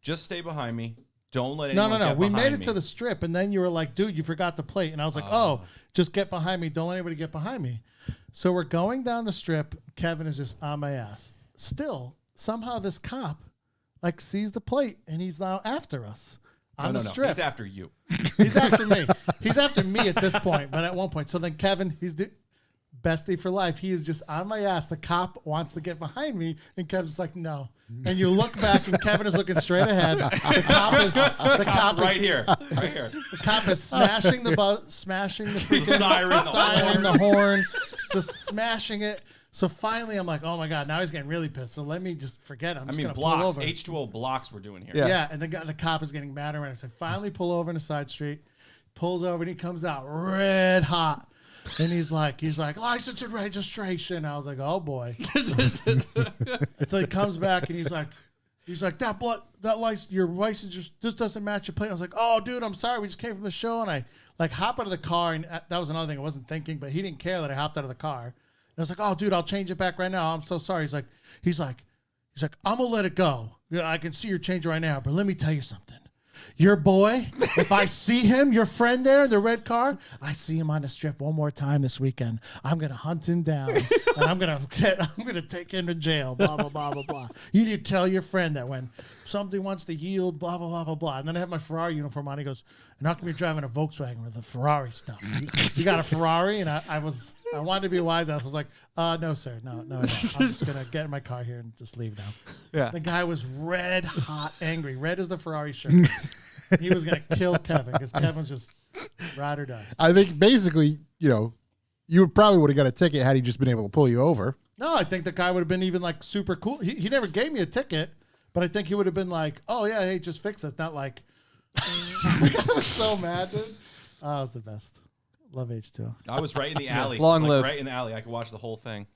just stay behind me. Don't let No, anyone no. get We made behind it me. to the strip, and then you were like, dude, you forgot the plate. And I was like, oh, just get behind me. Don't let anybody get behind me. So we're going down the strip. Kevin is just on my ass. Still, somehow this cop like sees the plate, and he's now after us on the strip. He's after you. He's after me. He's after me at this point, but at one point. So then Kevin, he's the bestie for life. He is just on my ass. The cop wants to get behind me, and Kevin's like, no. And you look back, and Kevin is looking straight ahead. The cop is Right here. Right here. The cop is smashing the freaking siren, the horn, just smashing it. So finally, I'm like, oh my god, now he's getting really pissed. So let me just forget it. I'm just gonna pull blocks. over. H2O blocks we're doing here. Yeah, and the cop is getting mad around. So finally pull over in a side street, pulls over, and he comes out red hot. And he's like, license and registration. I was like, oh boy. So he comes back and he's like, that license, your license just doesn't match your plate. I was like, oh dude, I'm sorry. We just came from the show, and I like hop out of the car, and that was another thing I wasn't thinking, but he didn't care that I hopped out of the car. And I was like, oh dude, I'll change it back right now. I'm so sorry. He's like, I'm gonna let it go. Yeah, I can see your change right now, but let me tell you something. Your boy, if I see him, your friend there in the red car, I see him on the strip one more time this weekend, I'm gonna hunt him down and I'm gonna take him to jail. Blah blah blah blah blah. You need to tell your friend that when somebody wants to yield, blah blah blah blah blah. And then I have my Ferrari uniform on. He goes, "And how come you're driving a Volkswagen with a Ferrari stuff? You got a Ferrari?" And I wanted to be a wise ass. I was like, no sir, no. I'm just gonna get in my car here and just leave now. Yeah. The guy was red hot angry. Red as the Ferrari shirt. He was going to kill Kevin because Kevin's just ride or die. I think basically, you probably would have got a ticket had he just been able to pull you over. No, I think the guy would have been even like super cool. He never gave me a ticket, but I think he would have been like, oh yeah, hey, just fix this. Not like, I was so mad, dude. Oh, it was the best. Love H2O. I was right in the alley. Long live. Right in the alley. I could watch the whole thing.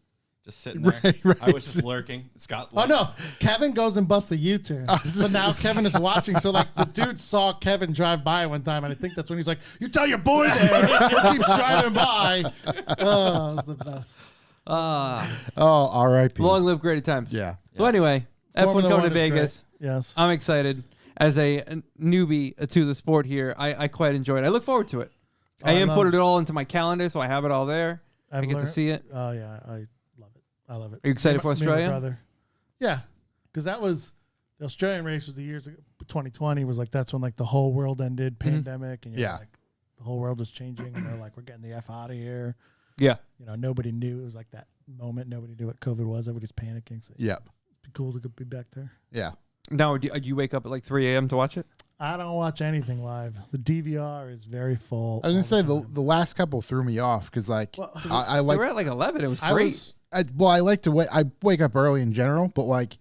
Just sitting there. Right. I was just lurking. Scott. Oh no, Kevin goes and busts a U-turn. So now Kevin is watching. So like the dude saw Kevin drive by one time, and I think that's when he's like, "You tell your boy there." He keeps driving by. Oh, it was the best. R.I.P. Long live great times. Yeah. So anyway, F1 Formula coming One to is Vegas. great. Yes. I'm excited. As a newbie to the sport here, I quite enjoy it. I look forward to it. I inputted it all into my calendar, so I have it all there. I get to see it. Oh yeah, I love it. I love it. Are you excited for Australia? Me and my brother. Yeah, because that was the Australian race was the years ago. 2020 was like that's when like the whole world ended, pandemic, and Yeah. like the whole world was changing, and they're like, we're getting the F out of here. Yeah. Nobody knew. It was like that moment. Nobody knew what COVID was. Everybody's panicking. So Yep. it'd be cool to be back there. Yeah. Now, do you wake up at like 3 a.m. to watch it? I don't watch anything live. The DVR is very full. I was gonna all say the time. the last couple threw me off because like I We like were at like 11. It was I great. was- I like to wait. I wake up early in general, but like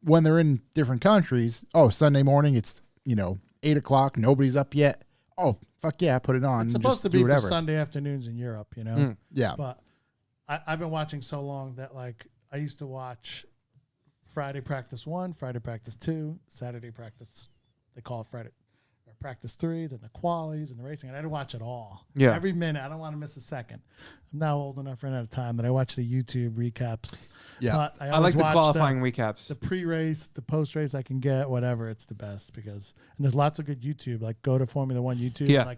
when they're in different countries, Sunday morning it's 8 o'clock, nobody's up yet. Oh fuck yeah, put it on. It's and supposed just to do be for whatever. Sunday afternoons in Europe, Yeah, But I've been watching so long that like I used to watch Friday practice 1, Friday practice 2, Saturday practice. They call it Friday or practice 3, then the qualies and the racing, and I'd watch it all. Yeah. Every minute. I don't want to miss a second. I'm now old enough, running out of time that I watch the YouTube recaps. Yeah. But I I like always the watch qualifying recaps. the pre-race, the post-race I can get, whatever. It's the best and there's lots of good YouTube. Like go to Formula One YouTube. Yeah.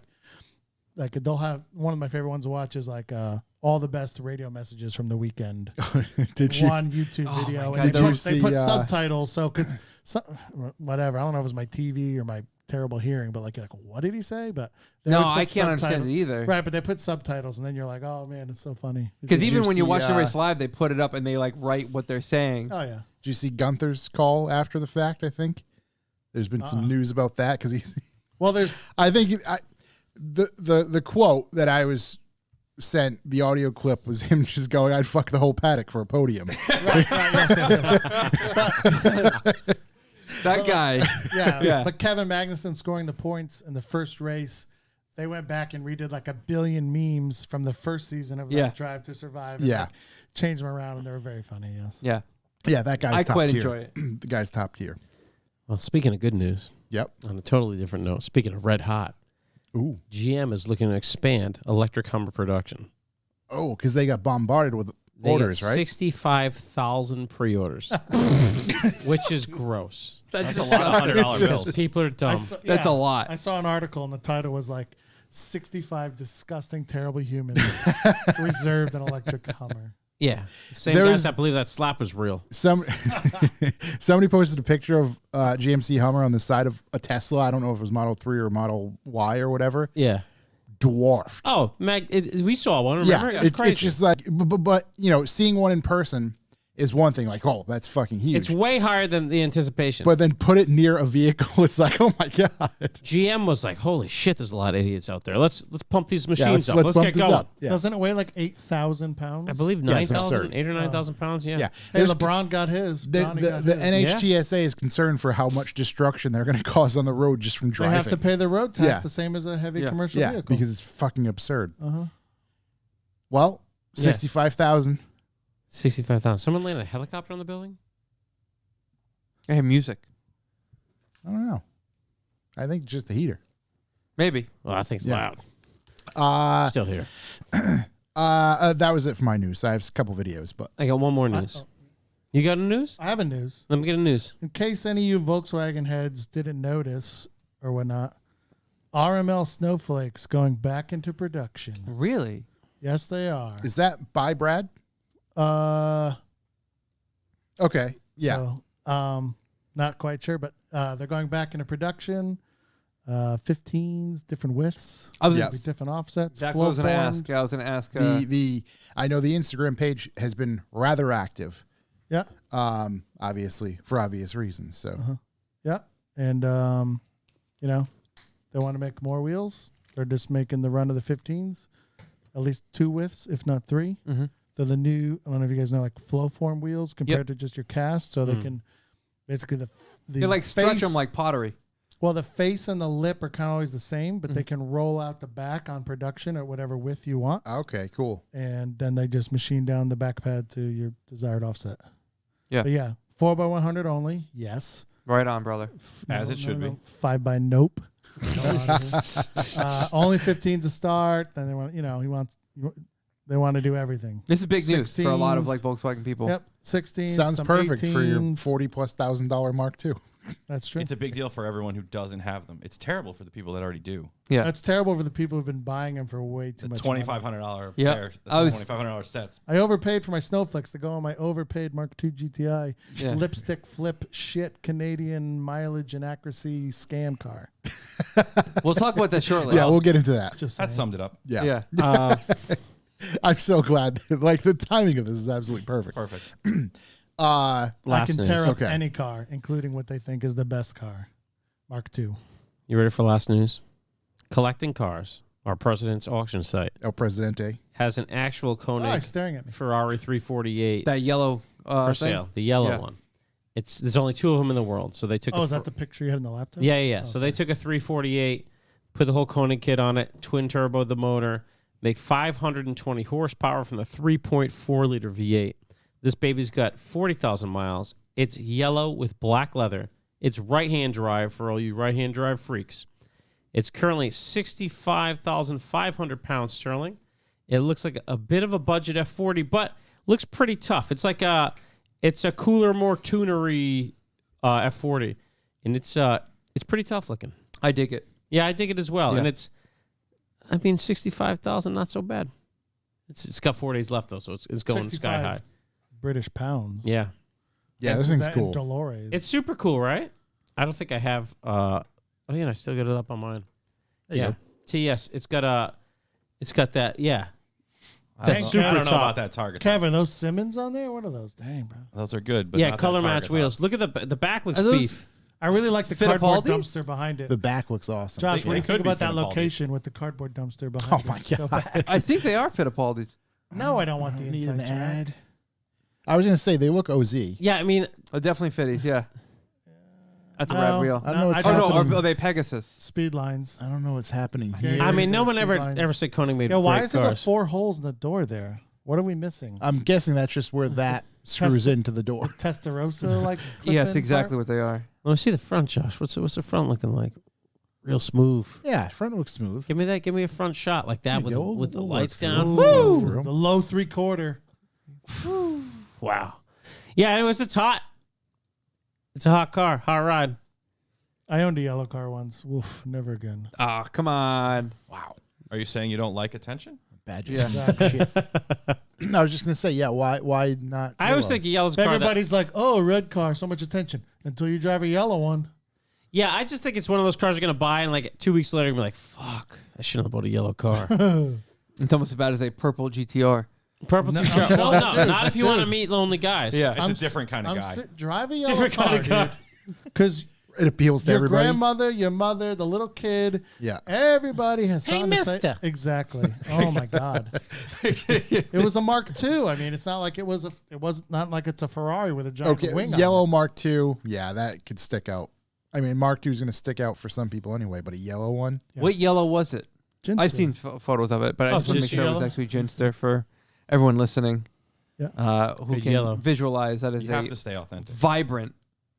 Like they'll have one of my favorite ones to watch is like all the best radio messages from the weekend. Did you? One YouTube video. God, And did you they put see, subtitles, so because whatever. I don't know if it was my TV or my terrible hearing, but like what did he say? But they No, always put I can't understand subtitles. it either. Right, but they put subtitles, and then you're like, oh man, it's so funny. Because Did even you when you see, watch the race live, they put it up and they like write what they're saying. Oh yeah. Did you see Gunther's call after the fact? I think there's been some news about that because he. Well, there's I think the quote that I was sent, the audio clip was him just going, "I'd fuck the whole paddock for a podium." right, yes. That guy. Yeah, Yeah. But Kevin Magnussen scoring the points in the first race, they went back and redid like 1 billion memes from the first season of Yeah. Drive to Survive. And Yeah. like, changed them around, and they were very funny. Yes. Yeah. Yeah, that guy's I top quite tier. enjoy it. The guy's top tier. Well, speaking of good news, Yep. on a totally different note, speaking of red hot, Ooh. GM is looking to expand electric Hummer production. Oh, because they got bombarded with They orders, get right? 65,000 pre-orders, which is gross. That's a lot of $100 Because bills. people are dumb. That's a lot. I saw an article and the title was like 65 disgusting, terrible humans reserved an electric Hummer. Yeah. Same There guys was- that believe that slap was real. Somebody posted a picture of GMC Hummer on the side of a Tesla. I don't know if it was Model 3 or Model Y or whatever. Yeah. Dwarfed. Oh, we saw one. Remember? Yeah, It was crazy. it's just like, but you know, seeing one in person is one thing. Like, oh, that's fucking huge. It's way higher than the anticipation. But then put it near a vehicle. It's like, oh my god. GM was like, "Holy shit, there's a lot of idiots out there. Let's pump these machines up. let's Let's bump get this going." up. Yeah. Doesn't it weigh like 8,000 pounds? I believe Yeah, it's 9,000, absurd. 8 or 9,000 pounds. Yeah. Yeah. Hey, There's- LeBron got his. The, Donnie the, got the his. NHTSA is concerned for how much destruction they're going to cause on the road just from They driving. have to pay the road tax Yeah. the same as a heavy Yeah. commercial yeah, vehicle. because it's fucking absurd. Uh-huh. Well, Yeah. 65,000. 65,000. Someone landed a helicopter on the building? I have music. I don't know. I think just the heater. Maybe. Well, I think it's Yeah. loud. Still here. That was it for my news. I have a couple videos, but I got one more news. You got a news? I have a news. Let me get a news. In case any of you Volkswagen heads didn't notice or whatnot, RML snowflakes going back into production. Really? Yes, they are. is that by Brad? Okay. Yeah. So, not quite sure, but they're going back into production. 15s, different widths. I was Yeah. Different offsets. Exactly what I was going to flow-formed. ask. Yeah, I was going to ask. the I know the Instagram page has been rather active. Yeah. Obviously for obvious reasons. So Yeah. And, you know, they want to make more wheels. They're just making the run of the 15s, at least 2 widths, if not 3. Mhm. So the new, I don't know if you guys know, like flow form wheels compared to just your cast. So they can basically the they like stretch face- them like pottery. Well, the face and the lip are kind of always the same, but they can roll out the back on production at whatever width you want. okay, cool. And then they just machine down the back pad to your desired offset. Yeah. But yeah, 4x100 only. Yes. Right on, brother. As it should be. 5 by nope. Only 15s to start. Then they want, they want to do everything. This is big news for a lot of like 16s. Volkswagen people. Yep, 16s. Sounds some perfect for your 18s. $40,000+ Mark II. That's true. It's a big deal for everyone who doesn't have them. It's terrible for the people that already do. Yeah. That's terrible for the people who've been buying them for way too The much money. $2,500 Yeah. pair, the I was- $2,500 sets. I overpaid for my snowflakes to go on my overpaid Mark II GTI Yeah. lipstick flip shit Canadian mileage and accuracy scam car. We'll talk about that shortly. Yeah, we'll get into that. Just That saying. summed it up. Yeah. Yeah. I'm so glad. Like the timing of this is absolutely perfect. Perfect. I Last can news. tear up Okay. any car, including what they think is the best car, Mark II. You ready for last news? Collecting Cars, our president's auction site, El Presidente. has an actual Oh, Koenig he's staring at me. Ferrari 348 That yellow for thing. sale. The yellow Yeah. one. There's only 2 of them in the world, so they took. Oh, a is that the picture you had in the laptop? Yeah. Oh, So they took a 348, put the whole Koenig kit on it, twin turbo the motor, make 520 horsepower from the 3.4 liter V8. This baby's got 40,000 miles. It's yellow with black leather. It's right-hand drive for all you right-hand drive freaks. It's currently 65,500 pounds sterling. It looks like a bit of a budget F40, but looks pretty tough. It's like it's a cooler, more tunery F40, and it's pretty tough looking. I dig it. Yeah, I dig it as well, Yeah. and 65,000, not so bad. It's got 4 days left though, so it's going 65 sky high. British pounds. Yeah, Yeah, this Is thing's that in cool. Dolores. it's super cool, right? I don't think I have. Oh yeah, I still got it up on mine. There you Yeah, go. TS. It's got that. Yeah, I That's don't, super I don't know top. about that Target. Kev, are those Simmons on there? What are those? Dang, bro. Those are good, but yeah, not that color match Target wheels. top. Look at the back looks Are those- beef. I really like the cardboard Fittipaldi's? dumpster behind it. The back looks awesome. Josh, They- what do you they think could be about that Fittipaldi's. location with the cardboard dumpster behind Oh it? my Go God. back. I think they are Fittipaldi's. No, I don't want the Need inside an track. ad. I was going to say they look OZ. Yeah, I mean, Oh, definitely Fitties. Yeah. That's a No, red wheel. I don't know what's I Oh don't no, happening. are they Pegasus? Speed lines. I don't know what's happening Yeah, here. I mean, no There's one two ever lines. said Koenig made Yeah, why great is there cars. 4 holes in the door there? What are we missing? I'm guessing that's just where that screws Test- into the door. Testarossa, like Yeah, it's clip-in exactly part? what they are. Let me see the front, Josh. What's the front looking like? Real smooth. Yeah, front looks smooth. Give me a front shot like that There you go. with the We'll lights work down. through it. Woo! Through 'em. The low 3/4. Wow. Yeah, it's hot. It's a hot car, hot ride. I owned a yellow car once. Woof, never again. Oh, come on. Wow. Are you saying you don't like attention? Bad. Yeah. Shit. I was just gonna say, yeah. Why not? I always yellow? think a yellow's a car. Everybody's like, oh, red car, so much attention. Until you drive a yellow one. Yeah, I just think it's one of those cars you're going to buy, and like 2 weeks later, you're going to be like, fuck, I shouldn't have bought a yellow car. It's almost as bad as a purple GTR. Purple No, t-shirt. no, Well, no, dude, not if you want to meet lonely guys. Yeah. It's a different kind of guy. Drive a yellow Different car, kind of car. dude. Because it appeals to your everybody. grandmother, your mother, the little kid, Yeah. everybody has something to say. mister. Exactly. Oh my God. It was a Mark II. I mean, it's not like it was not like it's a Ferrari with a giant Okay, wing on yellow it. Mark II. Yeah, that could stick out. I mean, Mark II is going to stick out for some people anyway, but a yellow one. Yeah. What yellow was it? Ginster. I've seen photos of it, but I just want to make Ginster sure it was yellow? actually Ginster for everyone listening. Yeah. Who Good can yellow. visualize that as You have a to stay authentic. vibrant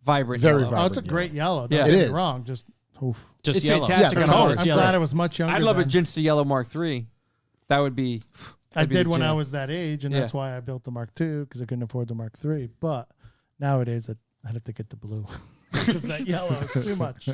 Very yellow. vibrant. Oh, it's a great yellow. Don't Yeah. get It me is. wrong. Just oof. Just It's yellow. fantastic Yeah, on the a color. horse. I'm glad I was much younger. I'd love a then. Ginster yellow Mark III. That would be. I that'd be did the when I jam. was that age, and Yeah. that's why I built the Mark II because I couldn't afford the Mark III. But nowadays, I'd have to get the blue because that yellow is too much.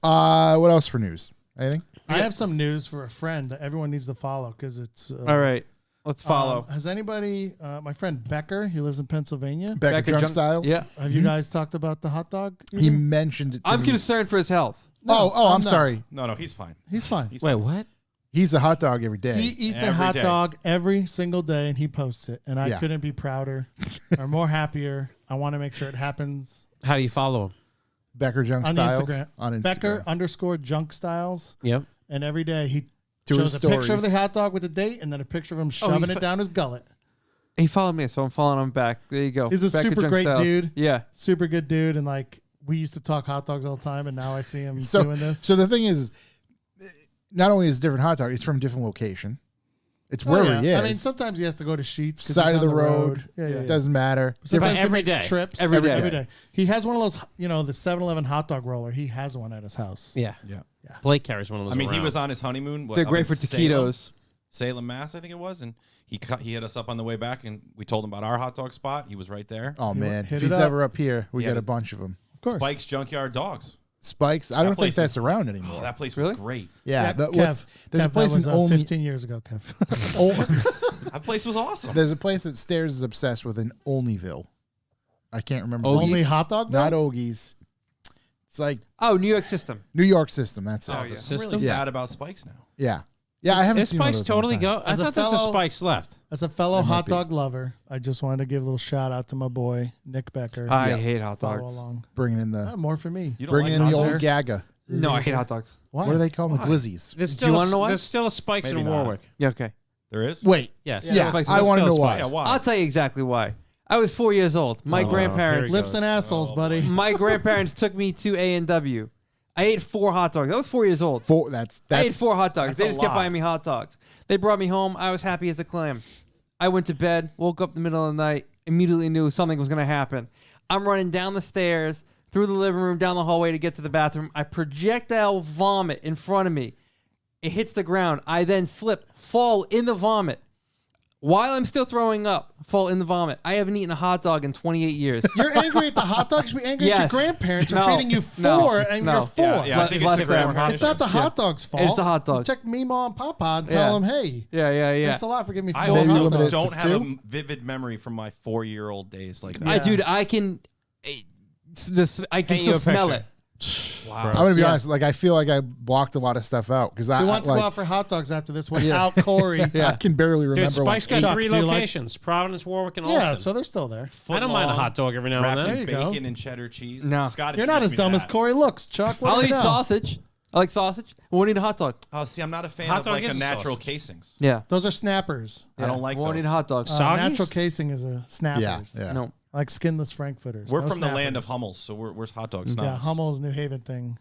What else for news? Anything? I have some news for a friend that everyone needs to follow because it's All right, let's follow. Has anybody? My friend Becker, he lives in Pennsylvania. Becker Junk Styles? Yeah, Have you guys talked about the hot dog? He eating? mentioned it to I'm me. concerned for his health. I'm I'm not. sorry. No, he's fine. He's fine. Wait, what? He's a hot dog every day. He eats a Every hot day. dog every single day, and he posts it. And I Yeah. couldn't be prouder or more happier. I want to make sure it happens How do you follow him? Becker Junk on Styles Instagram. on Instagram. Becker_Junk Styles. Yep. And every day he To his shows a picture of the stories. hot dog with the date and then a picture of him shoving it down his gullet. He followed me, so I'm following him back. There you go. He's a Becker super Junk great Styles. dude. Yeah. Super good dude. And like we used to talk hot dogs all the time, and now I see him So, doing this. so the thing is, not only is it different hot dog, it's from different location. It's Oh, wherever yeah. he is. I mean, sometimes he has to go to Sheets. 'cause Side he's of on the road. Yeah, yeah, yeah. Doesn't matter. Sometimes every he makes day. trips. Every day. Every day. He has one of those, the 7-Eleven hot dog roller. He has one at his house. Yeah. Yeah. Blake carries one of those. I mean, he around. was on his honeymoon. They're up great in for Salem, taquitos. Salem, Mass, I think it was, and he hit us up on the way back, and we told him about our hot dog spot. He was right there. Oh, man. hit If it he's up. ever up here, we Yeah, got a but- bunch of them. Of course. Spike's Junkyard Dogs. Spikes. I don't think place that's is- around Oh, anymore. that place Really? was great. Yeah. Kev, There's a Kev, place that was, in Olney. 15 years ago, Kev. That place was awesome. There's a place that Stairs is obsessed with in Olneyville. I can't remember. Ogie's? the name. Only hot dog? Not Ogie's. It's like Oh, New York System. New York System. That's it. Oh, I'm yeah. really System? Yeah. sad about Spike's now. Yeah. Yeah, I haven't Is seen one of Spikes those in a long totally time. go? I As a thought there's a fellow- Spikes left. As a fellow That might hot be. dog lover, I just wanted to give a little shout out to my boy, Nick Becker. I Yeah. hate hot Follow dogs. along. Bringing in the More for me. You don't bringing like in the hot old dogs? Gaga. No, I hate hot dogs. Why? What do they call them? Why? Glizzies. There's Do still you wanna know why? There's still a Spikes Maybe in not. Warwick. Yeah, okay. There is? Wait. Yes. Yeah, Spikes- I there's want to still know a why. Spikes. Yeah, why? I'll tell you exactly why. I was 4 years old. My Oh, grandparents, here he Lips and Oh, assholes, buddy. my grandparents took me to A&W. I ate 4 hot dogs. I was 4 years old. That's I ate 4 hot dogs. that's They a just kept lot. buying me hot dogs. They brought me home. I was happy as a clam. I went to bed, woke up in the middle of the night, immediately knew something was going to happen. I'm running down the stairs, through the living room, down the hallway to get to the bathroom. I projectile vomit in front of me. It hits the ground. I then slip, fall in the vomit. While I'm still throwing up, fall in the vomit. I haven't eaten a hot dog in 28 years. You're angry at the hot dogs. You should be angry at your Yes. grandparents for No. feeding you 4, No. and No. you're 4. Yeah, I think it's Less the than grandparents. It's not the hot dog's fault. It's the hot dog. Check Meemaw and Papa and Yeah. tell them, hey, Yeah. thanks a lot for giving me 4 I Maybe also limit it don't to have a 2? vivid memory from my 4-year-old days like that. Yeah. Dude, I can Paint I can you still a smell picture. it. Wow. I'm gonna be Yeah. honest. Like I feel like I blocked a lot of stuff out because Who wants to like, go out for hot dogs after this without Corey? I can barely Dude, remember. Spike's like, got Chuck, 3 do you like- locations: Providence, Warwick, and Yeah, Alton. so they're still there. I don't mind a Footlong, hot dog every now wrapped and in then. There you go. bacon and cheddar cheese. No. Scott You're not as introduced me dumb to as that. Corey looks, Chuck. What I'll do eat you know? sausage. I like sausage. I won't eat a hot dog. Oh, see, I'm not a fan Hot of dog like is a a natural sausage. casings. Yeah. Those are snappers. I don't like won't those. eat a hot dog. Soggies? Natural casing is a snappers. yeah. No. Like skinless frankfurters. We're No from the land of snappers. Hummels, so we're hot dog snobs. Yeah, Hummel's New Haven thing.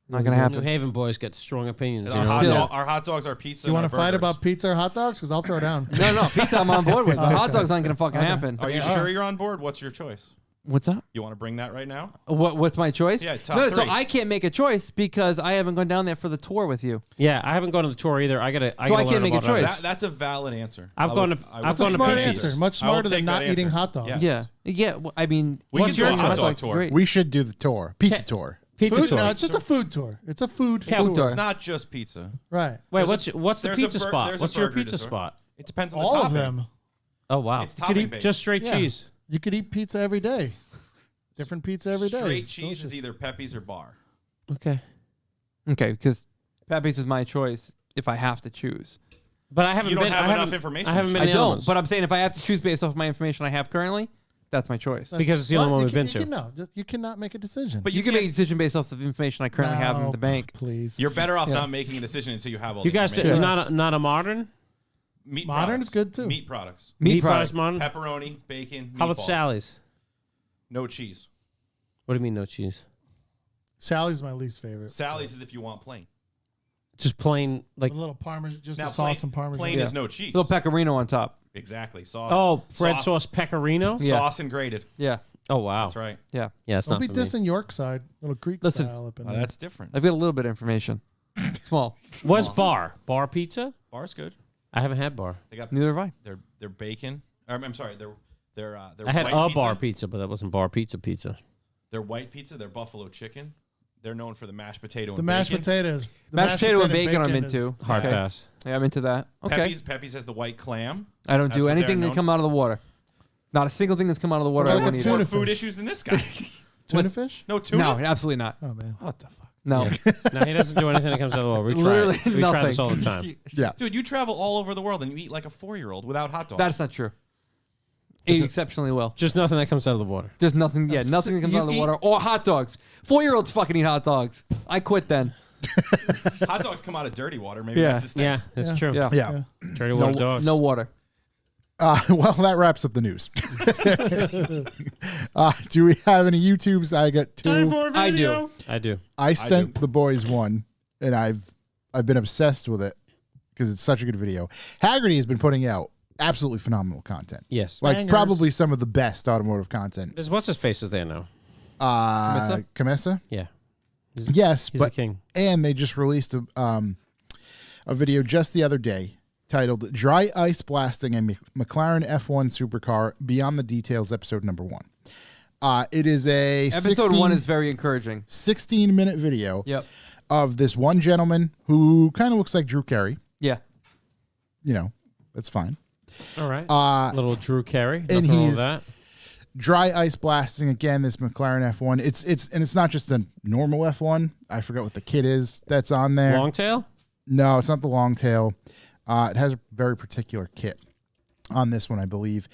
Not gonna New happen. Haven boys get strong opinions. And You our, know? hot Still. dog, our hot dogs are pizza. You want want to fight about pizza or hot dogs? Because I'll throw down. No, pizza I'm on board with. But hot dogs aren't gonna fucking happen. Are you sure you're on board? What's your choice? What's up? You want to bring that right now? What's my choice? Yeah, top no, three. so I can't make a choice because I haven't gone down there for the tour with you. Yeah, I haven't gone to the tour either. I can't make a choice. That's a valid answer. I've gone to That's a smart answer. Much I will smarter than take not that eating answer. hot dogs. Yes. Yeah. Well, I mean, We what's can do your a hot hot dog dogs? tour. Great. We should do the tour, pizza tour. Pizza Food? tour. No, it's just a food tour. It's a food Yeah, tour. food tour. It's not just pizza. Right. Wait, There's what's the there's a pizza bur- spot? there's a What's your burger pizza dessert. spot? It depends on the All of topping. them. Oh wow, It's topping based. just straight Yeah. cheese. You could eat pizza every day. Different pizza every day. Straight It's cheese is delicious. either Pepe's or Bar. Okay, Because Pepe's is my choice if I have to choose. but I haven't You don't been. have I enough haven't- information I haven't to been. I to the other don't, ones. but I'm saying if I have to choose based off my information I have currently, that's my choice. Because it's the only What? one You we've can- been to. you can- No, just, you cannot make a decision. But you can make a can't- decision based off the information I currently have in No, the bank. Please. You're better off Yeah. not making a decision until you have all You the guys information. not a modern Meat Modern products. is good, too. Meat products. Meat products product. modern. Pepperoni, bacon, How about meatball. Sally's? No cheese. What do you mean no cheese? Sally's my least favorite. Sally's is if you want plain. Just plain like a little parmesan, just Now, a sauce and parmesan. plain Yeah. is no cheese. Little pecorino on top. Exactly. Sauce. oh red sauce pecorino. Yeah. Sauce and grated. Yeah. Oh wow, That's right. Yeah. yeah, it's Don't not be for me. dissing Yorkside, little Greek Listen, style up in Oh, there. that's different. I've got a little bit of information. Small. What's bar pizza? Bar's good. I haven't had bar. They got Neither have I. their bacon. I'm sorry. Their I had white a pizza, bar pizza, but that wasn't bar pizza. Their white pizza. Their buffalo chicken. They're known for the mashed potato. the and mashed bacon. potatoes. The Mashed potato and bacon I'm is- into. Hard Okay. pass. Yeah, I'm into that. Okay. Pepe's has the white clam. I don't That's do what anything they're that come out of the water. Not a single thing that's come out of the water. What I about won't the eat More it. tuna food fish? issues than this guy. Tuna fish? No tuna. No, absolutely not. Oh man. What the fuck, No. No, he doesn't do anything that comes out of the water. We try. Literally We try this nothing. all the time. Yeah. dude? You travel all over the world and you eat like a 4-year-old without hot dogs. That's not true. Ate exceptionally well. Just nothing that comes out of the water. Just nothing. Yeah, nothing that comes you out of the eat- water. Or hot dogs. 4-year-olds fucking eat hot dogs. I quit then. hot dogs come out of dirty water. Maybe Yeah. that's his thing. Yeah, that's Yeah. true. Yeah. Yeah. Dirty No, water dogs. no water. Well, that wraps up the news. Do we have any YouTubes? I got two. I do. I do. I sent the boys one, and I've been obsessed with it because it's such a good video. Haggerty has been putting out absolutely phenomenal content. Yes. Like Bangers. probably some of the best automotive content. There's what's his face is there now. Kamesa? Yeah. Yes, He's but the king. and they just released a video just the other day titled "Dry Ice Blasting a McLaren F1 Supercar Beyond the Details," episode number 1. It is a Episode 1 is very encouraging. 16-minute video Yep. of this one gentleman who kind of looks like Drew Carey. Yeah. You know, that's fine. All right. Little Drew Carey. and Nothing wrong with he's- that. Dry ice blasting again. This McLaren F1. It's not just a normal F1. I forgot what the kit is that's on there. Long tail? No, it's not the long tail. It has a very particular kit on this one, I believe.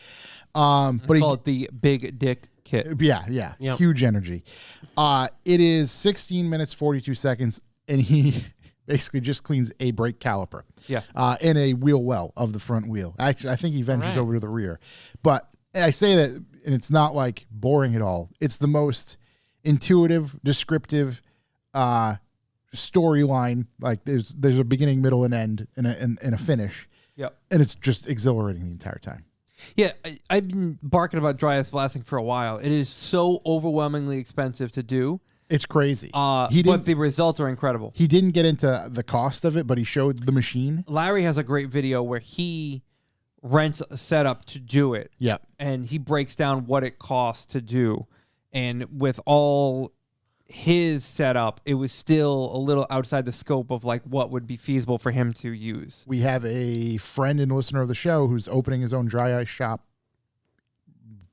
But Call it the Big Dick Kit. yeah, Yep. huge energy. It is 16 minutes 42 seconds, and he basically just cleans a brake caliper. Yeah. And a wheel well of the front wheel. Actually, I think he ventures right. over to the rear. But I say that, and it's not like boring at all. It's the most intuitive, descriptive storyline. Like there's a beginning, middle, and end, and a finish. Yep. And it's just exhilarating the entire time. Yeah, I've been barking about dry ice blasting for a while. It is so overwhelmingly expensive to do. It's crazy. He But didn't. the results are incredible. He didn't get into the cost of it, but he showed the machine. Larry has a great video where he rents a setup to do it. Yeah. And he breaks down what it costs to do. And with all his setup, it was still a little outside the scope of like what would be feasible for him to use. We have a friend and listener of the show who's opening his own dry ice shop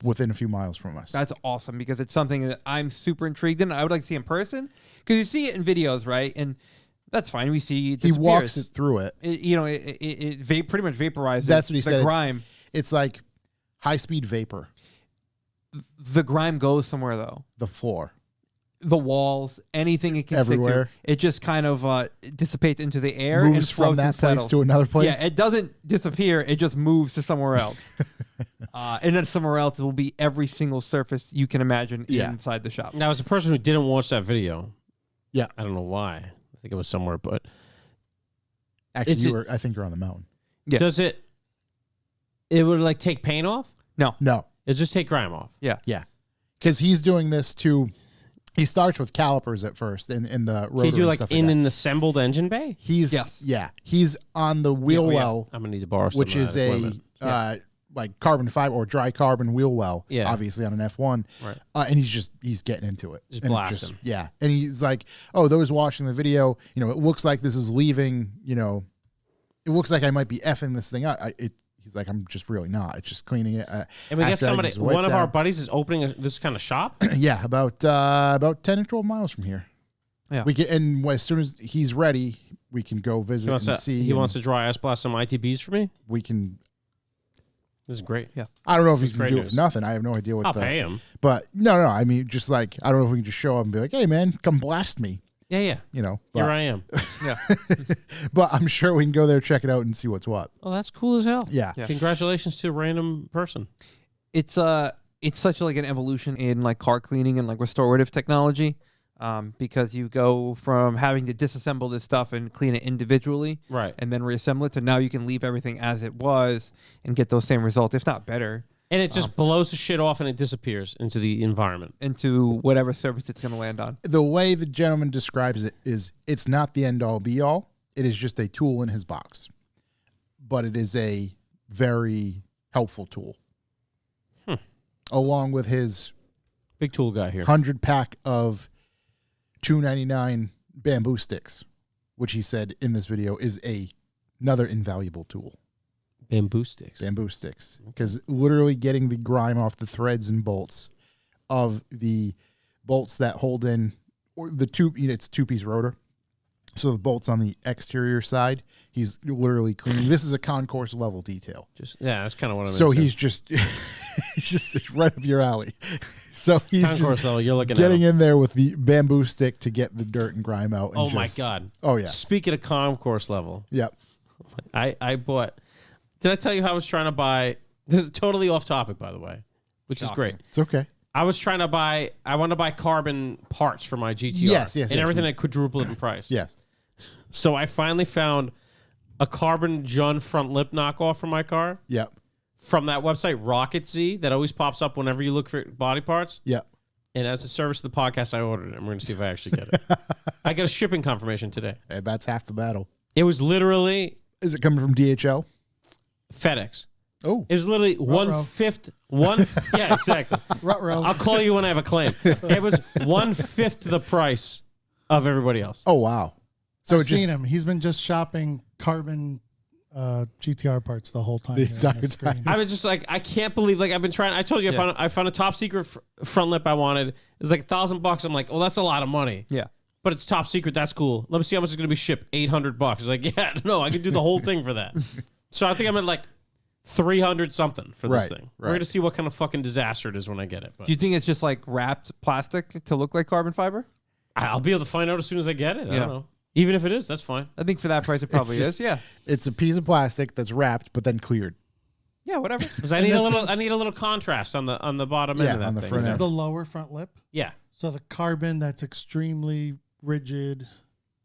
within a few miles from us. That's awesome because it's something that I'm super intrigued in. I would like to see in person because you see it in videos, right? And that's fine. We see it He disappears. walks it through it. It pretty much vaporizes. That's what he the said. grime. It's like high-speed vapor, The grime goes somewhere though. the floor. The walls, anything it can Everywhere. stick to, it just kind of dissipates into the air Moves and from floats that and place settles. to another place. Yeah, it doesn't disappear. It just moves to somewhere else. And then somewhere else will be every single surface you can imagine Yeah. inside the shop. Now, as a person who didn't watch that video, Yeah. I don't know why. I think it was somewhere, but Actually, I think you're on the mountain. Yeah. does it would like take paint off? No. It just take grime off. Yeah. Yeah. because he's doing this to. He starts with calipers at first in the rotary. Can you do like stuff in that. an assembled engine bay? He's Yes. he's on the wheel well, I'm gonna need to borrow some which of is that a equipment. like carbon fiber or dry carbon wheel well. Yeah. Obviously on an F1. Right. And he's getting into it. Just And it blast him. Yeah. And he's like, oh, those watching the video, it looks like this is leaving. It looks like I might be effing this thing up. He's like, I'm just really not. It's just cleaning it. And we got after I somebody. use the wipe One of our down. buddies is opening this kind of shop. Yeah, about 10 or 12 miles from here. Yeah. We can, and as soon as he's ready, we can go visit He wants and to. see. He and wants to dry ice blast some ITBs for me. We can. This is great. Yeah. I don't know if That's he's gonna great do it news. for nothing. I have no idea what. I'll pay him. But no. I mean, just like I don't know if we can just show up and be like, "Hey, man, come blast me." Yeah. But, Here I am. Yeah. but I'm sure we can go there, check it out, and see what's what. Oh, that's cool as hell. Yeah. Yeah. Congratulations to a random person. It's such like an evolution in like car cleaning and like restorative technology, because you go from having to disassemble this stuff and clean it individually, Right. and then reassemble it, to now you can leave everything as it was and get those same results, if not better, And it just blows the shit off and it disappears into the environment. into whatever surface it's going to land on. The way the gentleman describes it is, it's not the end all be all. It is just a tool in his box, but it is a very helpful tool. Along with his Big tool guy here. 100-pack of $2.99 bamboo sticks, which he said in this video is another invaluable tool. Bamboo sticks. Bamboo sticks, because literally getting the grime off the threads and bolts of the bolts that hold in, or the two, it's a 2-piece rotor. So the bolts on the exterior side, he's literally cleaning. This is a concourse level detail. That's kind of what I'm So into. he's just right up your alley. So he's Concourse just level, you're looking getting at in there with the bamboo stick to get the dirt and grime out. And Oh my just- God. Oh yeah. Speaking of concourse level, Yep. I bought. Did I tell you how I was trying to buy? This is totally off topic, by the way, which is Shocking. great. It's okay. I was trying to buy. I want to buy carbon parts for my GTR. Yes, and everything that quadrupled in price. Yes. So I finally found a carbon Jun front lip knockoff for my car Yep. from that website Rocket Z that always pops up whenever you look for body parts. Yep. And as a service to the podcast, I ordered it. And we're going to see if I actually get it. I got a shipping confirmation today. And that's half the battle. It was literally Is it coming from DHL? FedEx. Oh. It was literally one. Yeah, exactly. Ruh-roh. I'll call you when I have a claim. It was 1/5 the price of everybody else. Oh wow. So I've it just seen him. He's been just shopping carbon GTR parts the whole time. The there on entire screen. time. I was just like, I can't believe, like, I've been trying. I told you, I found a top secret front lip I wanted. It was like $1,000. I'm like, oh, that's a lot of money. Yeah. But it's top secret. That's cool. Let me see how much it's going to be shipped. $800. It's like, yeah, no, I could do the whole thing for that. So I think I'm at like 300 something for this Right, thing. right. We're going to see what kind of fucking disaster it is when I get it. But Do you think it's just like wrapped plastic to look like carbon fiber? I'll be able to find out as soon as I get it. I Yeah. don't know. Even if it is, that's fine. I think for that price it probably just- is. Yeah. it's a piece of plastic that's wrapped but then cleared. Yeah, whatever. Because I And need a this little. is- I need a little contrast on the bottom Yeah, end of that on the thing. front This is end. the lower front lip. Yeah. So the carbon that's extremely rigid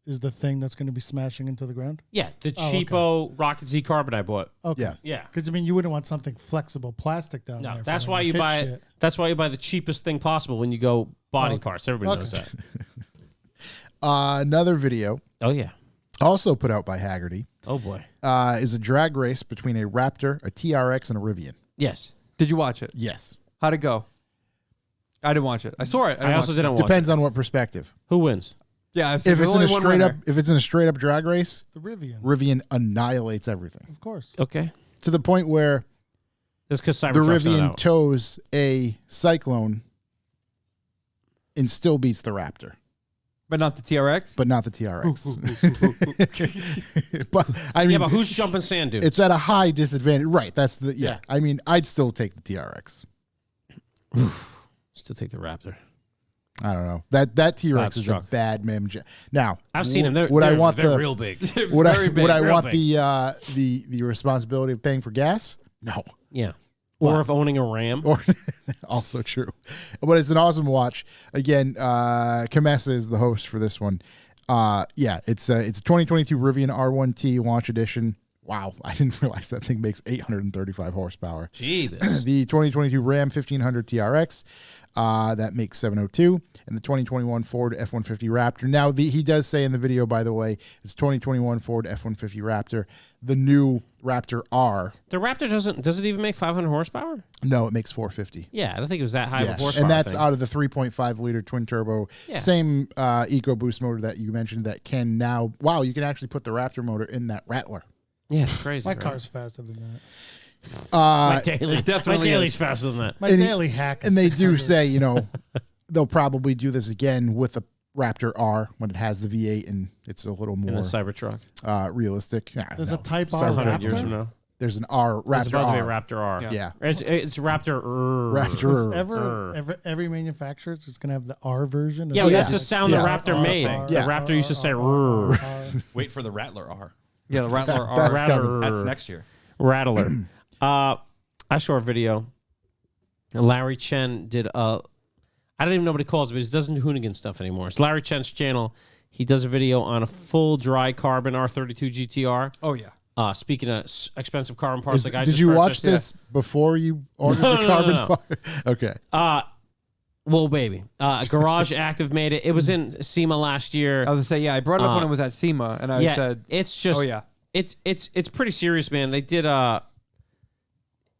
is the thing that's going to be smashing into the ground. Yeah. The Oh, okay. cheapo Rocket Z carbon I bought. Okay. Yeah. Yeah. Because I mean, you wouldn't want something flexible plastic down there. No, for that's when why you hit buy. shit. That's why you buy the cheapest thing possible when you go body Okay. parts. Everybody knows Okay. that. Another video, Oh yeah. also put out by Haggerty, Oh boy. is a drag race between a Raptor, a TRX, and a Rivian. Yes. Did you watch it? Yes. How'd it go? I didn't watch it. I saw it. I also watch it. didn't watch. Depends on what perspective. Who wins? Yeah, If it's in a straight up, if it's in a straight up drag race, The Rivian, Rivian annihilates everything of course. Okay. to the point where It's because the Cybertruck's not Rivian out. tows a Cyclone and still beats the Raptor, but not the TRX. but not the TRX. But I mean, Yeah, but who's jumping sand dunes? it's at a high disadvantage. Right. That's the yeah. I mean, I'd still take the TRX. Still take the Raptor. I don't know. That T-Rex That's is truck. a bad mem. Now I've seen them. They're, would I they're- want they're the real big. would I Very big, would I real want big. the responsibility of paying for gas? No. Yeah. Or What? of owning a Ram. Or also true, but it's an awesome watch. Again, Kamesa is the host for this one. Yeah, it's a 2022 Rivian R1T launch edition Wow, I didn't realize that thing makes 835 horsepower. Jeebus. The 2022 Ram 1500 TRX, that makes 702, and the 2021 Ford F-150 Raptor. Now, he does say in the video, by the way, it's 2021 Ford F-150 Raptor, the new Raptor R. The Raptor does it even make 500 horsepower? No, it makes 450. Yeah, I don't think it was that high of a Yes, horsepower. and that's thing. out of the 3.5 liter twin turbo, Yeah. same EcoBoost motor that you mentioned that can now. Wow, you can actually put the Raptor motor in that Rattler. Yeah, it's crazy. My right? car's faster than that. My daily, definitely my daily's faster than that. My And daily hack. Is And they do 600. say, they'll probably do this again with the Raptor R when it has the V8 and it's a little In more the Cybertruck. realistic. There's No. a Type R Sorry, 100 years Raptor? from now. There's an R It's Raptor about to be a R. Raptor R. Yeah. Yeah. It's Raptor. Raptor. Does every manufacturer is going to have the R version? Yeah, Oh, that's yeah. the sound Yeah. the Raptor made. Yeah. The Raptor used to say Wait for the Rattler R. Yeah, the Rattler R. That's coming. That's next year. Rattler. I saw a video. Larry Chen did I don't even know what he calls it, but he doesn't do Hoonigan stuff anymore. It's Larry Chen's channel. He does a video on a full dry carbon R32 GTR. Oh, yeah. Speaking of expensive carbon parts, like I Did just you watch purchased. this before you ordered No, the no, carbon no. fiber? Okay. Well, baby, Garage Active made it. It was in SEMA last year. I was gonna say, yeah, I brought it up when it was at SEMA, and I yeah, said, it's just. oh yeah, It's pretty serious, man. They did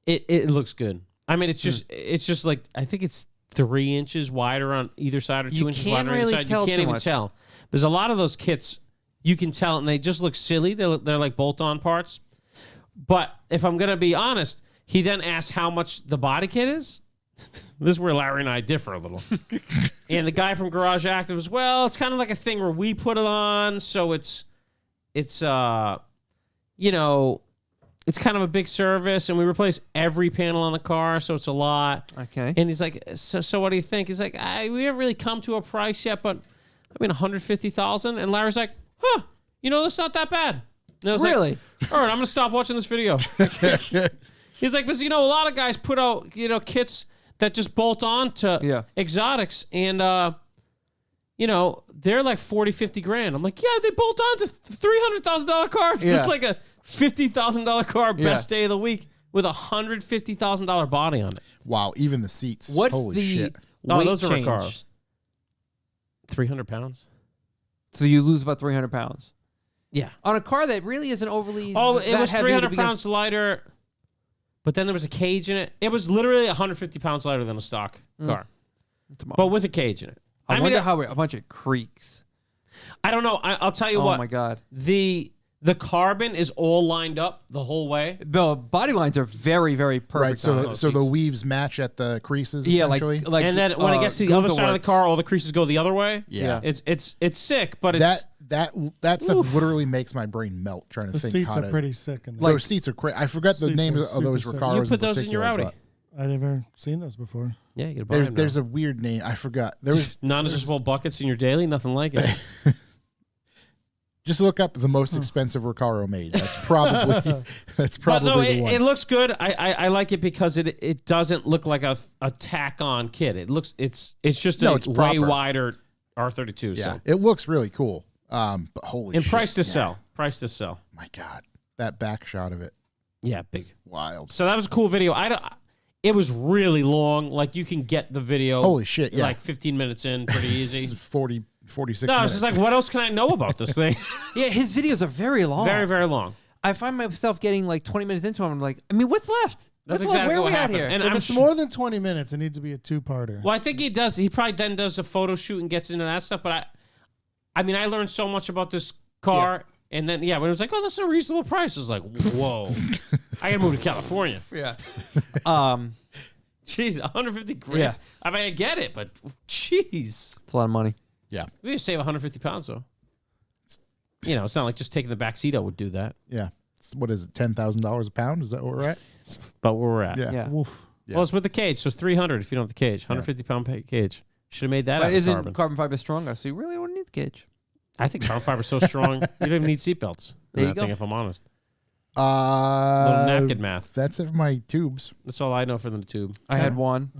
it looks good. I mean, it's just like I think it's 3 inches wider on either side or 2 You inches can't wider on either really side. tell You can't too even much. tell. There's a lot of those kits you can tell, and they just look silly. They're like bolt-on parts. But if I'm gonna be honest, he then asked how much the body kit is. This is where Larry and I differ a little. And the guy from Garage Active was, well, it's kind of like a thing where we put it on, so it's it's kind of a big service, and we replace every panel on the car, so it's a lot. okay. And he's like, so what do you think? He's like, we haven't really come to a price yet, but I mean, $150,000. And Larry's like, that's not that bad. And I was like, Really? all right, I'm gonna stop watching this video. He's like, but a lot of guys put out kits that just bolt on to exotics, and they're like 40, 50 grand. I'm like, yeah, they bolt on to $300,000 car. It's just like a $50,000 car, best day of the week with a $150,000 body on it. Wow, even the seats. What's Holy the shit. No, weight those are change? Recaros. 300 pounds. So you lose about 300 pounds Yeah. on a car that really isn't overly. Oh, it that was heavy to 300 begin- pounds lighter, but then there was a cage in it. It was literally 150 pounds lighter than a stock car, but with a cage in it. I wonder how a bunch of creaks. I don't know. I'll tell you what. Oh my god. The carbon is all lined up the whole way. The body lines are very, very perfect. Right, so on the, those so the seats. weaves match at the creases, yeah, like essentially? And then when it gets to the other side of the Gilgaworks. car, all the creases go the other way. Yeah. It's sick, but it's that stuff literally makes my brain melt trying to The think seats how are to... pretty sick. In Those seats are crazy. I forgot the Seats name are of those super sick. Recaros You put in those in your particular, Audi. but I've never seen those before. yeah, you gotta buy them. there's a weird name. I forgot. There was non-adjustable buckets in your daily, nothing like it. just look up the most expensive Recaro made. That's probably But no, the one. it looks good. I like it because it doesn't look like a tack on kit. It looks it's just a it's way proper. wider R32. Yeah, So. it looks really cool. But holy And shit. price to yeah. sell. Price to sell. My God, that back shot of it, Yeah, big. wild. So that was a cool video. It was really long. Like you can get the video. Holy shit, yeah. Like 15 minutes in, pretty This is easy. 46 No, I was minutes. just like, what else can I know about this thing? Yeah, his videos are very long. Very, very long. I find myself getting like 20 minutes into them. I'm like, I mean, what's left? That's What's exactly left? Where what are we at happened. here? And If I'm it's more than 20 minutes, it needs to be a two-parter. Well, I think he does. He probably then does a photo shoot and gets into that stuff. But I mean, I learned so much about this car. And then, when it was like, oh, that's a reasonable price. I was like, whoa. I got to move to California. Yeah. Jeez, 150 grand. Yeah. I mean, I get it, but jeez. It's a lot of money. yeah, We need to save 150 pounds, though. It's not like just taking the back seat out would do that. yeah. What is it? $10,000 a pound? Is that where we're at? But where we're at. Yeah. Yeah. Woof. Yeah. Well, it's with the cage, so it's 300 if you don't have the cage. 150-pound cage. Should have made that But out of isn't carbon. fiber stronger? So you really don't need the cage. I think carbon fiber's so strong, you don't even need seatbelts. There you I go. think, if I'm honest. Little napkin math. That's it for my tubes. That's all I know for the tube. I had one.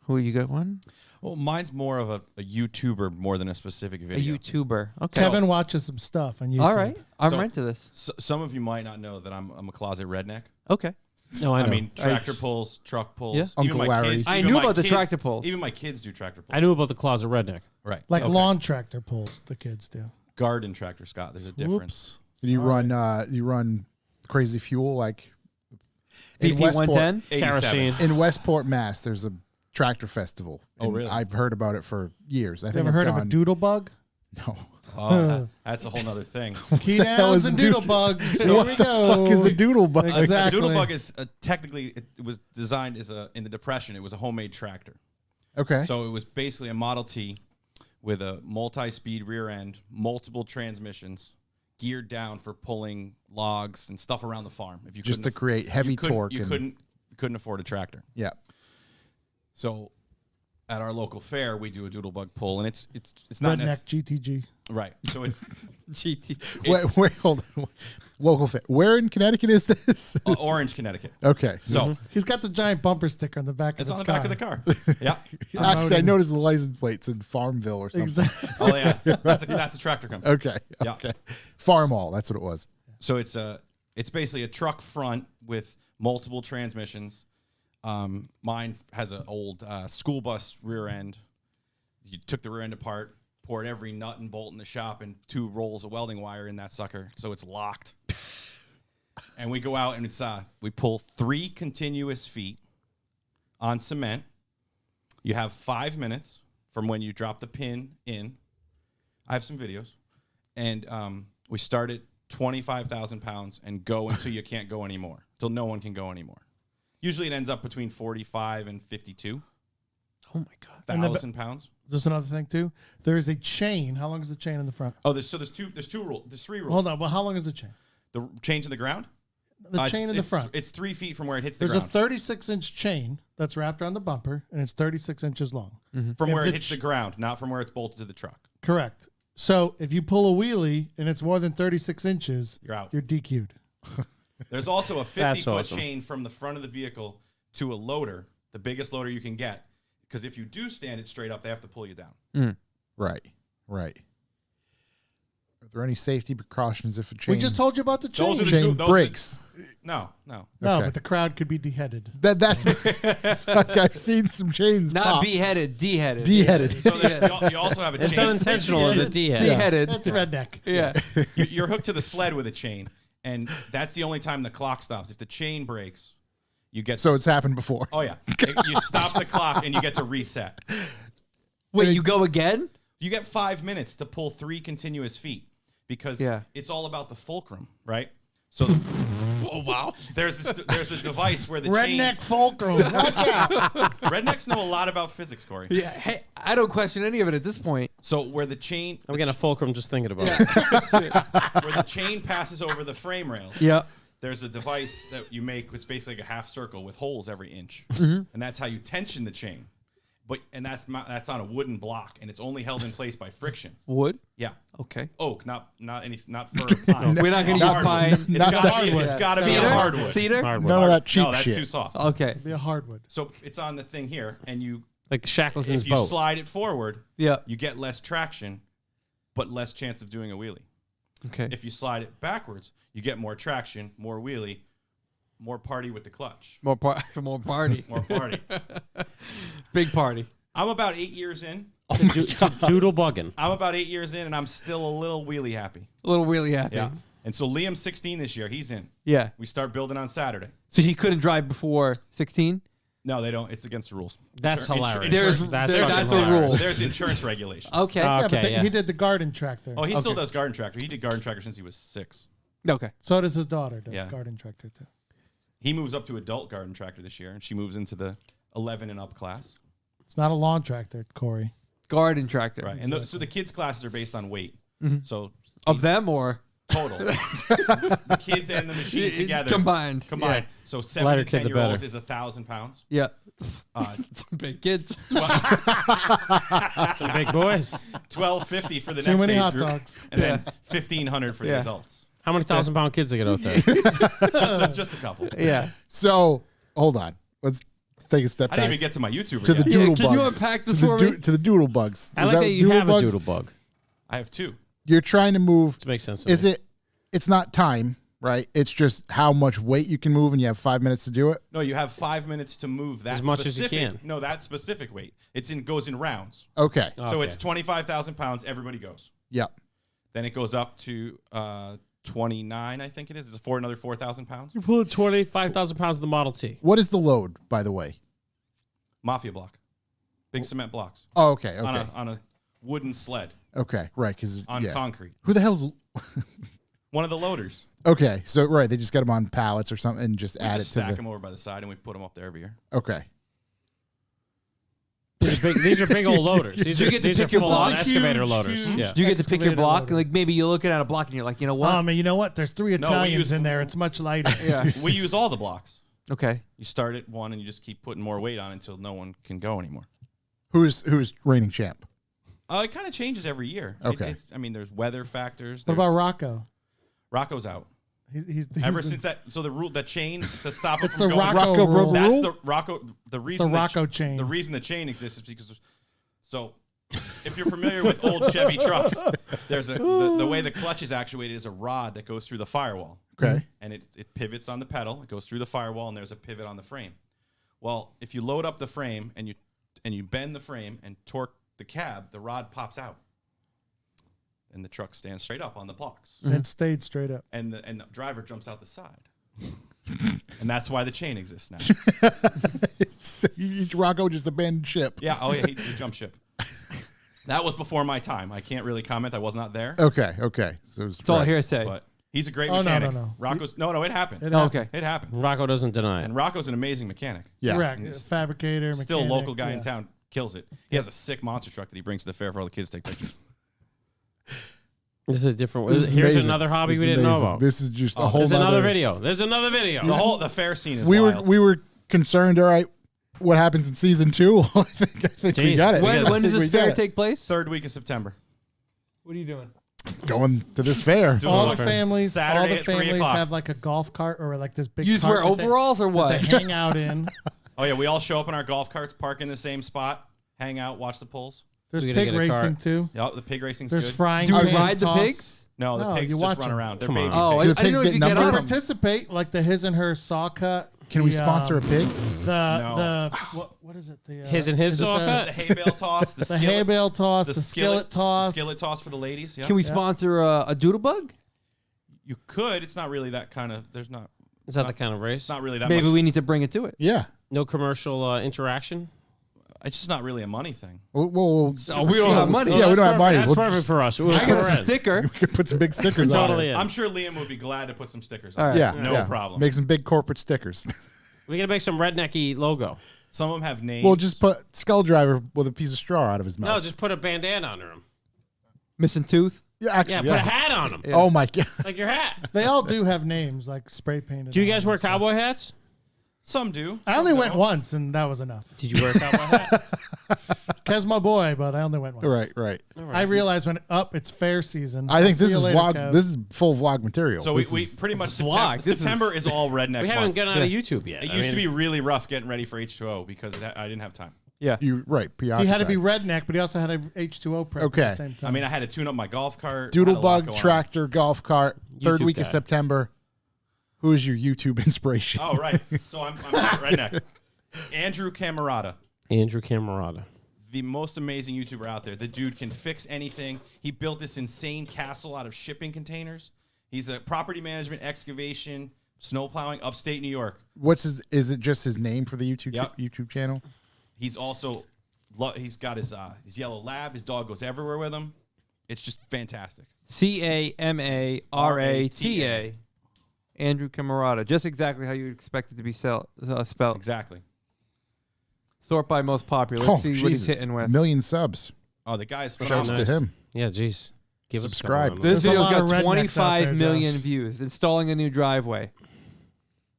Who you got one? Well, mine's more of a YouTuber more than a specific A video. YouTuber. Okay. Kevin watches some stuff on YouTube. All right. I'm So- right to this. So, some of you might not know that I'm a closet redneck. Okay. No, I know. mean, tractor pulls, truck pulls. Yeah. Even Uncle my Larry. kids- I even knew my about the kids- tractor pulls. Even my kids do tractor pulls. I knew about the closet redneck. Right. Like Okay. lawn tractor pulls, the kids do. Garden tractor, Scott. There's a difference. Whoops. Do you run crazy fuel like in VP 110. 87. Kerosene. In Westport, Mass, there's a tractor festival. Oh, and really? I've heard about it for years. I You think ever I've heard of a gone- doodle bug? No. Oh, that's a whole nother thing. Key hell is downs a and doodle- doodle bugs. What the fuck is a doodle bug? Exactly. A doodle bug is technically it was designed as in the Depression. It was a homemade tractor. Okay. So it was basically a Model T with a multi-speed rear end, multiple transmissions, geared down for pulling logs and stuff around the farm. If you Just to couldn't- create heavy you couldn't- torque. you and- couldn't afford a tractor. Yeah. So at our local fair, we do a doodle bug pull, and it's not Redneck GTG. right. So it's GT. Wait, hold on. Local fair. Where in Connecticut is this? Orange, Connecticut. Okay. So He's got the giant bumper sticker on the back it's of on his the car. back of the car. Yeah. Actually, I Unloading. noticed the license plates in Farmville or something. Exactly. Oh yeah, that's a tractor company. Okay. Yeah. Okay. Farmall. That's what it was. So it's basically a truck front with multiple transmissions. Mine has an old school bus rear end. You took the rear end apart, poured every nut and bolt in the shop, and 2 rolls of welding wire in that sucker, so it's locked. And we go out and we pull 3 continuous feet on cement. You have 5 minutes from when you drop the pin in. I have some videos, and we start at 25,000 pounds and go until you can't go anymore, until no one can go anymore. Usually it ends up between 45 and 52. Oh my God. And the- 1,000 pounds. Just another thing too. There is a chain. How long is the chain in the front? Oh, there's 3 rules. Hold on. Well, how long is the chain? The chain to the ground. The chain in the front. It's 3 feet from where it hits the There's a ground. 36-inch chain that's wrapped around the bumper, and it's 36 inches long. From if where the it hits the ground, not from where it's bolted to the truck. Correct. So if you pull a wheelie and it's more than 36 inches, You're out. You're DQ'd. There's also a 50-foot That's awesome. chain from the front of the vehicle to a loader, the biggest loader you can get. Because if you do stand it straight up, they have to pull you down. Right. Right. Are there any safety precautions if a chain, We just told you about the chain. Those are the chain two- those are the- breaks? No. No, Okay. but the crowd could be beheaded. That's like I've seen some chains Not pop. beheaded, deheaded. Deheaded. So you also have a It's chain. unintentional as a D-head. Deheaded. That's redneck. Yeah. You're hooked to the sled with a chain, and that's the only time the clock stops. If the chain breaks, you get So it's happened before. Oh yeah, you stop the clock and you get to reset. Wait, you go again? You get 5 minutes to pull 3 continuous feet because Yeah. it's all about the fulcrum, right? So, oh wow, there's a device where the Redneck chains, fulcrum. Watch out. rednecks know a lot about physics, Corey. Yeah. Hey, I don't question any of it at this point. So where the chain, I'm getting a fulcrum just thinking about it. where the chain passes over the frame rails, Yeah. there's a device that you make. It's basically like a half circle with holes every inch, Mm-hmm. and that's how you tension the chain. And that's on a wooden block, and it's only held in place by friction. Wood? Yeah, Okay. oak, not fir, pine. We're not going to use Hardwood. pine. It's Not gotta that- be, it's got to be a Cedar? hardwood. Cedar? Hardwood. None of that cheap No, that's shit. too soft. Okay. Be a hardwood. So it's on the thing here, and Like Shackleton's if you boat. slide it forward, Yeah. you get less traction, but less chance of doing a wheelie. Okay. If you slide it backwards, you get more traction, more wheelie, more party with the clutch. More party. More party. Big party. I'm about 8 years in. Doodle bugging. I'm about 8 years in, and I'm still a little wheelie happy. A little wheelie happy. Yeah. And so Liam's 16 this year. He's in. Yeah. We start building on Saturday. So he couldn't drive before 16? No, they don't. It's against the rules. That's hilarious. There's- That's there's- fucking that's a hilarious. rule. There's insurance regulations. Okay. Yeah, but Okay, yeah. he did the garden tractor. Oh, he still Okay. does garden tractor. He did garden tractor since he was 6. Okay. So does his daughter. Does Yeah. garden tractor too. He moves up to adult garden tractor this year, and she moves into the 11 and up class. It's not a lawn tractor, Corey. Garden tractor. Right. And so the kids' classes are based on weight. So Of them or total. The kids and the machine together. combined. Combined. Yeah. So 7 Lighter to kid, the 10-year-olds better. is 1,000 pounds. Yeah. Uh, Some big kids. Some big boys. 1,250 for the Too next many age hot group, dogs. and then 1,500 for the Yeah. adults. How many 1,000-pound kids they get out there? Just a couple. Yeah. So hold on. Let's take a step I back didn't even get to my YouTuber to the yet. doodle can you bugs. unpack To this the for me? to the doodle bugs. I Is like that that you have a bugs? doodle bug. I have 2. You're trying to move. This makes sense. To Is me. it? It's not time, right? It's just how much weight you can move, and you have 5 minutes to do it. No, you have 5 minutes to move that As much as you specific- can. No, that specific weight. Goes in rounds. Okay. So Okay. it's 25,000 pounds. Everybody goes. Yep. Then it goes up to 29, I think it is. It's another 4,000 pounds. You're pulling 25,000 pounds of the Model T. What is the load, by the way? Mafia block. Big cement blocks. Oh, okay. Okay. On a wooden sled Okay. Right. Because on concrete. Who the hell's? One of the loaders. Okay. So right, they just get them on pallets or something and just We add just it to stack the. them over by the side and we put them up there every year. Okay. These are big old loaders. These You are, get to these are pick your full on block. excavator Huge, loaders. huge. Yeah. Do you get to pick your Excavator block? loader. Like maybe you look at a block and you're like, you know what? Man, you know what? There's 3 we Italians use- in there. It's much lighter. yeah. We use all the blocks. Okay. You start at one and you just keep putting more weight on until no one can go anymore. Who's reigning champ? It kind of changes every year. Okay. There's weather factors. What about Rocco? Rocco's out? He's Ever been- since that, so the chain to stop it It's from the going. Rocco rule. That's rule? the Rocco. The reason the Rocco chain. The reason the chain exists is because. So, if you're familiar with old Chevy trucks, there's the way the clutch is actuated is a rod that goes through the firewall. Okay. And it pivots on the pedal. It goes through the firewall, and there's a pivot on the frame. Well, if you load up the frame and you bend the frame and torque the cab, the rod pops out, and the truck stands straight up on the blocks, And it stayed straight up. and the driver jumps out the side, and that's why the chain exists now. So Rocco just abandoned ship. Yeah. Oh yeah. He jumped ship. That was before my time. I can't really comment. I was not there. Okay. Okay. So It's all hearsay. But he's a great Oh, no, mechanic. no. Rocco's no. It happened. It Oh, happened. okay. It happened. Rocco doesn't deny it. And Rocco's an amazing mechanic. Yeah. Correct. And he's Fabricator, Still a mechanic, local guy in yeah. town. Kills it. He has a sick monster truck that he brings to the fair for all the kids to take pictures. This is a different. This is Here's amazing. another hobby This we is didn't know amazing. about. This is just a whole There's nother another video. There's another video. The fair scene is We wild. were concerned. All right, what happens in season 2? I think we Jeez. got it. When does I think this we fair got it. take place? Third week of September. What are you doing? Going to this fair. Doing All Well, the families, Saturday all the at 3 families o'clock. have like a golf cart or like this big. You just cart wear that they- overalls or that what? they hang out in. Oh yeah, we all show up in our golf carts, park in the same spot, hang out, watch the pulls. There's We gotta pig get a racing cart. too. Yep, the pig racing's There's good. frying. Do you pans ride the tossed. pigs? No, the No, pigs you just watch run them. around. They're Come on. baby Oh, pigs. Do the I pigs know get you numbered? participate like the his and her saw cut. Can we the, sponsor a pig? The what is it? The His and his is it saw the- cut? The hay bale toss, The hay bale toss, the skillet toss. skillet toss for the ladies. Yeah. Can we sponsor a doodle bug? You could. It's not really that kind of. There's not. Is that the kind of race? It's not really that. Maybe much, we need to bring it to it. Yeah. No commercial interaction. It's just not really a money thing. Well, Oh, we don't have money. Yeah, we don't have money. That's We'll perfect just- for us. It was I got a Perez. sticker. we could put some big stickers Totally on it. in. I'm sure Liam would be glad to put some stickers All on. right. Yeah. No yeah. problem. Make some big corporate stickers. We're gonna make some rednecky logo. Some of them have names. We'll just put Skull Driver with a piece of straw out of his No, mouth. just put a bandana under him. Missing tooth. Yeah, actually, Yeah, put a hat on him, Yeah. Oh my god. like your hat. They all do have names like spray painted. Do you on guys them wear and stuff. cowboy hats? some do. I only some went don't. once, and that was enough. Did you wear a cowboy hat? Kev's my boy, but I only went once. Right. I realized when it's fair season. I think I'll this see is you later, vlog. Kev. This is full vlog material. So This we is- pretty much vlog. September is all redneck. We haven't month. gotten out of YouTube yet. It used to be really rough getting ready for H2O because I didn't have time. Yeah. you right. He had to be preoccupied. redneck, but he also had a H2O prep Okay. at the same time. I mean, I had to tune up my golf cart. Doodle I had a lot bug, going on. tractor, golf cart. Third YouTube week guy. of September. Who is your YouTube inspiration? Oh right. So I'm redneck. Andrew Camerata, Andrew Camerata. the most amazing YouTuber out there. The dude can fix anything. He built this insane castle out of shipping containers. He's a property management, excavation, snow plowing, upstate New York. What's his? Is it just his name for the YouTube Yep. YouTube channel? He's also he's got his yellow lab. His dog goes everywhere with him. It's just fantastic. Camarata. Andrew Camarata. Just exactly how you would expect it to be spelled. Exactly. Sort by most popular. Let's see what he's Jesus. hitting with. Million subs. Oh, the guy's Shouts phenomenal. nice. to him. Yeah, jeez. Give Subscribe. us This There's a video's lot of got rednecks out 25 there, million Josh. views. Installing a new driveway.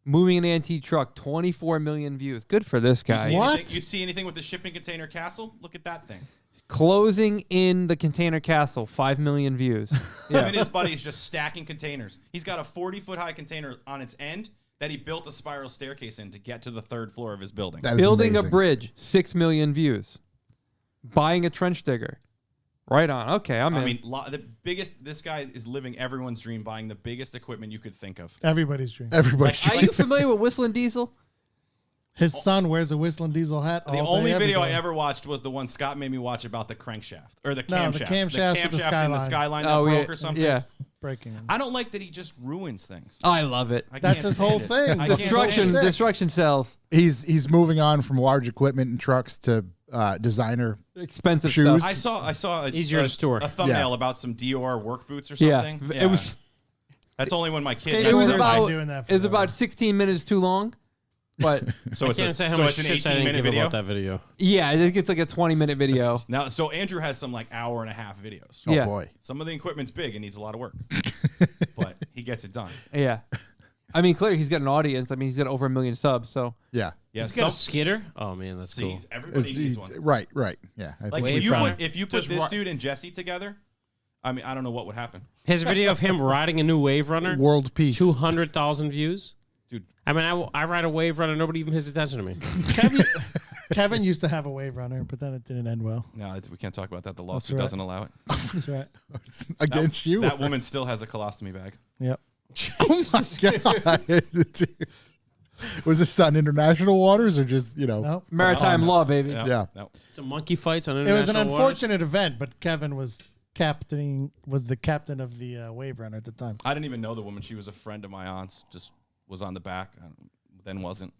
Moving an antique truck, 24 million views. Good for this guy. See What? anything- you see anything with the shipping container castle? Look at that thing. Closing in the container castle, 5 million views. Him and his buddy is just stacking containers. He's got a 40-foot high container on its end that he built a spiral staircase in to get to the 3rd floor of his building. That is Building amazing. a bridge, 6 million views. Buying a trench digger. Right on. Okay, I'm in. I mean, the biggest. This guy is living everyone's dream, buying the biggest equipment you could think of. Everybody's dream. Everybody's Are you familiar with Whistling Diesel? His son wears a Whistling Diesel hat. The all only day, every video I day. ever watched was the one Scott made me watch about the crankshaft or the No, camshaft. the camshafts with the in the skylines. skyline that Oh, broke yeah, or something. yeah. breaking him. I don't like that he just ruins things. I love it. I That's can't his whole stand it. thing. I can't Destruction, stand it. destruction sells. He's moving on from large equipment and trucks to designer. Expensive Shoes. stuff. I saw Easier to store. a thumbnail Yeah. about some Dior work boots or Yeah, something. it was. That's only when my kid. It was Skateboarders been about. doing that It was forever. about 16 minutes too long, but So I it's can't say how so much it's an shit I 18-minute didn't give video. about that video. yeah, I think it's like a 20-minute video. Now, so Andrew has some like hour and a half videos. Oh Yeah. boy. Some of the equipment's big and needs a lot of work, but he gets it done. Yeah, I mean, clearly he's got an audience. I mean, he's got over 1 million subs. So Yeah. Yeah, He's got a skidder. Oh man, that's see, cool. everybody needs It's- one. right. Yeah. I Like think Wave if you runner. put Just this ru- dude and Jesse together, I mean, I don't know what would happen, His video of him riding a new Wave Runner, world peace. 200,000 views. dude. I mean, I ride a Wave Runner. Nobody even pays attention to me. Kevin used to have a Wave Runner, but then it didn't end well. No, we can't talk about that. The lawsuit right. doesn't allow it. That's right. Against you. That woman still has a colostomy bag. Yep. Oh my god. Dude. Was this on international waters or just, Nope. maritime law, baby. Yeah. No. Some monkey fights on It was an international waters. unfortunate event, but Kevin was the captain of the Wave Runner at the time. I didn't even know the woman. She was a friend of my aunt's. Just was on the back. Then wasn't.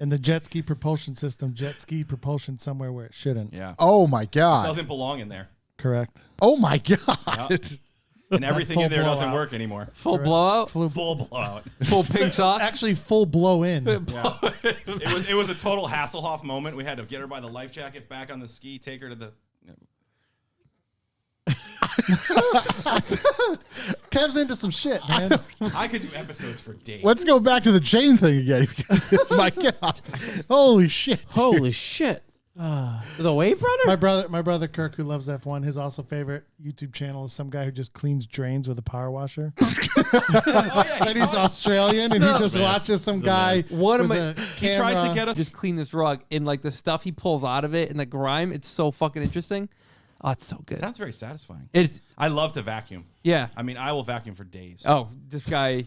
And the jet ski propulsion system, jet ski propulsion somewhere where it shouldn't. Yeah. Oh my god. Doesn't belong in there. Correct. Oh my god. Yep. And everything Full in there doesn't blowout. work anymore. Full Correct. blowout, Full Full blowout. full pink sock. Actually, full blow in. Yeah. It was a total Hasselhoff moment. We had to get her by the life jacket, back on the ski, take her to the. Kev's into some shit, man. I could do episodes for days. Let's go back to the chain thing again. Because, my god. Holy shit. Holy shit! The Wave Runner. My brother Kirk, who loves F1, his also favorite YouTube channel is some guy who just cleans drains with a power washer. And he's Australian, and he just Man. watches some He's a guy. One of with my- a He tries to camera. get us. Just clean this rug and like the stuff he pulls out of it and the grime. It's so fucking interesting. Oh, it's so good. Sounds very satisfying. It's I love to vacuum. yeah. I mean, I will vacuum for days. Oh, this guy.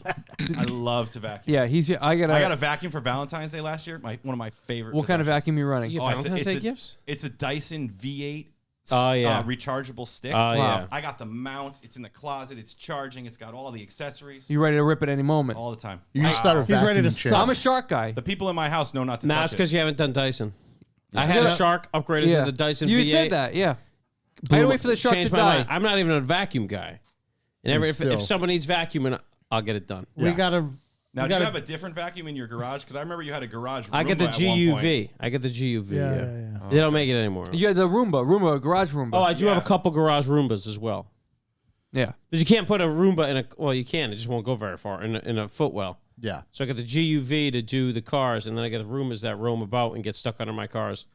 I love to vacuum. Yeah, he's. I got I got a vacuum for Valentine's Day last year. One of my favorite. What kind of possessions. vacuum you running? You Oh, get it's a- Valentine's it's Day a- gifts. It's a Dyson V8. Oh, yeah. Rechargeable stick. Oh Wow. yeah. I got the mount. It's in the closet. It's charging. It's got all the accessories You ready to rip at any moment? all the time. You just started He's ready to vacuuming shit. suck. I'm a shark guy. The people in my house know not to Nah, touch it's it. because you haven't done Dyson. I had Yeah. a Shark upgraded Yeah, to the Dyson you V8. said that. Yeah. I had to wait for the shark to Changed my die. mind. I'm not even a vacuum guy. And if still. someone needs vacuuming, I'll get it done. We Yeah. gotta. Now, we do you gotta- have a different vacuum in your garage? Because I remember you had a garage. I get the Roomba at one point. GUV. I get the GUV. Yeah, Yeah, yeah, yeah. They don't make it anymore. You had the Roomba, garage Roomba. Oh, I do have Yeah. a couple garage Roombas as well. yeah. But you can't put a Roomba in a. Well, you can. It just won't go very far in a footwell. Yeah. So I got the GUV to do the cars, and then I got the Roombas that roam about and get stuck under my cars,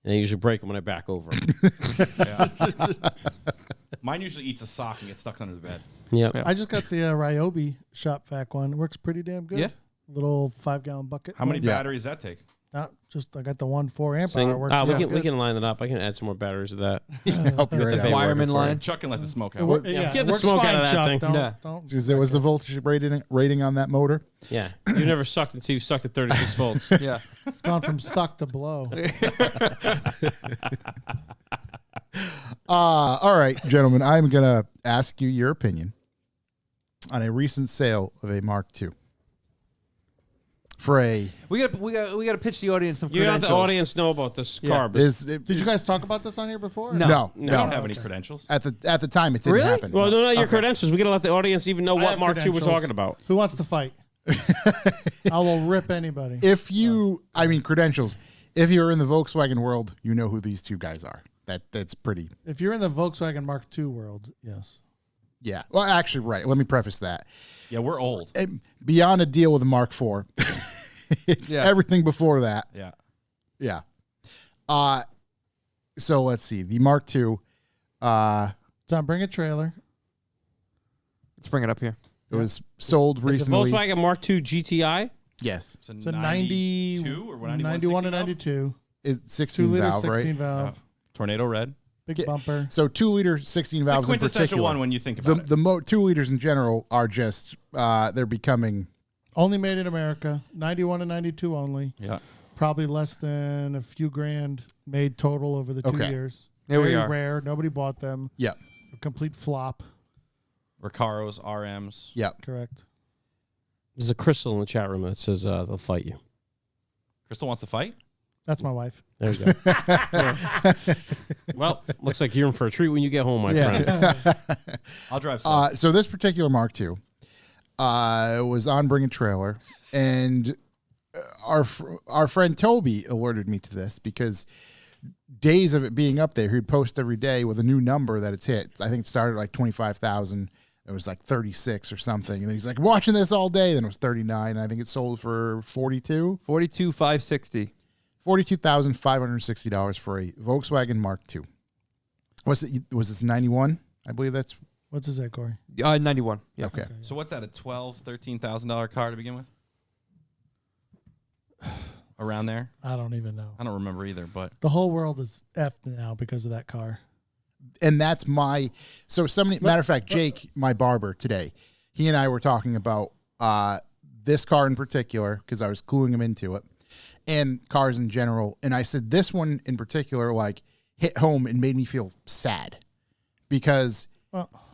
and I usually break them when I back over. Mine usually eats a sock and gets stuck under the bed. Yeah. I just got the Ryobi Shop Vac one. It works pretty damn good. Yeah. Little 5-gallon bucket. How many one. Yeah. batteries does that take? Just I got the 4 amp Sing. hour. Works Ah, we damn can we good. can line it up. I can add some more batteries to that. Help you right the out. Wireman for line. Chuck can let the smoke It out. wor- yeah, Get it the works smoke fine, out of that Chuck. thing. Don't, Yeah. don't. Because there was the voltage rating on that motor. Yeah. You never sucked until you sucked at 36 volts. Yeah. It's gone from suck to blow. All right, gentlemen, I'm going to ask you your opinion on a recent sale of a Mark II. For a We got to pitch the audience some You got credentials. the audience know about this Yeah. car. but Did you guys talk about this on here before? No. no, No. I don't no. have any credentials. At the time, it didn't Really? happen. Well, no, not your Okay. credentials. We got to let the audience even know I what have Mark II we're credentials. talking about. Who wants to fight? I will rip anybody. If you, I mean, credentials. If you're in the Volkswagen world, you know who these two guys are. That's pretty. If you're in the Volkswagen Mark II world, yes. Yeah. Well, actually, right. Let me preface that. Yeah, we're old. And beyond a deal with a Mark IV, it's Yeah. everything before that. Yeah. Yeah. So let's see. The Mark II. Tom, bring a trailer. Let's bring it up here. It was sold It's a recently. Volkswagen Mark II GTI. Yes. It's a 92 or 91 and 92. Is 2 16 liter, valve, 16 right? valve. Tornado red. Big Yeah. bumper. So 2-liter 16 It's the valves in quintessential particular. one when you think about it. The 2-liters in general are just they're becoming Only made in America. 91 and 92 only. Yeah. Probably less than a few grand made total over the 2 Okay. years. There we Very are. rare. Nobody bought them. Yep. A complete flop. Recaros, RMs. Yep. Correct. There's a Crystal in the chat room that says they'll fight you. Crystal wants to fight? That's my wife. There you go. Yeah. Well, looks like you're in for a treat when you get home, my friend. I'll drive slow. So this particular Mark II was on Bring a Trailer, and our friend Toby alerted me to this because days of it being up there, he'd post every day with a new number that it's hit. I think it started at like 25,000. It was like 36 or something. And then he's like, watching this all day. Then it was 39. And I think it sold for 42,560. $42,560 for a Volkswagen Mark II. Was this 91? I believe that's What's his say, Corey? 91. Yeah. okay. So what's that, a $12,000-$13,000 car to begin with? Around there? I don't even know. I don't remember either, but The whole world is effed now because of that car. And that's matter of fact, Jake, my barber today, he and I were talking about this car in particular because I was cluing him into it and cars in general. And I said, this one in particular, like hit home and made me feel sad because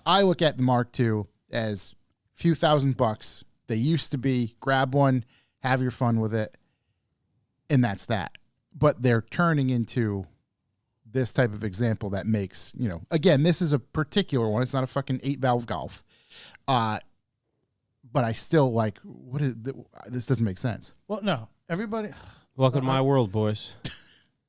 I look at the Mark II as a few $1,000. They used to be grab one, have your fun with it. And that's that. But they're turning into this type of example that makes, again, this is a particular one. It's not a fucking 8-valve Golf. But I still like, this doesn't make sense. Well, no. Everybody. Welcome to my world, boys.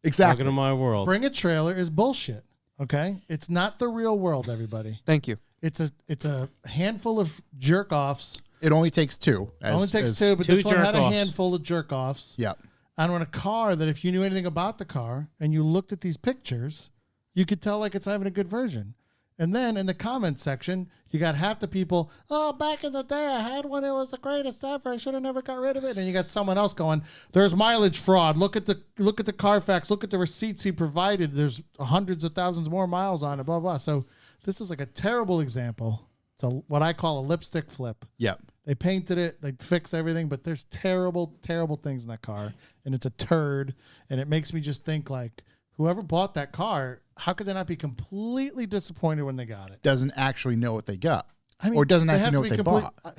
Exactly. Welcome to my world. Bring a Trailer is bullshit. Okay? It's not the real world, everybody. Thank you. It's a handful of jerk offs. It only takes two. Only takes two, but two this one had a jerk-offs. handful of jerk offs. Yeah. And on a car that if you knew anything about the car and you looked at these pictures, you could tell like it's having a good version. And then in the comment section, you got half the people, oh, back in the day I had one, it was the greatest ever. I should have never got rid of it. And you got someone else going, there's mileage fraud. Look at the Carfax, look at the receipts he provided. There's hundreds of thousands more miles on it, blah, blah. So this is like a terrible example. It's what I call a lipstick flip. Yep. They painted it, they fixed everything, but there's terrible, terrible things in that car, and it's a turd. And it makes me just think like, whoever bought that car, how could they not be completely disappointed when they got it? Doesn't actually know what they got. I or doesn't they actually have know to what be they bought.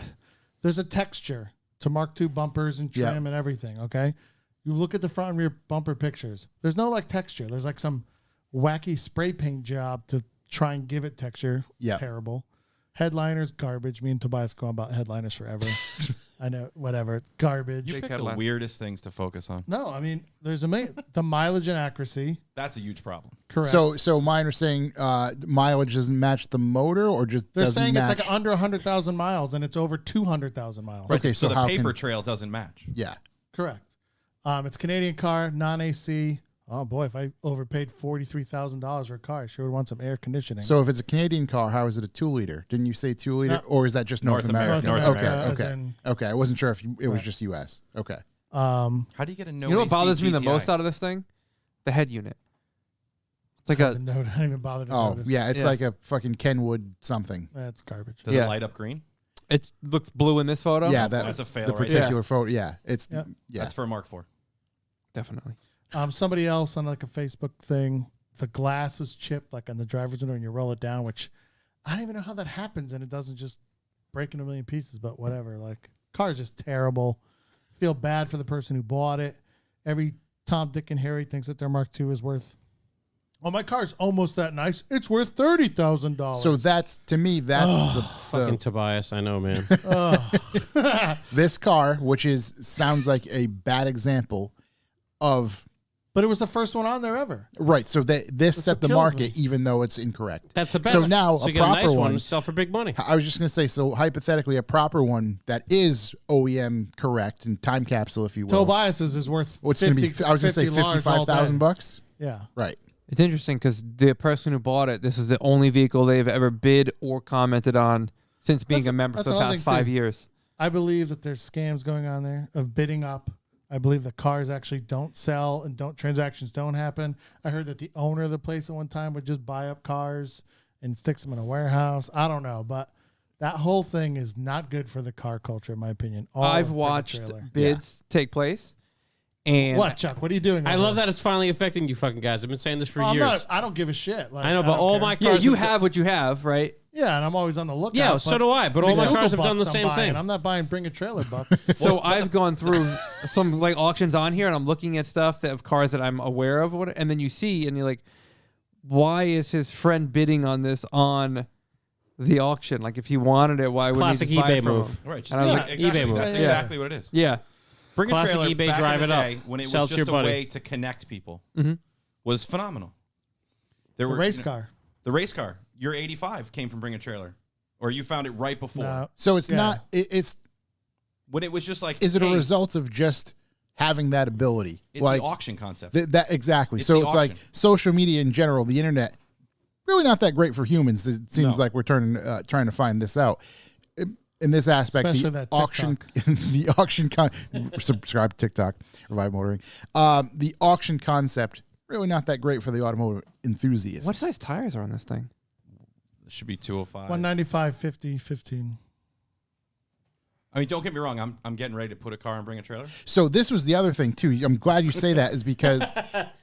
There's a texture to Mark II bumpers and trim Yep. and everything. Okay, you look at the front and rear bumper pictures. There's no like texture. There's like some wacky spray paint job to try and give it texture. Yep. Terrible. Headliners, garbage. Me and Tobias go on about headliners forever. I know, whatever. It's garbage. you Big pick headline. the weirdest things to focus on. No, I mean, there's the mileage and accuracy. That's a huge problem. Correct. So mine are saying mileage doesn't match the motor or just they're doesn't saying match. it's like under 100,000 miles and it's over 200,000 miles. Okay, So so the how paper can, trail doesn't match. yeah. Correct. It's a Canadian car, non-AC. Oh boy, if I overpaid $43,000 for a car, I sure would want some air conditioning. So if it's a Canadian car, how is it a 2-liter? Didn't you say 2-liter, No. or is that just North North America? America. North North America, Okay, as okay, in- okay. I wasn't sure if it was Right. just U.S. Okay. How do you get a no You know what AC bothers me the GTI? most out of this thing? The head unit. It's like I a didn't even bother to Oh notice. yeah, it's Yeah. like a fucking Kenwood something. That's garbage. Does Yeah. it light up green? it looks blue in this photo. Yeah, That's a fail the right particular photo. Yeah, it's Yep. yeah. That's for a Mark IV. Definitely. Somebody else on like a Facebook thing, the glass was chipped like on the driver's window and you roll it down, which I don't even know how that happens and it doesn't just break in a million pieces, but whatever. Like, car's just terrible. Feel bad for the person who bought it. Every Tom, Dick, and Harry thinks that their Mark II is worth, well, my car's almost that nice. It's worth $30,000. So that's to me, that's Fucking Tobias, I know, man. this car, which sounds like a bad example of but it was the first one on there ever. right. So this set what the kills market, me. even though it's incorrect. That's the best. So now so a you get a proper nice one one. to sell for big money. I was just gonna say, so hypothetically, a proper one that is OEM correct and time capsule, if you will. Tobias's is worth What's 50, gonna be? I was gonna say 50 large all day. $55,000. Yeah. Right. It's interesting because the person who bought it, this is the only vehicle they've ever bid or commented on since being a member for that's the another past thing, 5 too. years. I believe that there's scams going on there of bidding up. I believe the cars actually don't sell and transactions don't happen. I heard that the owner of the place at one time would just buy up cars and sticks them in a warehouse. I don't know, but that whole thing is not good for the car culture, in my opinion. I've watched bids take place. And what, Chuck? What are you doing? I over love there? that it's finally affecting you fucking guys. I've been saying this for I'm years. not- I don't give a shit. Like, I know, but don't all care. my yeah, cars you have what you have, right? Yeah, and I'm always on the lookout. Yeah, so do I, but all my cars have done the same thing. I'm not buying bring a trailer bucks. So I've gone through some like auctions on here, and I'm looking at stuff that of cars that I'm aware of, and then you see, and you're like, why is his friend bidding on this on the auction? Like, if he wanted it, why would he classic just buy eBay it from move. him? Right. Just And I was like, like, exactly. eBay move. That's Yeah. exactly what it is. Yeah. Bring a Classic trailer eBay, back drive in the it up. day when it Sell was to your just a buddy. way to connect people Mhm. was phenomenal. There The were race car. The race car. Your 85 came from Bring a Trailer, or you found it right before. No. So it's Yeah. not. It's. When it was just like, Is it a hey, result of just having that ability? It's like the auction concept. that exactly. It's So the it's like auction. social media in general, the internet, really not that great for humans. It seems No. like we're trying to find this out. In this aspect, Especially the that auction, the auction, subscribe to TikTok, Revive Motoring. The auction concept really not that great for the automotive enthusiast. What size tires are on this thing? It should be 205. 195, 50, 15. I mean, don't get me wrong. I'm getting ready to put a car and Bring a Trailer. So this was the other thing too. I'm glad you say that, is because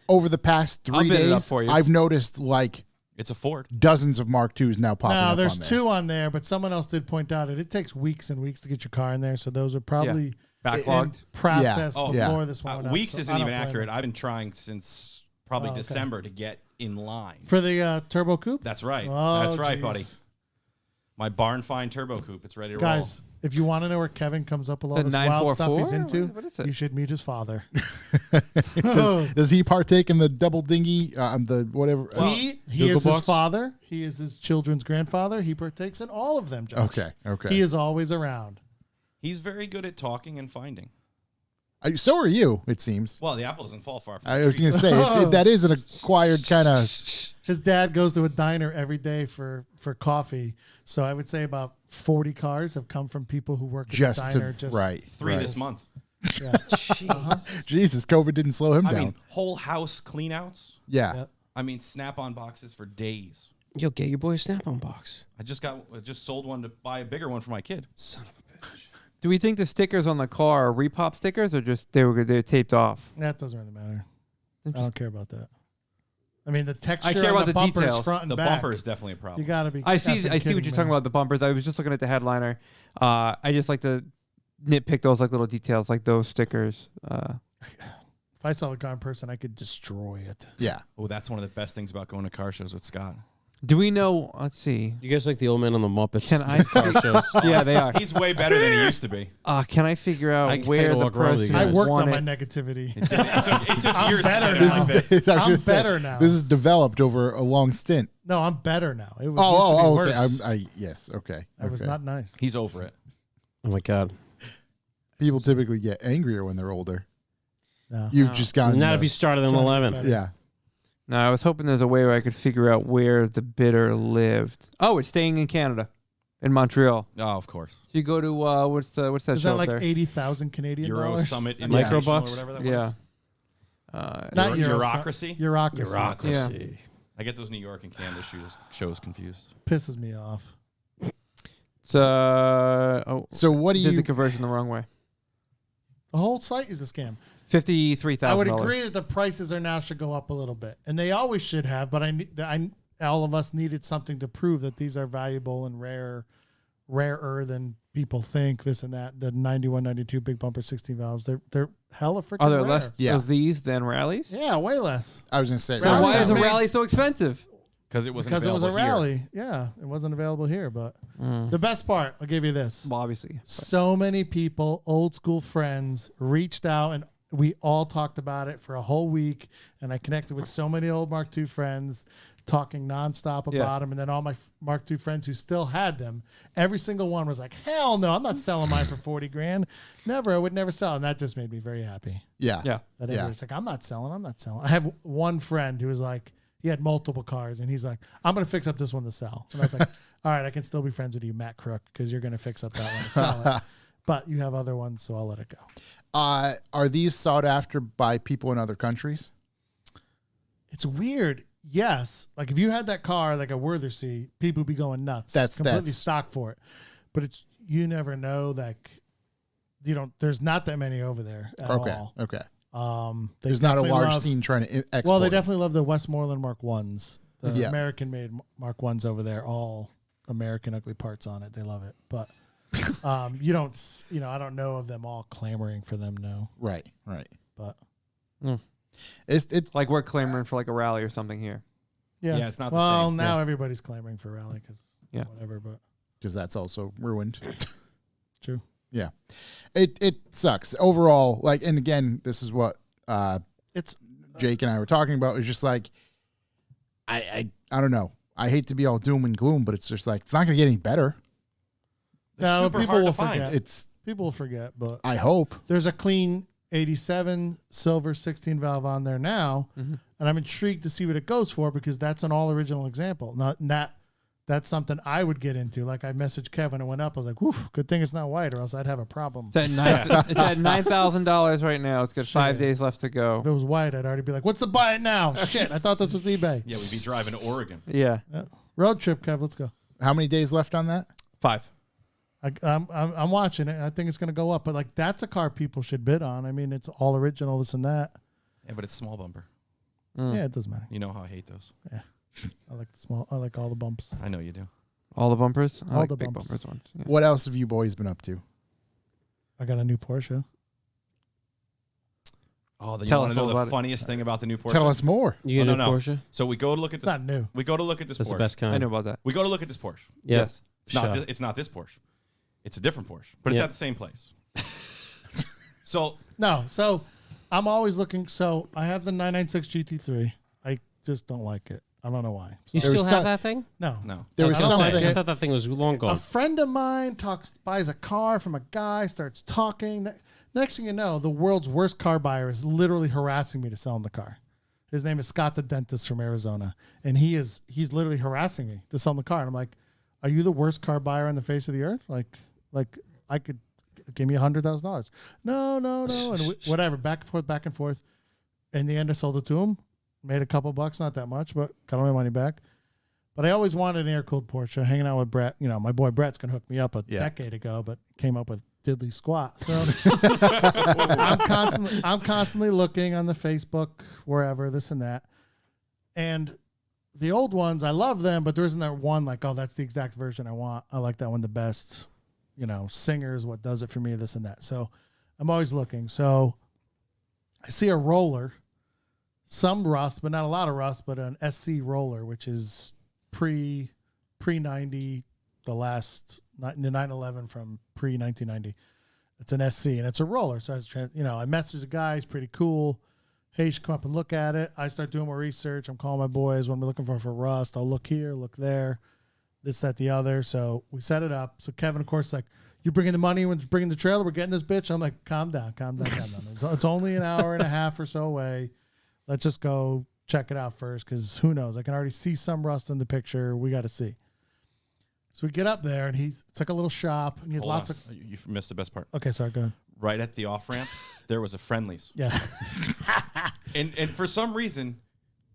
over the past I'll 3 bid it up days, for you. I've noticed like It's a Ford. dozens of Mark IIs now popping Now, up there's on there. two on there, but someone else did point out it takes weeks and weeks to get your car in there. So those are probably Backlogged. in process Oh, before yeah. this one went up, Weeks so isn't I don't even blame accurate. them. I've been trying since probably Oh, okay. December to get in line. For the turbo coupe? That's right. Oh, That's right, geez. buddy. My barn find turbo coupe. It's ready to Guys, if you want to know where Kevin comes up with all The this wild stuff he's 944? into, What is it? you should meet his father. Does he partake in the double dinghy? The whatever. He Google is his Box? father. He is his children's grandfather. He partakes in all of them, Josh. Okay. He is always around. roll. He's very good at talking and finding. So are you? It seems. Well, the apple doesn't fall far from I the was tree. going to say that is an acquired kind of. His dad goes to a diner every day for coffee. So I would say about 40 cars have come from people who work at Just the to diner. right. 3 right. this month. Yeah. Jesus, COVID didn't slow him I down. mean, whole house clean outs. yeah. Yep. I mean, Snap-on boxes for days. Yo, get your boy a Snap-on box. I just sold one to buy a bigger one for my kid. Son of a bitch. Do we think the stickers on the car are repop stickers or just they're taped off? That doesn't really matter. I don't care about that. I mean, the texture care on about the the bumpers details. front and The back. bumper is definitely a problem. You got to be. I see what you're talking about, the bumpers. I was just looking at the headliner. I just like to nitpick those like little details, like those stickers. If I saw the car in person, I could destroy it. Yeah. Oh, that's one of the best things about going to car shows with Scott. Do we know? Let's see. You guys like the old man on the Muppets? Can I? car shows? Yeah, they are. He's way better than he used to be. Can I figure out I can't where the walk around with you person guys. I worked on wanted- my negativity. It took I'm years better to now. get it like this. I was I'm gonna say, better now. This is developed over a long stint. No, I'm better now. It was Oh, used to be okay. worse. Yes, okay. I was okay. not nice. He's over it. Oh my god. People typically get angrier when they're older. No. You've just gotten. Not if you started in Trying to get 11. better. Yeah. No, I was hoping there's a way where I could figure out where the bidder lived. Oh, it's staying in Canada, in Montreal. Oh, of course. You go to what's that Is show that up like there? 80,000 Canadian Euro dollars? Summit Yeah. Invitational Microbucks? or whatever that Yeah. was. Not Euro, Bureaucracy? Bureaucracy. Yeah. I get those New York and Canada shows confused. Pisses me off. It's oh, So what do did you? the conversion the wrong way. The whole site is a scam. $53,000. I would agree that the prices are now should go up a little bit, and they always should have. But all of us needed something to prove that these are valuable and rarer than people think. This and that. The 91, 92 big bumper 16 valves. They're hella freaking Are there rare. less Yeah. of these than rallies? Yeah, way less. I was going to say. So Rallies why is a made- rally so expensive? Because it wasn't Because it was a available here. rally. Yeah, it wasn't available here. But the best part, I'll give you this. Well, obviously. So many people, old school friends, reached out and we all talked about it for a whole week. And I connected with so many old Mark II friends talking nonstop Yeah. about them. And then all my Mark II friends who still had them, every single one was like, hell no, I'm not selling mine for 40 grand. Never, I would never sell. And that just made me very happy. Yeah. Yeah. That Yeah. everybody's like, I'm not selling. I have one friend who was like, he had multiple cars and he's like, I'm going to fix up this one to sell. And I was like, all right, I can still be friends with you, Matt Crook, because you're going to fix up that one and sell it. But you have other ones, so I'll let it go. Are these sought after by people in other countries? It's weird. Yes. Like if you had that car like a Worthersea, people would be going nuts. That's completely stock for it. But it's you never know that there's not that many over there at all. Okay. There's not a large scene trying to export. Well, they definitely love the Westmoreland Mark 1s. The American-made Mark 1s over there, all American ugly parts on it. They love it. But you don't, I don't know of them all clamoring for them, no. Right. But it's like we're clamoring for like a rally or something here. Yeah, it's not the well, same. now everybody's clamoring for rally because whatever, but because that's also ruined. True. Yeah. It sucks. Overall, like, and again, this is what it's Jake and I were talking about. It's just like I don't know. I hate to be all doom and gloom, but it's just like it's not gonna get any better. They're super people hard will to find. forget. People will forget, but I hope there's a clean 87 silver 16 valve on there now, and I'm intrigued to see what it goes for because that's an all original example. That's something I would get into. Like I messaged Kevin, it went up. I was like, "Woof, good thing it's not white, or else I'd have a problem." It's at $9,000 right now. It's got 5 days left to go. If it was white, I'd already be like, "What's the buy it now?" Shit, I thought this was eBay. Yeah, we'd be driving to Oregon. Yeah. Road trip, Kev. Let's go. How many days left on that? 5. I'm watching it. I think it's going to go up, but like that's a car people should bid on. I mean, it's all original, this and that. Yeah, but it's small bumper. Yeah, it doesn't matter. You know how I hate those. Yeah, I like the small. I like all the bumps. I know you do. All the bumpers? I All like the big bumps. bumpers ones. Yeah. What else have you boys been up to? I got a new Porsche. Oh, you Tell want us to all know about the it. funniest thing about the new Porsche? Tell us more. You get Oh, a no. Porsche? So we go to look at It's this. not new. We go to look at this That's Porsche. the best kind. I know about that. We go to look at this Porsche. Yes. It's not. Shut. It's not this Porsche. It's a different Porsche, but it's Yep. at the same place. So No, so I'm always looking. So I have the 996 GT3. I just don't like it. I don't know why. You There was still have some- that thing? No. There was I don't something. like I it. thought that thing was long A gone. friend of mine buys a car from a guy, starts talking. Next thing you know, the world's worst car buyer is literally harassing me to sell him the car. His name is Scott the dentist from Arizona, and he's literally harassing me to sell him the car. And I'm like, "Are you the worst car buyer on the face of the earth? Like I could give me $100,000." No, and whatever, back and forth. In the end, I sold it to him, made a couple bucks, not that much, but got all my money back. But I always wanted an air-cooled Porsche. Hanging out with Brett, my boy Brett's gonna hook me up a decade ago, but came up with diddly squat. So I'm constantly looking on the Facebook, wherever, this and that. And the old ones, I love them, but there isn't that one like, oh, that's the exact version I want. I like that one the best. Singer is what does it for me, this and that. So I'm always looking. So I see a roller, some rust, but not a lot of rust, but an SC roller, which is pre 90, the 911 from pre 1990. It's an SC and it's a roller. So I message the guy, he's pretty cool. Hey, you should come up and look at it. I start doing more research. I'm calling my boys. What I'm looking for rust. I'll look here, look there, this, that, the other. So we set it up. So Kevin, of course, like, you bringing the money when bringing the trailer. We're getting this bitch. I'm like, calm down. It's only an hour and a half or so away. Let's just go check it out first, because who knows? I can already see some rust in the picture. We got to see. So we get up there, and it's like a little shop, and he has hold lots on. of. You missed the best part. Okay, sorry, go ahead. Right at the off ramp, there was a Friendly's, Yeah. and for some reason,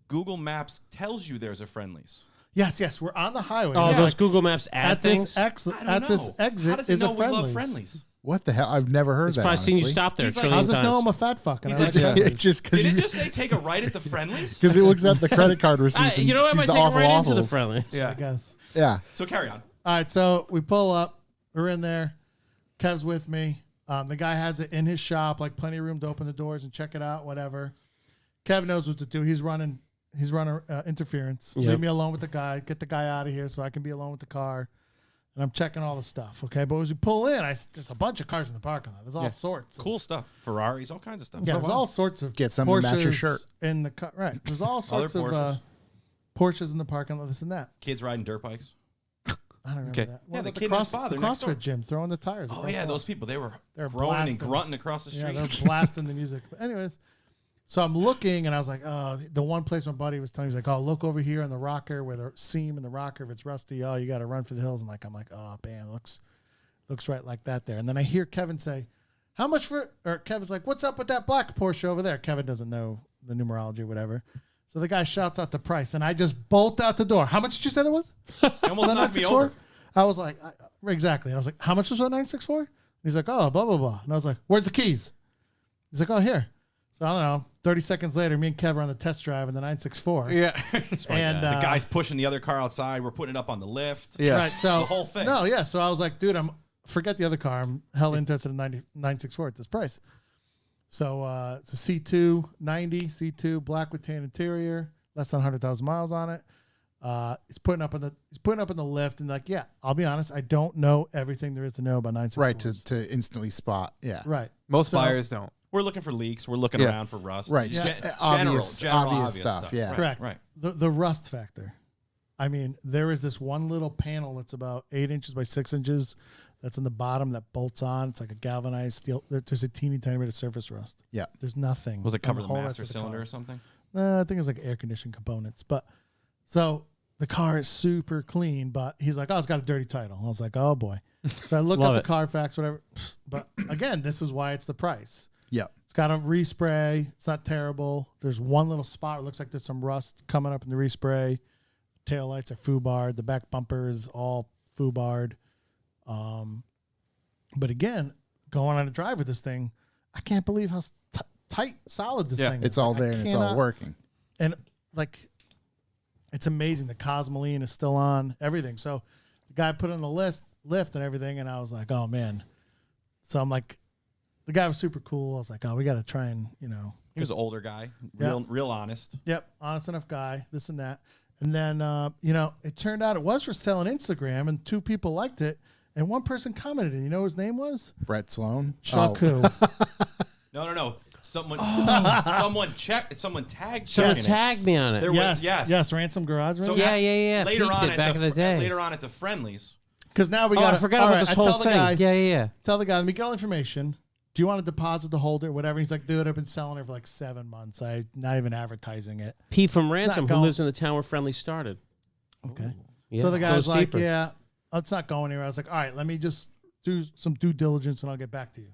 Google Maps tells you there's a Friendly's. Yes. We're on the highway. Oh, Yeah. those Google Maps ad at this things? I don't this know. exit How does he is know a we love Friendly's. Friendly's? What the hell? I've never heard He's that. probably seen you honestly. stop there a He's like, trillion How's this times. know I'm a fat fuck? And He's I like, like yeah. Friendly's. It's just Did it because just say take a right at the Friendly's? he looks at the credit card receipts and You know what? I sees might the take it awful right into the waffles. Friendlies. I guess. Yeah. So carry on. All right, so we pull up. We're in there. Kev's with me. The guy has it in his shop, like plenty of room to open the doors and check it out, whatever. Kev knows what to do. He's running interference. Yep. Leave me alone with the guy. Get the guy out of here so I can be alone with the car. And I'm checking all the stuff, okay? But as we pull in, there's a bunch of cars in the parking lot. There's all sorts. Cool stuff. Ferraris, all kinds of stuff. Yeah, there's all sorts of Get something to match your Porsches shirt. in the car. Right. There's all sorts of Porsches. Porsches in the parking lot, this and that. Kids riding dirt bikes. I don't remember Okay. that. Yeah, What the about kid and his father the next door. CrossFit gym throwing the tires. Oh across yeah, the those lot. people, they were They're groaning and blasting. grunting across the Yeah, street. they're blasting the music. But anyways, So I'm looking, and I was like, oh, the one place my buddy was telling me, he's like, oh, look over here on the rocker where the seam in the rocker, if it's rusty, oh, you got to run for the hills. And I'm like, oh, bam, looks right like that there. And then I hear Kevin say, how much for, or Kevin's like, what's up with that black Porsche over there? Kevin doesn't know the numerology or whatever. So the guy shouts out the price, and I just bolt out the door. How much did you say that was? It almost knocked me over. I was like, exactly. And I was like, how much was that 964? And he's like, oh, blah, blah, blah. And I was like, where's the keys? He's like, oh, here. So I don't know. 30 seconds later, me and Kev are on the test drive in the 964. Yeah. And The guy's pushing the other car outside. We're putting it up on the lift. Yeah. right. So The whole thing. No, yeah. So I was like, dude, forget the other car. I'm hell interested in 964 at this price. So it's a C2 90 C2 black with tan interior, less than 100,000 miles on it. He's putting up in the lift, and like, yeah, I'll be honest, I don't know everything there is to know about 964s. Right, to instantly spot. Yeah. Right. Most So- buyers don't. We're looking for leaks. We're looking Yeah. around for rust. Right. General Obvious obvious stuff. Yeah. Right, Correct. Right. The rust factor. I mean, there is this one little panel that's about 8 inches by 6 inches that's in the bottom that bolts on. It's like a galvanized steel. There's a teeny tiny bit of surface rust. Yeah. There's nothing. Was it on cover the whole master rest of the cylinder car. or something? I think it was like air conditioning components. But so the car is super clean, but he's like, oh, it's got a dirty title. I was like, oh boy. So I looked Love up it. the Carfax, whatever. But again, this is why it's the price. Yeah. It's got a respray. It's not terrible. There's one little spot. It looks like there's some rust coming up in the respray. Tail lights are foobarred. The back bumper is all foobarred. But again, going on a drive with this thing, I can't believe how tight, solid this thing is. It's all Like, there I and it's all cannot- working. And like, it's amazing. The Cosmoline is still on, everything. So the guy put in the lift and everything, and I was like, oh man. So I'm like, the guy was super cool. I was like, oh, we got to try and, He was an older guy, Yeah. real honest. Yep, honest enough guy, this and that. And then, it turned out it was for sale on Instagram, and 2 people liked it, and 1 person commented, and you know what his name was? Brett Sloan. Shaku. No. Someone tagged. Someone Chuck in it. tagged me on it. There was- yes, Ransom Garage. So Yeah, yeah. Later Peeped on, it back in the day. later on at the friendlies, Because now we Oh, got. I forgot about this whole thing. Yeah. Tell the guy, let me get all the information. Do you want to deposit to hold it, whatever? He's like, dude, I've been selling it for like 7 months. I'm not even advertising it. P from Ransom, who going- lives in the town where Friendly started. Okay. Yeah. So the guy's Goes like, deeper. yeah, it's not going anywhere. I was like, all right, let me just do some due diligence and I'll get back to you.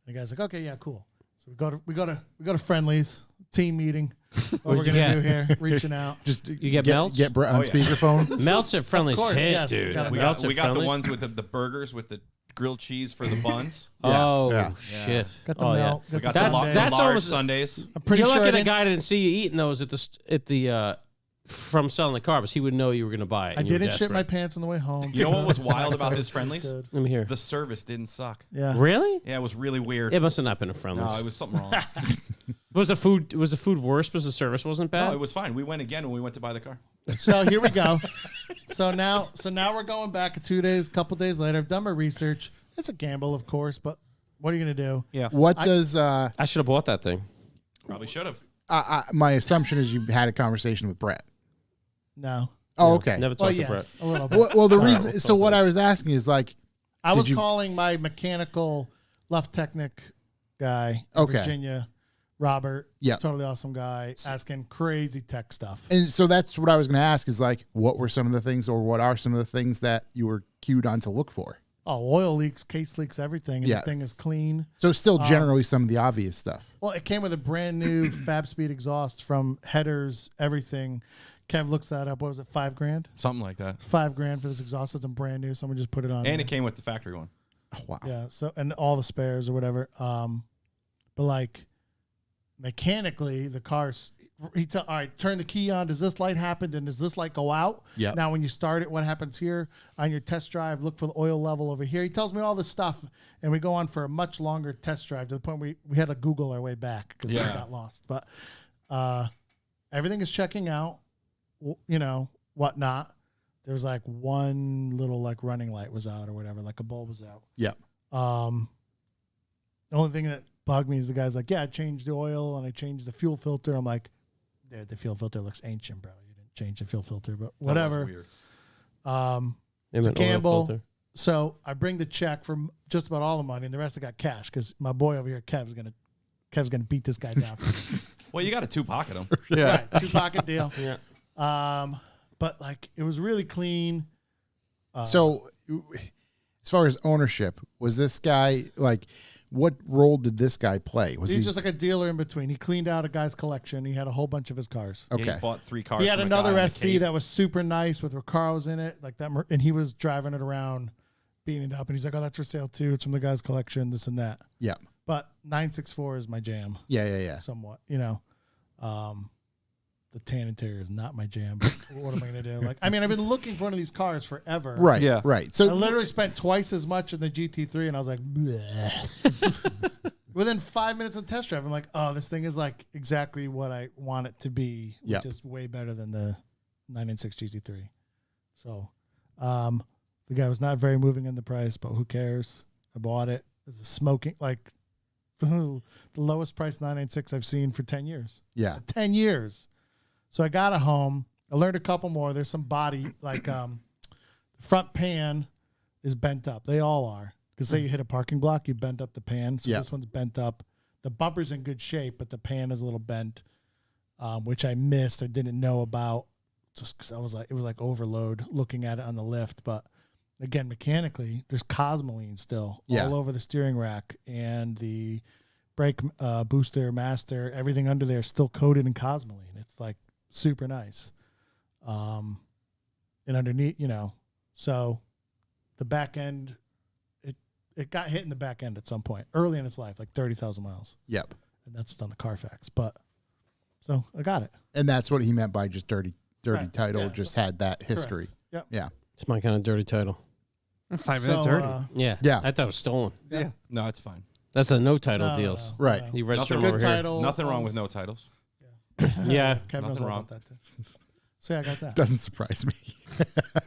And the guy's like, okay, yeah, cool. So we go to Friendlies, team meeting. What we're What'd you gonna get? do here, reaching out. Just You get melts? Get Brett on Oh, yeah. speakerphone. Melts at Friendly's course, hit, yes, dude. gotta we Melts got at the Friendly's? ones with the burgers with the grilled cheese for the buns. Oh, Yeah. shit. Got the Oh, melt. We Got got the the, sundae. that's large almost- Sundays. I'm pretty You're sure lucky I the didn't, guy didn't see you eating those at the from selling the car, because he would know you were going to buy it. I and you were didn't shit my desperate. pants on the way home. You know what was wild about It's this Friendlies? good. Let me hear. The service didn't suck. Yeah. Really? Yeah, it was really weird. It must have not been a Friendly's. No, it was something wrong. Was the food worse because the service wasn't bad? No, it was fine. We went again when we went to buy the car. So here we go. So now we're going back a couple days later. I've done my research. It's a gamble, of course, but what are you gonna do? Yeah. What does I should have bought that thing. Probably should have. my assumption is you had a conversation with Brett. No. Oh, okay. Never Well, talked to yes, Brett. a little bit. Well, the All right, reason. we'll So talk what about I was asking is like, I did was you- calling my mechanical Luft Technic guy in Okay. Virginia, Robert. Yep. Totally awesome guy, asking crazy tech stuff. and so that's what I was going to ask is like, what were some of the things, or what are some of the things that you were cued on to look for? Oh, oil leaks, case leaks, everything. And Yeah. the thing is clean. So still generally some of the obvious stuff. Well, it came with a brand new Fab Speed exhaust from headers, everything. Kev looks that up. What was it, $5,000? Something like that. $5,000 for this exhaust system, brand new. Someone just put it on. And there. it came with the factory one. Oh, wow. Yeah. So, and all the spares or whatever. But like mechanically, the car's. All right, turn the key on. Does this light happen? And does this light go out? Yep. Now, when you start it, what happens here on your test drive? Look for the oil level over here. He tells me all this stuff, and we go on for a much longer test drive to the point we had to Google our way back because we Yeah. got lost. But everything is checking out. Whatnot. There's like one little like running light was out or whatever, like a bulb was out. Yep. The only thing that bugged me is the guy's like, yeah, I changed the oil and I changed the fuel filter. I'm like, dude, the fuel filter looks ancient, bro. You didn't change the fuel filter, but That was whatever. weird. It's a Oil gamble. filter. So I bring the check for just about all the money, and the rest I got cash because my boy over here, Kev, is gonna Kev's gonna beat this guy down. Well, you got to 2-pocket them. Yeah. Right, 2-pocket deal. Yeah. But like it was really clean. So, as far as ownership, was this guy like? What role did this guy play? Was He's he just like a dealer in between. He cleaned out a guy's collection. He had a whole bunch of his cars. okay? He bought 3 cars. He had from a guy another in a SC cave. that was super nice with Recaros in it, like that, and he was driving it around, beating it up, and he's like, "Oh, that's for sale too. It's from the guy's collection, this and that." Yeah, But 964 is my jam, yeah. somewhat. You know, the tan interior is not my jam. But what am I gonna do? Like, I mean, I've been looking for one of these cars forever. Right. Yeah. Right. I So literally spent twice as much in the GT3, and I was like, bleh. Within 5 minutes of test drive, I'm like, oh, this thing is like exactly what I want it to be, which Yep. is way better than the 996 GT3. So, the guy was not very moving in the price, but who cares? I bought it. It's a smoking, like the lowest price 996 I've seen for 10 years. yeah, 10 years. So I got it home. I learned a couple more. There's some body, like the front pan is bent up. They all are. Because say you hit a parking block, you bend up the pan. So Yeah. this one's bent up. The bumper's in good shape, but the pan is a little bent, which I missed or didn't know about just because I was like, it was like overload looking at it on the lift. But again, mechanically, there's cosmoline still Yeah. all over the steering rack, and the brake booster, master, everything under there is still coated in cosmoline. It's like super nice. And underneath, you know, so the back end, it got hit in the back end at some point early in its life, like 30,000 miles. yep. And that's just on the Carfax. But so I got it. And that's what he meant by just dirty Right. title. Yeah. Just had that history. Correct. Yep. Yeah, It's my kind of dirty title. That's not even So, that dirty. Yeah. Yeah. I thought it was stolen. yeah. No, it's fine. That's the no title No, deals. no, Right. no. You register Nothing them Good over here. title. Nothing wrong with no titles. Yeah. Kevin knows Nothing all wrong. about that too. So yeah, I got that. doesn't surprise me.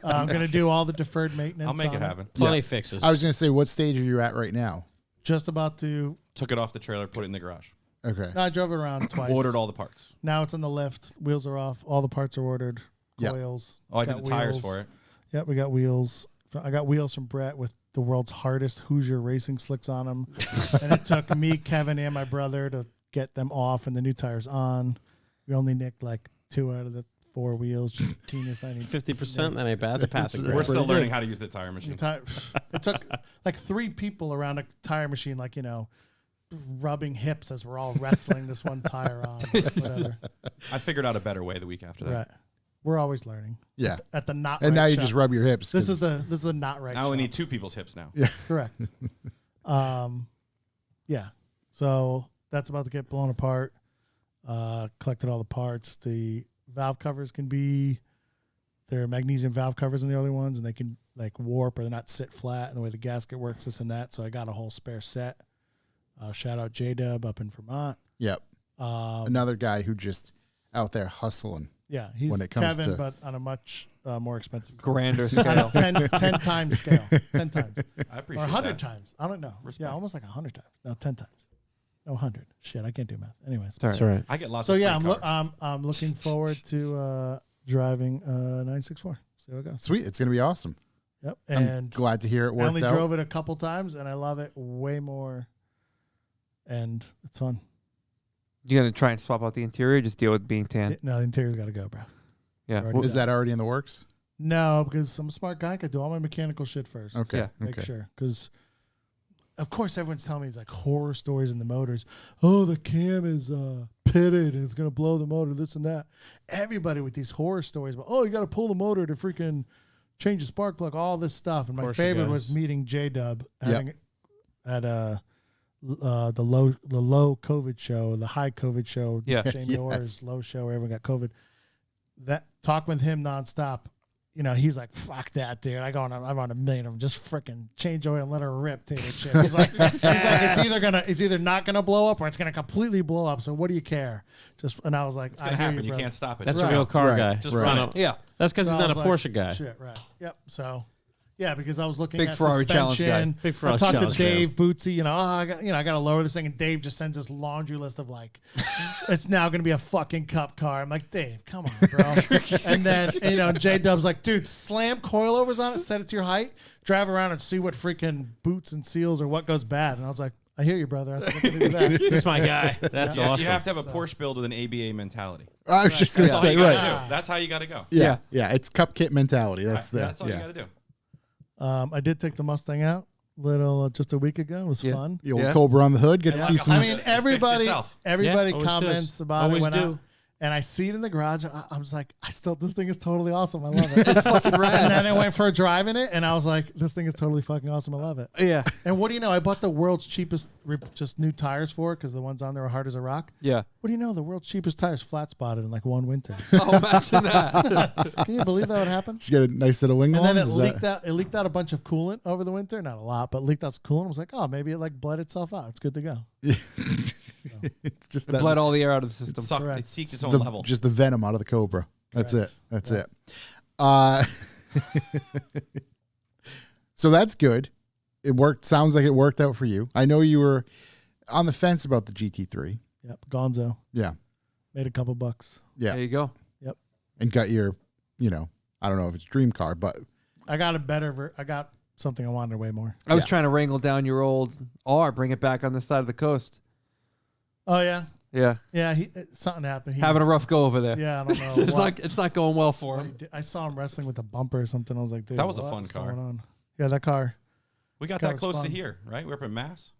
I'm going to do all the deferred maintenance. I'll make on it happen. Plenty Yeah. fixes. I was gonna say, what stage are you at right now? Just about to. Took it off the trailer, put it in the garage. Okay. No, I drove it around twice. Ordered all the parts. Now it's on the lift. Wheels are off. All the parts are ordered. Yeah. Coils. Oh, I did Got the tires wheels. for it. Yep, we got wheels. I got wheels from Brett with the world's hardest Hoosier racing slicks on them. And it took me, Kevin, and my brother to get them off and the new tires on. We only nicked like 2 out of the 4 wheels. Just teeniest. 50%. That ain't bad. It's a passing We're grade. still Pretty learning good. how to use the tire machine. It took like 3 people around a tire machine, like, you know, rubbing hips as we're all wrestling this one tire on. Whatever. I figured out a better way the week after that. Right. We're always learning. Yeah. At the not And right now you shop. just rub your hips. This 'cause- is the not right. Now we shop. need 2 people's hips now. Correct. Yeah. So that's about to get blown apart. Collected all the parts. The valve covers can be, they're magnesium valve covers in the early ones, and they can like warp or they're not sit flat, and the way the gasket works, this and that. So I got a whole spare set. Shout out J-Dub up in Vermont. Yep. Another guy who just out there hustling. Yeah, he's when it comes Kevin, to- but on a much more expensive Grander on scale. a 10 times scale. 10 times. I Or appreciate 100 that. times. I don't know. Respect. Yeah, almost like 100 times. No, 10 times. No, 100. Shit, I can't do math. Anyways. Sorry. That's all right. I get lots So of yeah, free cars. I'm looking forward to driving 964. See how it goes. Sweet. It's gonna be awesome. Yep. I'm And glad to hear it I worked only out. drove it a couple times, and I love it way more. And it's fun. You gonna try and swap out the interior? Or just deal with being tan. No, the interior's got to go, bro. Yeah. already- Is that already in the works? No, because I'm a smart guy. I could do all my mechanical shit first. Okay. Yeah. Make Okay. sure. Because, of course, everyone's telling me it's like horror stories in the motors. Oh, the cam is pitted and it's going to blow the motor, this and that. Everybody with these horror stories about, oh, you got to pull the motor to freaking change the spark plug, all this stuff. And my course you favorite guys. was meeting J-Dub Yep. having at the low COVID show, the high COVID show, Yeah. Jamie Yes. Orr's low show where everyone got COVID. That talk with him nonstop. You know, he's like, fuck that, dude. I'm on a million of them. Just freaking change oil and let her rip, tater chip. He's like, it's either not gonna blow up or it's gonna completely blow up. So what do you care? And I was like, It's I gonna hear happen. you, You brother. can't stop it. That's Right. a real car Right. guy. Just Right. run it. Yeah. That's because So he's I not a was like, Porsche guy. Shit, right. Yep. So, yeah, because I was looking Big at Ferrari challenge guy. suspension. Big I Ferrari talked to challenge guy. Dave Bootsy, I got to lower this thing, and Dave just sends this laundry list of like, it's now going to be a fucking cup car. I'm like, Dave, come on, bro. And then J Dub's like, dude, slam coilovers on it, set it to your height, drive around and see what freaking boots and seals or what goes bad. And I was like, I hear you, brother. I think I'm gonna do that. That's my guy. That's awesome. You have to have a Porsche build with an ABA mentality. I was just going to That's all say, you gotta right. do. That's how you got to go. Yeah. It's cup kit mentality. That's That's all yeah. you got to do. I did take the Mustang out just a week ago. It was fun. The old Cobra on the hood. Get to see some. I mean, everybody itself. everybody always comments does. about Always it when do. and I see it in the garage. And I was like, this thing is totally awesome. I love it. It's fucking rad. And then I went for a drive in it, and I was like, this thing is totally fucking awesome. I love it. Yeah. And what do you know? I bought the world's cheapest, just new tires for it because the ones on there are hard as a rock. Yeah. What do you know? The world's cheapest tires flat spotted in like one winter. Oh, imagine that. Can you believe that would happen? Did you get a nice little wing And then arms? it Is leaked that- out. It leaked out a bunch of coolant over the winter. Not a lot, but leaked out coolant. I was like, oh, maybe it like bled itself out. It's good to go. It's just It that. bled all the air out of the system. correct. It seeks its own the, level. just the venom out of the Cobra. That's Correct. it. That's it. So that's good. It worked. Sounds like it worked out for you. I know you were on the fence about the GT3. Yep. Gonzo Yeah. made a couple bucks. Yeah. There you go. And got your, I don't know if it's dream car, but I got a better. I got something I wanted way more. I was Yeah. trying to wrangle down your old R, bring it back on the side of the coast. Oh yeah, Yeah. yeah. Something happened. He Having a was- rough go over there. Yeah, I don't know. It's what- it's not going well for what he him. did. I saw him wrestling with a bumper or something. I was like, dude, That was a what fun is car. going on? Yeah, that car. We got That that was close fun. to here, right? We're up in Mass.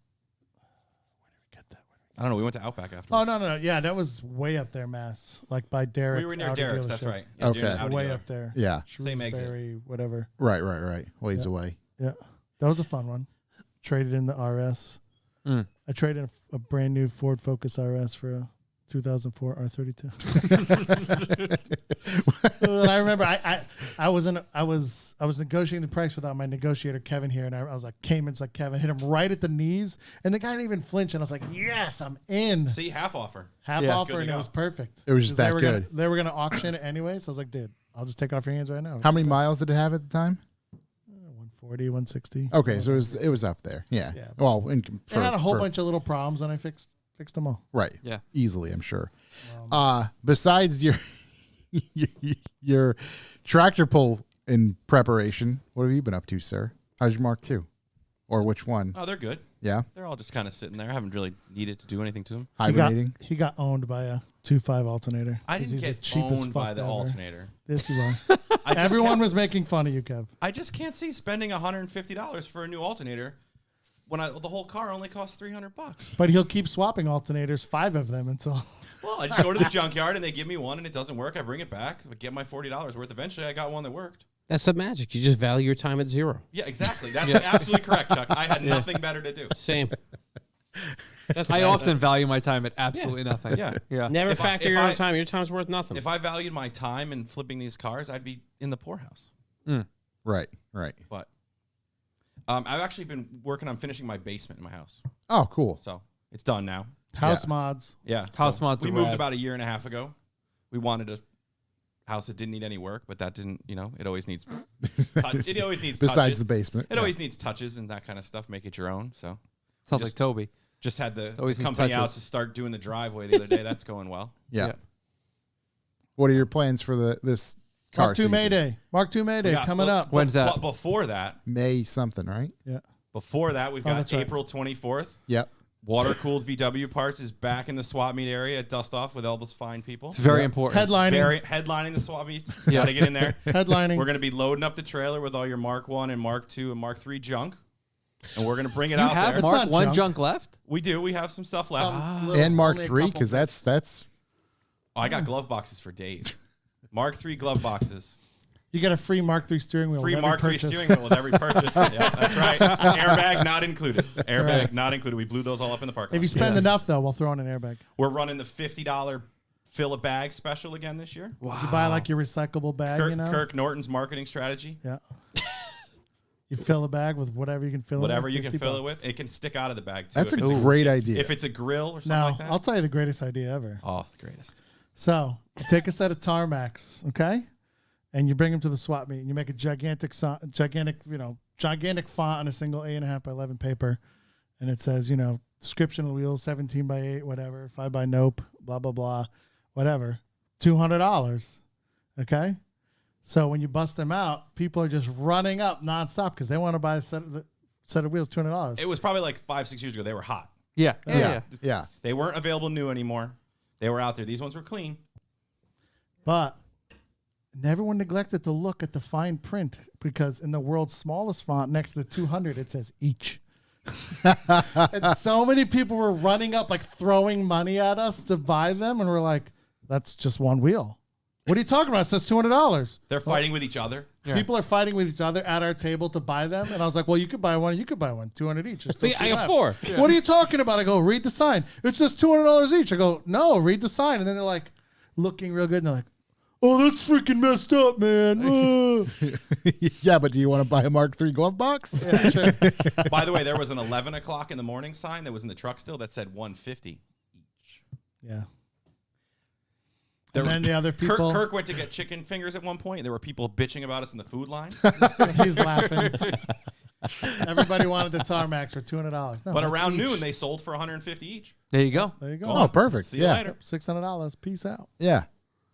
Get that. I don't know. We went to Outback after. Oh no. Yeah, that was way up there, Mass. Like by Derek's. We were near Audi Derek's. That's dealership. right. Yeah, Okay. near the Audi Way dealer. up there. yeah. Same exit. Shrewsbury, whatever. Right. Ways Yeah. away. Yeah, that was a fun one. Traded in the RS. Mm. I traded a brand new Ford Focus RS for a 2004 R32. And I remember I was negotiating the price without my negotiator Kevin here, and I was like, it's like Kevin hit him right at the knees, and the guy didn't even flinch, and I was like, yes, I'm in. See, half offer. Half Yeah. offer, Good to and it go. was perfect. It was just 'Cause that good. They were gonna auction it anyway, so I was like, dude, I'll just take it off your hands right now. How many miles did it have at the time? 140, 160. Okay, so it was up there. Yeah. Yeah. Well, It had a whole bunch of little problems, and I fixed them all. Right. Yeah. Easily, I'm sure. Besides your tractor pull in preparation, what have you been up to, sir? How's your Mark II? Or which one? Oh, they're good. Yeah. They're all just kind of sitting there. I haven't really needed to do anything to them. Hibernating. He got owned by a 2.5 alternator. I 'cause didn't he's the get cheapest owned by fuck the ever. alternator. Yes, you are. I just Everyone can't- was making fun of you, Kev. I just can't see spending $150 for a new alternator when the whole car only costs $300. But he'll keep swapping alternators, 5 of them until. Well, I just go to the junkyard and they give me one and it doesn't work. I bring it back. I get my $40 worth. Eventually, I got one that worked. That's the magic. You just value your time at zero. Yeah, exactly. That's absolutely correct, Chuck. I had nothing better to do. Same. That's I the- often value my time at absolutely nothing. Yeah. Yeah. never If I- factor if your I- own time. Your time's worth nothing. If I valued my time in flipping these cars, I'd be in the poorhouse. Right. But I've actually been working on finishing my basement in my house. Oh, cool. So it's done now. House Yeah. mods. Yeah. House so mods We are moved rad. about a year and a half ago. We wanted a house that didn't need any work, but that didn't, it always needs it always needs Besides touches. the basement. It always needs touches and that kind of stuff. Make it your own. So Sounds Just- like Toby. just had the Always needs company out touches. to start doing the driveway the other day. That's going well. Yeah. Yeah. What are your plans for this car Mark II season? Mayday. Mark II Mayday Yeah, coming well, up. When's that? But before that, May something, right? Yeah. we've got that's right. April 24th. Yep. Water cooled VW parts is back in the swap meet area at Dust Off with all those fine people. It's very Yeah. important. Headlining. Headlining the swap meets. Yeah. Gotta get in there. Headlining. We're gonna be loading up the trailer with all your Mark 1 and Mark 2 and Mark 3 junk. And we're gonna bring it You out have there. It's Mark not 1 junk. junk left? We do. We have some stuff left. And Mark III, because that's Oh, I got glove boxes for days. Mark 3 glove boxes. You get a free Mark III steering wheel. Free with every Mark 3 purchase. steering wheel with every purchase. Yeah, that's right. Airbag not included. Airbag not included. We blew those all up in the parking lot. If you spend enough, though, we'll throw in an airbag. We're running the $50 fill a bag special again this year. You buy like your recyclable bag, Kirk Norton's marketing strategy. Yeah. You fill a bag with whatever you can fill Whatever it with. you can 50 fill it bucks. with. It can stick out of the bag too. that's a if it's great idea. If it's a grill or something Now, like that. I'll tell you the greatest idea ever. Oh, the greatest. So, you take a set of tarmacs, okay? And you bring them to the swap meet, and you make a gigantic font on a single 8.5 by 11 paper. And it says, description of the wheel, 17 by 8, whatever, 5 by nope, blah, blah, blah, whatever. $200, okay? So when you bust them out, people are just running up nonstop because they want to buy a set of set of wheels, $200. It was probably like 5-6 years ago. They were hot. Yeah. Yeah. They weren't available new anymore. They were out there. These ones were clean. But everyone neglected to look at the fine print because in the world's smallest font next to the 200, it says each. And so many people were running up, like throwing money at us to buy them. And we're like, that's just one wheel. What are you talking about? It says $200. They're fighting with each other. Yeah. People are fighting with each other at our table to buy them. And I was like, well, you could buy one. You could buy one. 200 each. There's still I two got left. 4. What are you talking about? I go, read the sign. It says $200 each. I go, no, read the sign. And then they're like looking real good. And they're like, oh, that's freaking messed up, man. Yeah, but do you want to buy a Mark III glove box? Yeah, sure. By the way, there was an 11 o'clock in the morning sign that was in the truck still that said 150 each. Yeah. There And were- then the other people, Kirk went to get chicken fingers at one point. There were people bitching about us in the food line. he's laughing. Everybody wanted the Tarmacs for $200. No, But that's around each. noon, they sold for 150 each. There you go. There you go. Oh, perfect. See you Yeah. later. $600. Peace out. Yeah.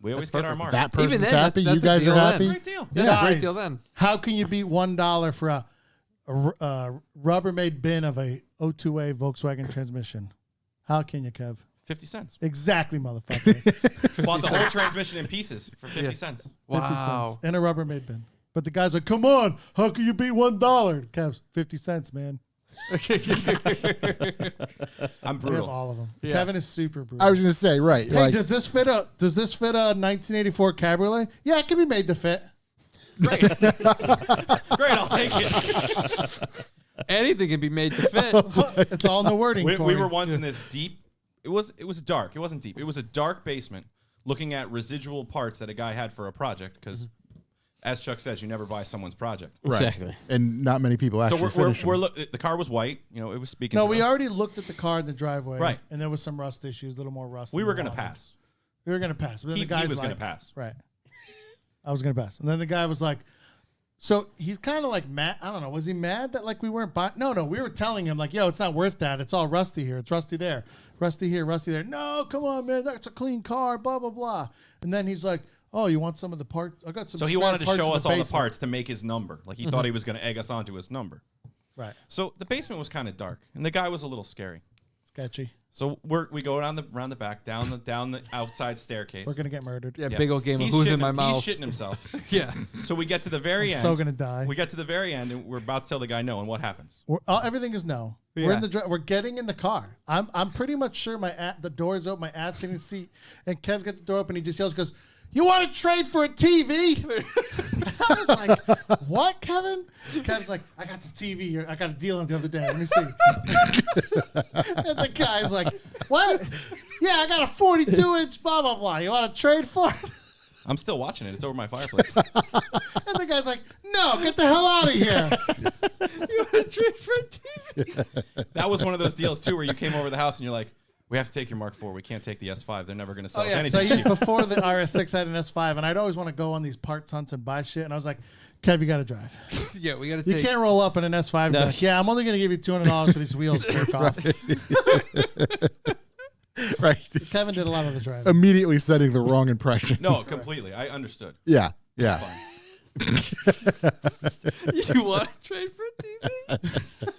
We always That's get our perfect. mark. That Even person's then, happy. that's You a guys are deal then. happy. Great deal. Yeah, Guys, great deal then. How can you beat $1 for a Rubbermaid bin of a 02A Volkswagen transmission? How can you, Kev? 50 cents. Exactly, motherfucker. Bought the whole transmission in pieces for 50 cents. 50 Wow. cents in a Rubbermaid bin. But the guy's like, come on, how can you beat $1? Kev's 50 cents, man. I'm We have brutal. all of them. Yeah. Kevin is super brutal. I was going to say, right. Hey, like, does this fit a 1984 Cabriolet? Yeah, it can be made to fit. Great. Great, I'll take it. Anything can be made to fit. It's all in the wording. We Corey. were once in this deep, it was dark. It wasn't deep. It was a dark basement looking at residual parts that a guy had for a project because, as Chuck says, you never buy someone's project. right. Exactly. And not many people So actually we're finish them. the car was white. You know, it was speaking No, to we us. already looked at the car in the driveway. Right. And there was some rust issues, a little more rust. We than were we going to wanted. pass. We were going to pass. But then He the guy's was like, going to pass. Right. I was going to pass. And then the guy was like, so he's kind of like mad. I don't know. Was he mad that like we weren't buying? No. We were telling him like, yo, it's not worth that. It's all rusty here. It's rusty there. Rusty here, rusty there. No, come on, man. That's a clean car, blah, blah, blah. And then he's like, oh, you want some of the parts? I got some. So he spare wanted to parts show in us all the basement. parts to make his number. Like he thought he was going to egg us onto his number. Right. So the basement was kind of dark, and the guy was a little scary. Sketchy. So we go around the back, down the outside staircase. We're going to get murdered. Yeah, Yeah. big old game of He's who's in shitting- my mouth. He's shitting himself. Yeah. So we get to the very I'm end. so going to die. We get to the very end, and we're about to tell the guy no. And what happens? Everything is no. We're Yeah. in the we're getting in the car. I'm pretty much sure the door is open, my ass in the seat, and Kev's got the door open. He just yells, goes, "You want to trade for a TV?" I was like, "What, Kevin?" Kevin's like, "I got this TV. I got a deal on it the other day. Let me see." And the guy's like, "What? Yeah, I got a 42-inch. Blah blah blah. You want to trade for it?" I'm still watching it. It's over my fireplace. And the guy's like, "No, get the hell out of here." You want to trade for a TV? That was one of those deals too, where you came over the house and you're like, "We have to take your Mark IV. We can't take the S5. They're never going to sell us So anything cheap." before the RS6 had an S5, and I'd always want to go on these parts hunts and buy shit. And I was like, "Kev, you got to drive. Yeah, we got to You take. can't roll up in an S5 and be No. like, yeah, I'm only going to give you $200 for these wheels. Jerk off." right. Kevin did a lot of the driving. Immediately setting the wrong impression. No, completely. I understood. Yeah. Yeah. Fine. You want to trade for a TV?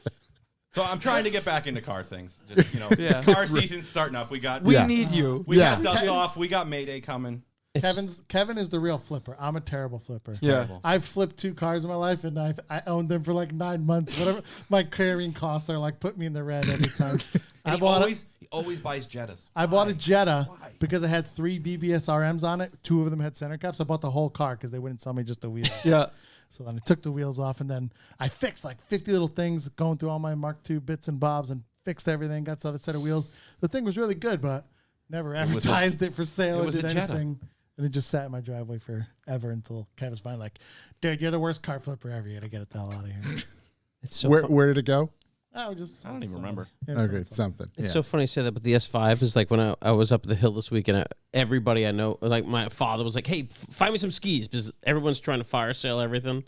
So I'm trying to get back into car things. Just, Yeah. Car season's starting up. We got We Yeah. need you. we Yeah. got dust off. We got Mayday coming. Kevin is the real flipper. I'm a terrible flipper. Yeah. Terrible. I've flipped 2 cars in my life, and I owned them for like 9 months. Whatever my carrying costs are, like put me in the red every time. And he always buys Jettas. I bought a Jetta Why? because it had 3 BBS RMs on it. 2 of them had center caps. I bought the whole car because they wouldn't sell me just the wheels. Yeah. So then I took the wheels off, and then I fixed like 50 little things, going through all my Mark II bits and bobs, and fixed everything. Got the other set of wheels. The thing was really good, but never was a- advertised it for sale it or was did a Jetta. anything. And it just sat in my driveway forever until Kev was finally like, "Dude, you're the worst car flipper ever. You gotta get it the hell out of here." It's so Where did it go? I don't even remember. Okay, something. It's Yeah. so funny you say that, but the S5 is like when I was up the hill this week, and everybody I know, like my father was like, "Hey, find me some skis," because everyone's trying to fire sale everything.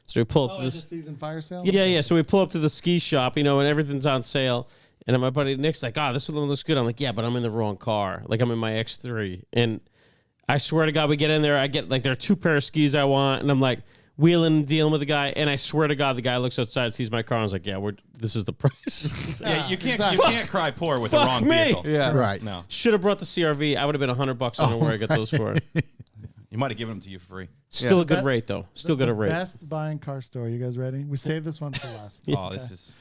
So we pull up Oh, to this this. season fire sale. Yeah. So we pull up to the ski shop, and everything's on sale. And then my buddy Nick's like, "Oh, this one looks good." I'm like, "Yeah, but I'm in the wrong car. Like I'm in my X3." And I swear to God, we get in there. I get like there are 2 pair of skis I want, and I'm like, wheeling and dealing with the guy, and I swear to God, the guy looks outside, sees my car, and I was like, "Yeah, this is the price." Yeah, you can't exactly. you can't cry poor with the Fuck wrong me. vehicle. Yeah. Right. No, Should have brought the CRV. I would have been $100. I don't know where I got those for. you might have given them to you for free. Still a good That- rate though. Still got a rate. Best buying car story. You guys ready? We saved this one for last. Oh, this is.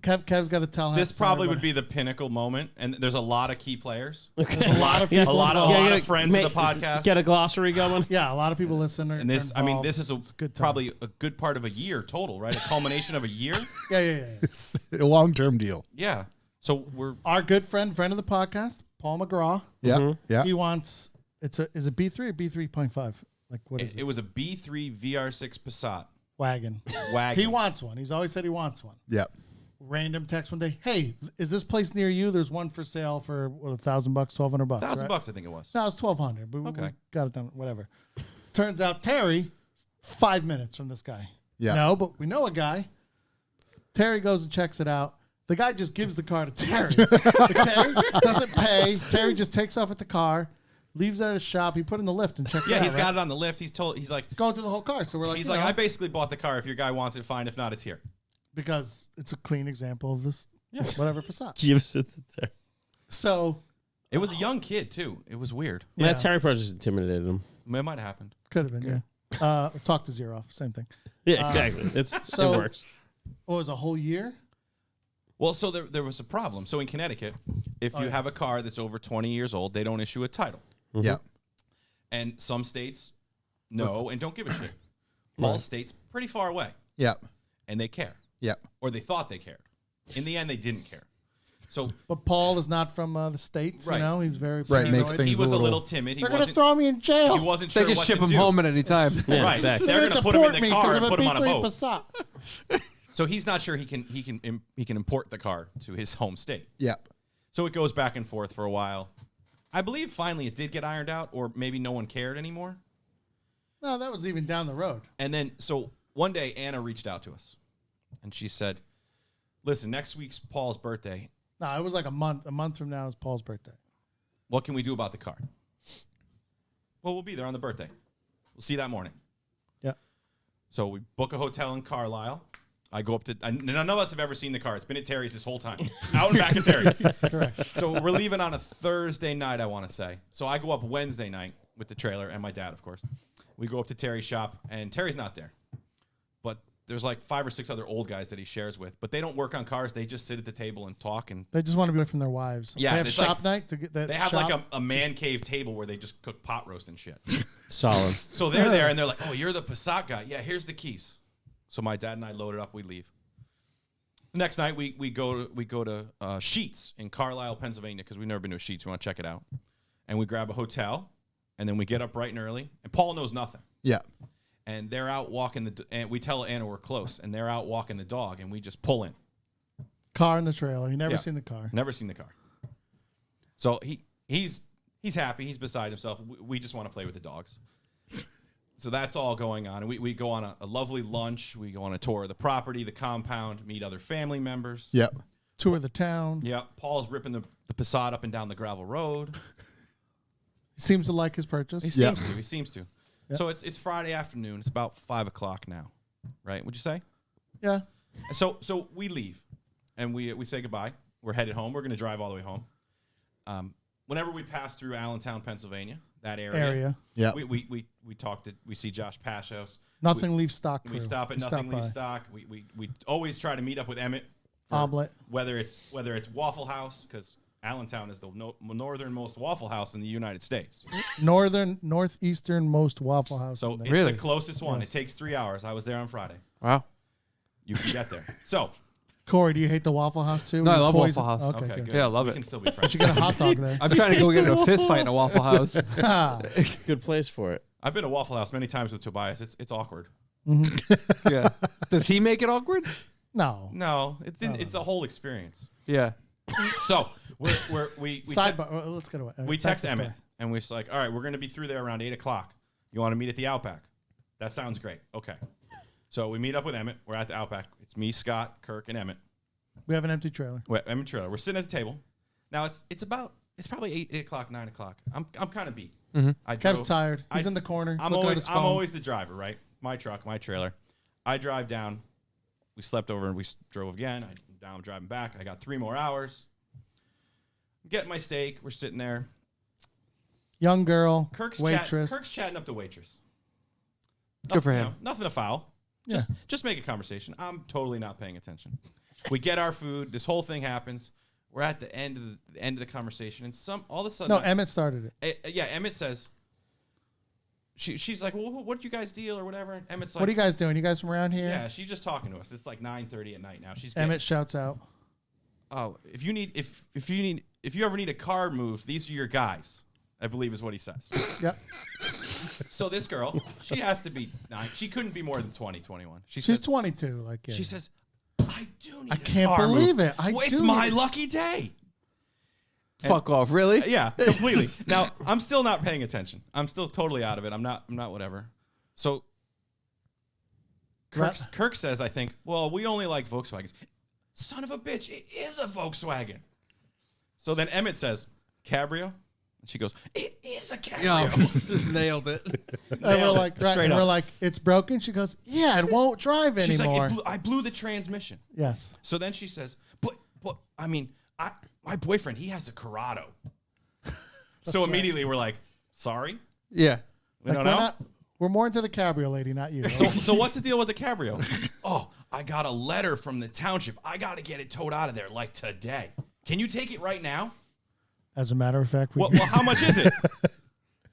Kev's got to tell. This probably would be the pinnacle moment, and there's a lot of key players. Okay. a lot of A people. lot involved. of friends of the podcast. Get a glossary going. Yeah, a lot of people listen. And this, I mean, this is It's good time. probably a good part of a year total, right? A culmination of a year. Yeah. It's a long-term deal. Yeah. So we're Our good friend of the podcast, Paul McGraw. Yeah. Yeah. He wants is it B3 or B3.5? Like what is it? it was a B3 VR6 Passat Wagon. wagon. He wants one. He's always said he wants one. Yeah. Random text one day. Hey, is this place near you? There's one for sale for what, $1,000, $1,200. $1,000, right? I think it was. No, it's $1,200. But we Okay. got it done. Whatever. Turns out Terry, 5 minutes from this guy. Yeah. No, but we know a guy. Terry goes and checks it out. The guy just gives the car to Terry. Okay? Doesn't pay. Terry just takes off at the car, leaves it at his shop. He put it in the lift and checked it Yeah, out. he's got it on the lift. He's like, going through the whole car. So we're like, I basically bought the car. If your guy wants it, fine. If not, it's here. because it's a clean example of this, whatever Passat. Gives it to Terry. So It was a young kid too. It was weird. Yeah. That Terry probably just intimidated him. It might have happened. could have been, yeah. Talk to Zero off, same thing. Yeah, exactly. so- it works. What was a whole year? Well, so there was a problem. So in Connecticut, if you have a car that's over 20 years old, they don't issue a title. Yeah. And some states no and don't give a shit. Paul's state's pretty far away, Yeah. and they care, Yeah. or they thought they cared. In the end, they didn't care. So But Paul is not from the States, Right. you know? He's very Right, makes paranoid. things he was a a little- little timid. He They're going to wasn't. throw me in jail. He wasn't They sure can what ship to him do. home at any time. Yeah, Right. exactly. They're going to put him in the car and put him on a boat. Passat. So he's not sure he can import the car to his home state. Yeah. So it goes back and forth for a while. I believe finally it did get ironed out, or maybe no one cared anymore. No, that was even down the road. And then, so one day Anna reached out to us, and she said, "Listen, next week's Paul's birthday. No, it was like a month. A month from now is Paul's birthday. What can we do about the car?" Well, we'll be there on the birthday. We'll see you that morning. Yeah. So we book a hotel in Carlisle. I go up to, none of us have ever seen the car. It's been at Terry's this whole time. Out and back at Terry's. Correct. So we're leaving on a Thursday night, I want to say. So I go up Wednesday night with the trailer and my dad, of course. We go up to Terry's shop, and Terry's not there. But there's like 5 or 6 other old guys that he shares with. But they don't work on cars. They just sit at the table and talk. And They just want to be away from their wives. Yeah, They have it's shop like- night to get that. they have shop. like a man cave table where they just cook pot roast and shit. Solid. So they're there, and they're like, "Oh, you're the Passat guy. Yeah, here's the keys." So my dad and I load it up. We leave. The next night, we go to Sheetz in Carlisle, Pennsylvania, because we've never been to a Sheetz. We want to check it out, and we grab a hotel, and then we get up bright and early. And Paul knows nothing, Yeah. and they're out walking and we tell Anna we're close, and they're out walking the dog, and we just pull in. car in the trailer. You never Yeah. seen the car. Never seen the car. So he's happy. He's beside himself. We just want to play with the dogs. So that's all going on. And we go on a lovely lunch. We go on a tour of the property, the compound, meet other family members. Yeah. Tour the town. Yeah. Paul's ripping the Passat up and down the gravel road. He seems to like his purchase. He seems to. He seems to. So it's Friday afternoon. It's about 5 o'clock now. Right? Would you say? Yeah. So we leave, and we say goodbye. We're headed home. We're going to drive all the way home. Whenever we pass through Allentown, Pennsylvania, that area. Yeah. We talked. We see Josh Pashos. Nothing leaves stock. We Crew. stop at We Nothing by. Leaves Stock. We always try to meet up with Emmett. for Omelet. Whether it's Waffle House, because Allentown is the northernmost Waffle House in the United States. Northeasternmost Waffle House. So in it's there. Really? the closest one. Yes. It takes 3 hours. I was there on Friday. Wow. You can get there. So Corey, do you hate the Waffle House too? No, I When love poison- Waffle House. Okay, okay, good. good. Yeah, I love we it. can still be friends. You get a hot dog there. I'm trying to go get in a fist fight in a Waffle House. Good place for it. I've been to Waffle House many times with Tobias. It's awkward. Yeah. Does he make it awkward? No. No, it's a whole experience. Yeah. So we Sidebar. Well, let's get away. we Back text to Emmett story. and we're just like, all right, we're going to be through there around 8 o'clock. You want to meet at the Outback? That sounds great. Okay. So we meet up with Emmett. We're at the Outback. It's me, Scott, Kirk, and Emmett. We have an empty trailer. Emmett trailer. We're sitting at the table. Now it's probably 8 o'clock, 9 o'clock. I'm kind of beat. Mm-hmm. I Kev's drove- tired. He's I- in the corner. He's I'm looking at his always phone. I'm always the driver, right? my truck, my trailer. I drive down. We slept over and we drove again. I'm driving back. I got 3 more hours. I'm getting my steak. We're sitting there. Young girl, Kirk's waitress. Kirk's chatting up the waitress. Good for You him. know, nothing to foul. Just make a conversation. I'm totally not paying attention. We get our food. This whole thing happens. We're at the end of the conversation, and all of a sudden, No, Emmett started it. Emmett says. She's like, well, what did you guys deal or whatever? And Emmett's like, What are you guys doing? You guys from around here? Yeah, she's just talking to us. It's like 9:30 at night now. Emmett shouts out. Oh, if you ever need a car moved, these are your guys. I believe is what he says. Yep. So this girl, she has to be 9. She couldn't be more than 20, 21. She's says, 22. Like yeah. She says, I do need I a can't car believe moved. it. I Well, do it's my need- lucky day. Fuck off, really? Yeah, completely. Now, I'm still not paying attention. I'm still totally out of it. I'm not whatever. So Kirk says, I think, well, we only like Volkswagens. Son of a bitch, it is a Volkswagen. So then Emmett says, cabrio? And she goes, it is a cabrio. Nailed it. And we're like, right, Straight and up. we're like, it's broken. She goes, yeah, it won't drive She's anymore. like, I blew the transmission. Yes. So then she says, but I mean, my boyfriend, he has a Corrado. So immediately we're like, sorry? Yeah. We Like, don't we're know? not- We're more into the cabrio lady, not you. So what's the deal with the cabrio? Oh, I got a letter from the township. I got to get it towed out of there like today. Can you take it right now? As a matter of fact, Well, how much is it?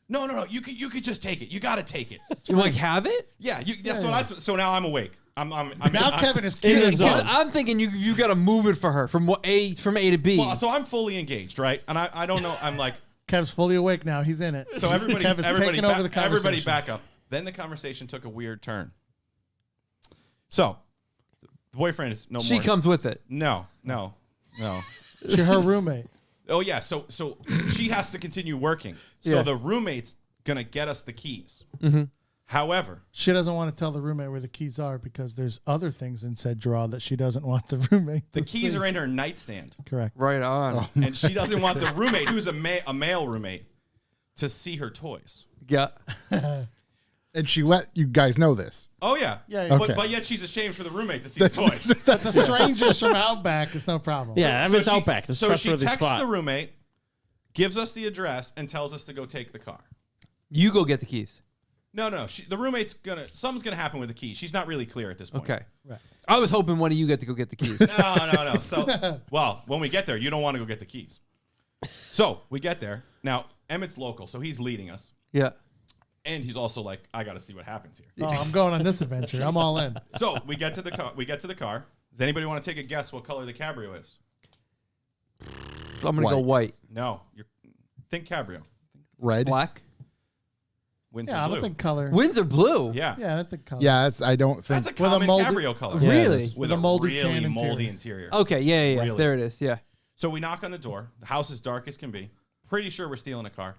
No. You could just take it. You got to take it. You like have it? Yeah. So now I'm awake. I'm Kevin is In kidding. the zone. I'm thinking you got to move it for her from A to B. Well, so I'm fully engaged, right? And I don't know. I'm like, Kev's fully awake now. He's in it. so everybody taking over the conversation. everybody back up. Then the conversation took a weird turn. So the boyfriend is no she more. comes with it. No. She's her roommate. Oh yeah, so she has to continue working. So Yeah. the roommate's gonna get us the keys. Mm-hmm. However, She doesn't want to tell the roommate where the keys are because there's other things in said drawer that she doesn't want the roommate the to keys see. are in her nightstand, Correct. Right on. and she doesn't want the roommate, who's a male roommate, to see her toys. Yeah. And she let you guys know this. Oh yeah, Yeah, Okay. But yet she's ashamed for the roommate to see the toys. The strangers from Outback is no problem. Yeah, So Emmett's Outback. It's a so she trustworthy texts spot. the roommate, gives us the address, and tells us to go take the car. You go get the keys. No. The roommate's something's gonna happen with the key. She's not really clear at this point. Okay. Right. I was hoping one of you get to go get the keys. No. So, well, when we get there, you don't want to go get the keys. So we get there. Now, Emmett's local, so he's leading us. Yeah. And he's also like, I got to see what happens here. Oh, I'm going on this adventure. I'm all in. So we get to the car. Does anybody want to take a guess what color the cabrio is? I'm going to go white. No. Think cabrio. Red. Black. Windsor Yeah, I blue. don't think color. Windsor blue. Yeah. Yeah, I don't think color. Yeah, I don't think. That's a With a common moldy- cabrio color. Yeah, Really? it is. With a a moldy really tan moldy interior. interior. Okay. Yeah. Really. There it is. Yeah. So we knock on the door. The house is dark as can be. Pretty sure we're stealing a car.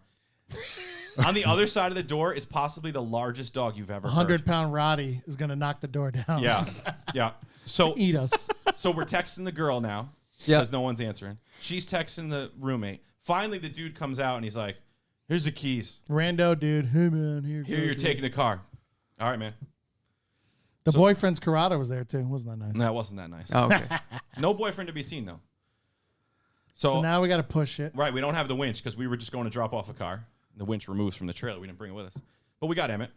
On the other side of the door is possibly the largest dog you've ever heard. 100-pound Roddy is going to knock the door down. Yeah. So Eat us. So we're texting the girl now Yeah. because no one's answering. She's texting the roommate. Finally, the dude comes out and he's like, "Here's the keys. Rando dude. Hey, man. Here Here, you're taking the car." All right, man. The boyfriend's Corrado was there, too. Wasn't that nice? No, that wasn't that nice. Oh, okay. No boyfriend to be seen though. So now we got to push it. Right, we don't have the winch because we were just going to drop off a car. The winch removes from the trailer. We didn't bring it with us. But we got Emmett.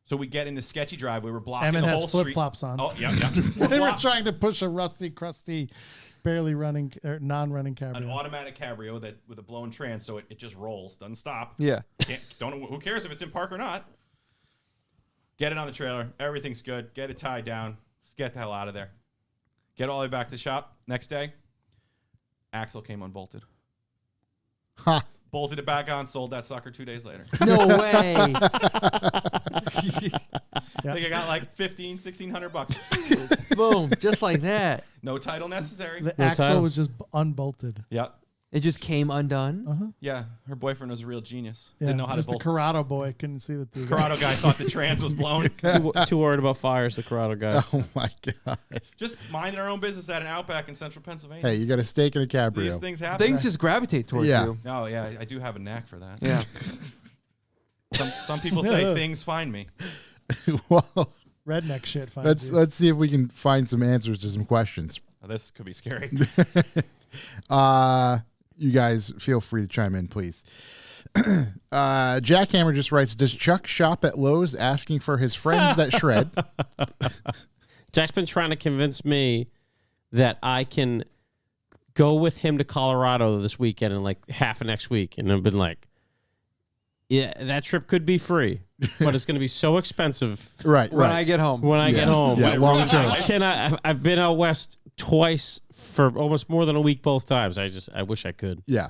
So we get in this sketchy driveway. We're blocking Emmett the has whole street. flip-flops on. Oh, yeah. They were trying to push a rusty, crusty, barely running, or non-running An cabrio. automatic cabrio that with a blown trans, so it just rolls, doesn't stop. Yeah. Who cares if it's in park or not? Get it on the trailer. Everything's good. Get it tied down. Let's get the hell out of there. Get all the way back to the shop. Next day, axle came unbolted. Ha. Bolted it back on, sold that sucker 2 days later. No way. I think I got like $1,600. Boom. Just like that. No title necessary. The No axle title. was just unbolted. Yep. It just came undone. Yeah, her boyfriend was a real genius. Yeah, Didn't know how just to the bolt. Corrado boy couldn't see the two. Corrado guy thought the trans was blown. Too worried about fires, the Corrado guy. Oh my god! Just minding our own business at an Outback in central Pennsylvania. Hey, you got a steak and a cabrio. These things happen. Things just gravitate towards Yeah. you. No, yeah, I do have a knack for that. Yeah. Some people say things find me. Well, Redneck shit finds you. let's see if we can find some answers to some questions. Oh, this could be scary. You guys feel free to chime in, please. Jackhammer just writes, does Chuck shop at Lowe's asking for his friends that shred? Jack's been trying to convince me that I can go with him to Colorado this weekend and like half of next week. And I've been like, yeah, that trip could be free, but it's going to be so expensive Right. When I get home. when I get home. Yeah, long term. I've been out west twice for almost more than a week both times. I wish I could. Yeah.